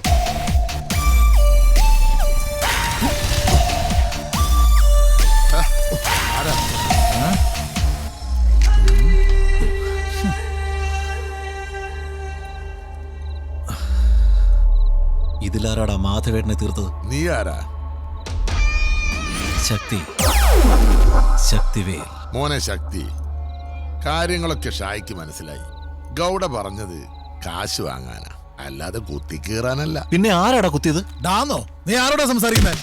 ഇതിലാരാടാ മാധവേട്ടനെ തീർത്തത്? നീ ആരാ? ശക്തി. ശക്തിവേൽ. മോനെ ശക്തി, കാര്യങ്ങളൊക്കെ ഷായിക്ക് മനസ്സിലായി. ഗൗഡ പറഞ്ഞത് കാശ് വാങ്ങാനാ, അല്ലാതെ കുത്തിക്കീറാനല്ല. പിന്നെ ആരാടാ കുത്തിയത്? ഡാന്നോ? നീ ആരോടാ സംസാരിക്കുന്നത്?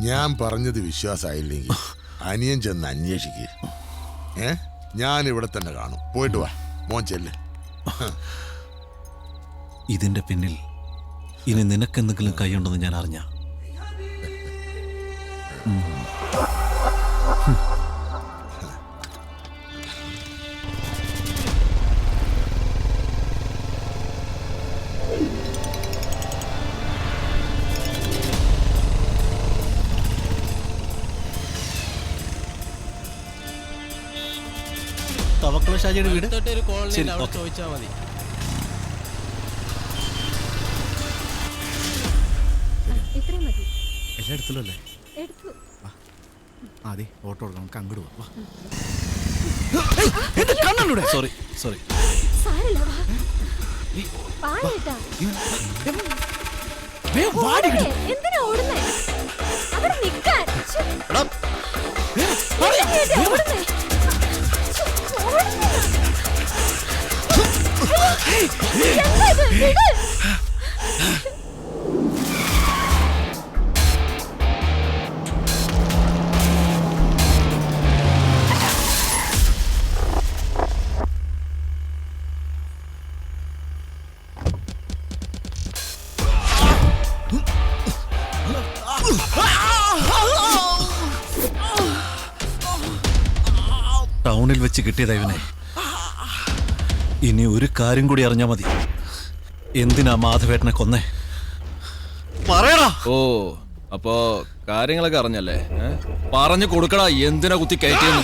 ഞാൻ പറഞ്ഞത് വിശ്വാസമായില്ലെങ്കിൽ അനിയൻ ചെന്ന് അന്വേഷിക്ക്. ഞാൻ ഇവിടെ തന്നെ കാണും. പോയിട്ട് വാ മോൻ, ചെല്ല്. ഇതിന്റെ പിന്നിൽ ഇനി നിനക്കെന്തെങ്കിലും കൈയുണ്ടെന്ന് ഞാൻ അറിഞ്ഞ തവക്കുള ഷാജിയുടെ വീട്. ശരി, ചോദിച്ചാൽ മതി. എല്ലാം എടുത്തല്ലോ അല്ലേ? അതെ, ഓട്ടോ എടുക്കാം. നമുക്ക് അങ്ങോട്ട് പോവാം. Sorry sorry. ടൗണിൽ വെച്ച് കിട്ടിയതാ ഇവനെ. ഇനി ഒരു കാര്യം കൂടി അറിഞ്ഞാ മതി. എന്തിനാ മാധവേട്ടനെ കൊന്നേ? പറയടാ. ഓ, അപ്പോ കാര്യങ്ങളൊക്കെ അറിഞ്ഞല്ലേ? പറഞ്ഞു കൊടുക്കടാ, എന്തിനാ കുത്തി കയറ്റിയെന്ന്.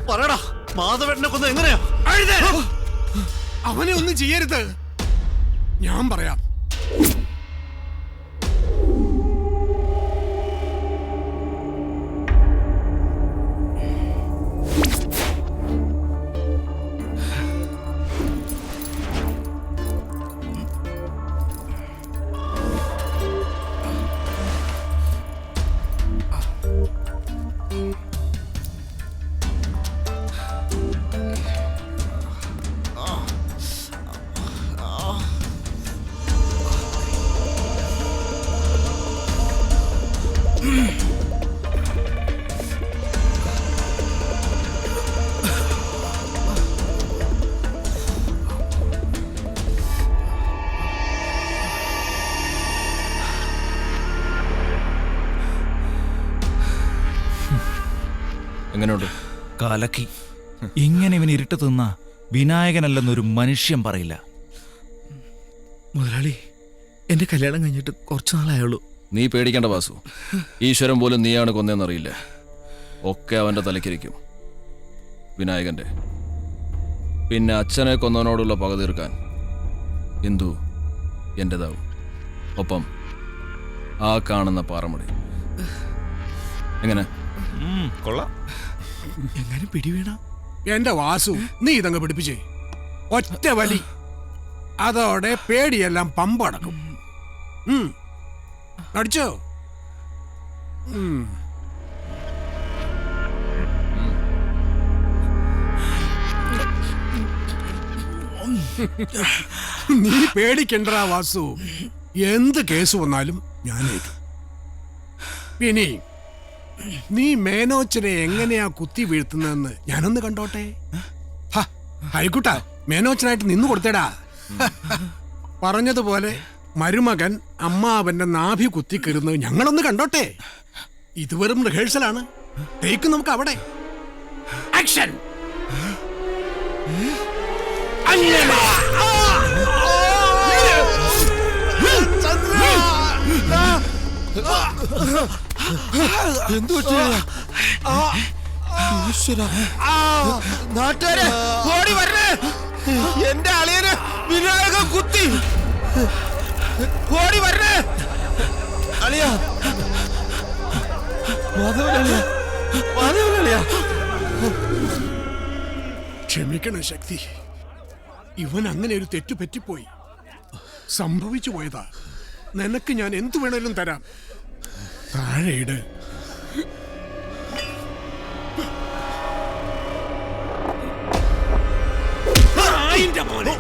പറയടാ, മാധവേട്ടനെ കൊന്നത് എങ്ങനെയാ? അവനെ ഒന്നും ചെയ്യരുത്. ഞാൻ പറയാം. എങ്ങനെയുണ്ട്? കലക്കി. ഇങ്ങനെ ഇവൻ ഇരുട്ട് തിന്ന വിനായകനല്ലെന്നൊരു മനുഷ്യൻ പറയില്ല. മുതലാളി, എന്റെ കല്യാണം കഴിഞ്ഞിട്ട് കുറച്ചു നാളായുള്ളൂ. നീ പേടിക്കേണ്ട വാസു. ഈശ്വരൻ പോലും നീയാണ് കൊന്നതെന്നറിയില്ല. ഒക്കെ അവന്റെ തലക്കിരിക്കും, വിനായകന്റെ. പിന്നെ അച്ഛനെ കൊന്നവനോടുള്ള പക തീർക്കാൻ ഇന്ദു എന്റേതാവും. ഒപ്പം ആ കാണുന്ന പാറമുടി. എങ്ങനെ? കൊള്ളാം. എങ്ങനെ പിടി വീണ? എന്റെ വാസു, നീ ഇതങ്ങ് പിടിപ്പിച്ചേ. ഒറ്റ വലി, അതോടെ പേടിയെല്ലാം പമ്പടക്കും. അടിച്ചോ? നീ പേടിക്കണ്ട വാസു, എന്ത് കേസ് വന്നാലും ഞാൻ ഏറ്റു. പിന്നെ നീ മേനോച്ചനെ എങ്ങനെയാ കുത്തി വീഴ്ത്തുന്നതെന്ന് ഞാനൊന്ന് കണ്ടോട്ടെ. ഹരിക്കുട്ട, മേനോച്ചനായിട്ട് നിന്നു കൊടുത്തേടാ. പറഞ്ഞതുപോലെ മരുമകൻ അമ്മാവന്റെ നാഭി കുത്തി കയറുന്നത് ഞങ്ങളൊന്ന് കണ്ടോട്ടെ. ഇത് വെറും റിഹേഴ്സലാണ്. ടേക്ക് നമുക്ക് അവിടെ. ആക്ഷൻ. നാട്ടുകാരെ ഓടി വരണേ, എന്റെ അളിയന് വിനായകൻ കുത്തി. ഓടി വരണേ അളിയാ, ക്ഷമിക്കണം ശക്തി, ഇവൻ അങ്ങനെ ഒരു തെറ്റ് പറ്റിപ്പോയി. സംഭവിച്ചു പോയതാ. നിനക്ക് ഞാൻ എന്തു വേണേലും തരാം. താഴെയിട്. മോനെ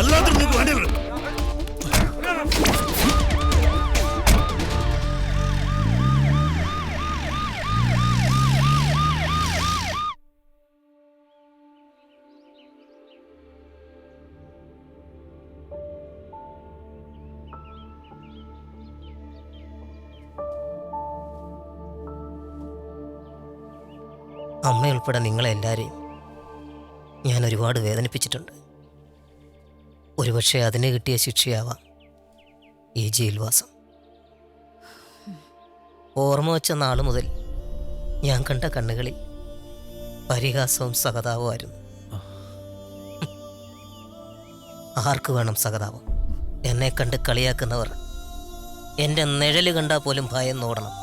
എല്ലാത്തിനും നിങ്ങൾക്ക് വേണ്ടി അമ്മയുൾപ്പെടെ നിങ്ങളെല്ലാവരെയും ഞാൻ ഒരുപാട് വേദനിപ്പിച്ചിട്ടുണ്ട്. ഒരുപക്ഷെ അതിന് കിട്ടിയ ശിക്ഷയാവാം ഈ ജയിൽവാസം. ഓർമ്മ വച്ച നാൾ മുതൽ ഞാൻ കണ്ട കണ്ണുകളിൽ പരിഹാസവും സഹതാപമായിരുന്നു. ആർക്ക് വേണം സഹതാപം? എന്നെ കണ്ട് കളിയാക്കുന്നവർ എൻ്റെ നിഴല് കണ്ടാൽ പോലും ഭയം നോടണം.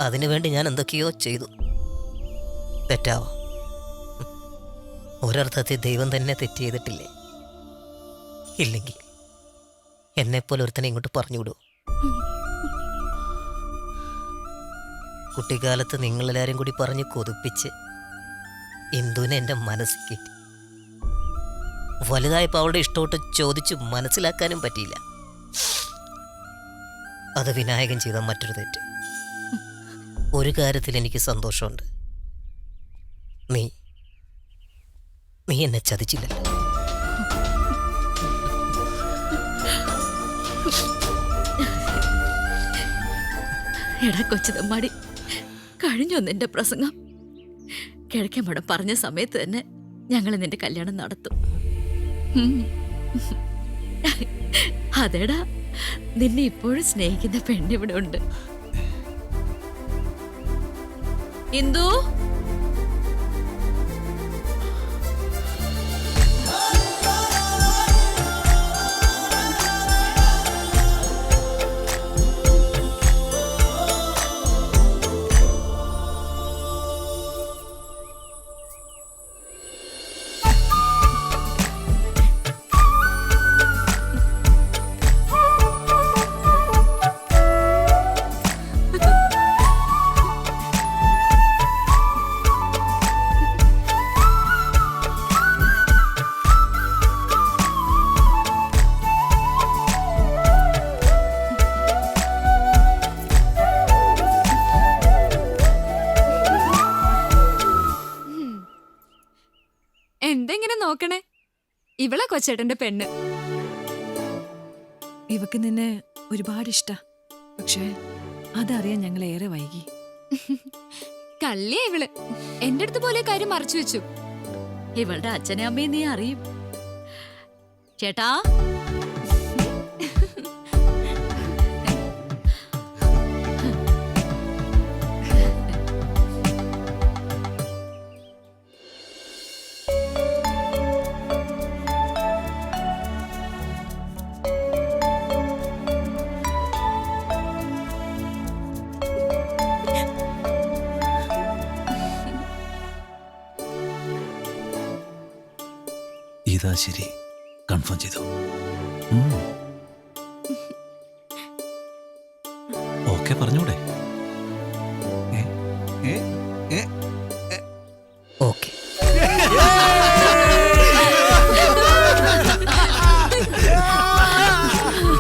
അതിനുവേണ്ടി ഞാൻ എന്തൊക്കെയോ ചെയ്തു. തെറ്റാവാം. ഒരർത്ഥത്തിൽ ദൈവം തന്നെ തെറ്റ് ചെയ്തിട്ടില്ലേ? ഇല്ലെങ്കിൽ എന്നെപ്പോലെ ഒരുത്തനെ ഇങ്ങോട്ട് പറഞ്ഞുവിടുമോ? കുട്ടിക്കാലത്ത് നിങ്ങളെല്ലാവരും കൂടി പറഞ്ഞ് കൊതിപ്പിച്ച് ഇന്ദുവിനെ എൻ്റെ മനസ്സിൽ കയറ്റി. വലുതായപ്പോൾ അവളുടെ ഇഷ്ടോട്ട് ചോദിച്ച് മനസ്സിലാക്കാനും പറ്റിയില്ല. അത് വിനായകൻ ചെയ്ത മറ്റൊരു തെറ്റ്. ഒരു കാര്യത്തിൽ എനിക്ക് സന്തോഷമുണ്ട്. നീ എന്നെ ചതിച്ചില്ലല്ലോ. എടാ കൊച്ചുതമ്മാടി, കഴിഞ്ഞു നിന്റെ പ്രസംഗം. കിഴക്കേമടം പറഞ്ഞ സമയത്ത് തന്നെ ഞങ്ങൾ നിന്റെ കല്യാണം നടത്തും. അതെടാ, നിന്നെ ഇപ്പോഴും സ്നേഹിക്കുന്ന പെണ്ണിവിടെ ഉണ്ട്. ഇന്ദു, നോക്കണേ, ഇവളെ കൊച്ചേട്ടന്റെ പെണ്ണ്. ഇവക്ക് നിന്നെ ഒരുപാട് ഇഷ്ട, പക്ഷേ അതറിയാൻ ഞങ്ങൾ ഏറെ വൈകി. കള്ളിയാ ഇവള്. എന്റെ അടുത്ത് പോലെ കാര്യം മറച്ചു വെച്ചു. ഇവളുടെ അച്ഛനെ അമ്മയും നീ അറിയും. ചേട്ടാ, ഇതാ ശരി, കൺഫേം ചെയ്തു. ഓക്കെ പറഞ്ഞൂടെ?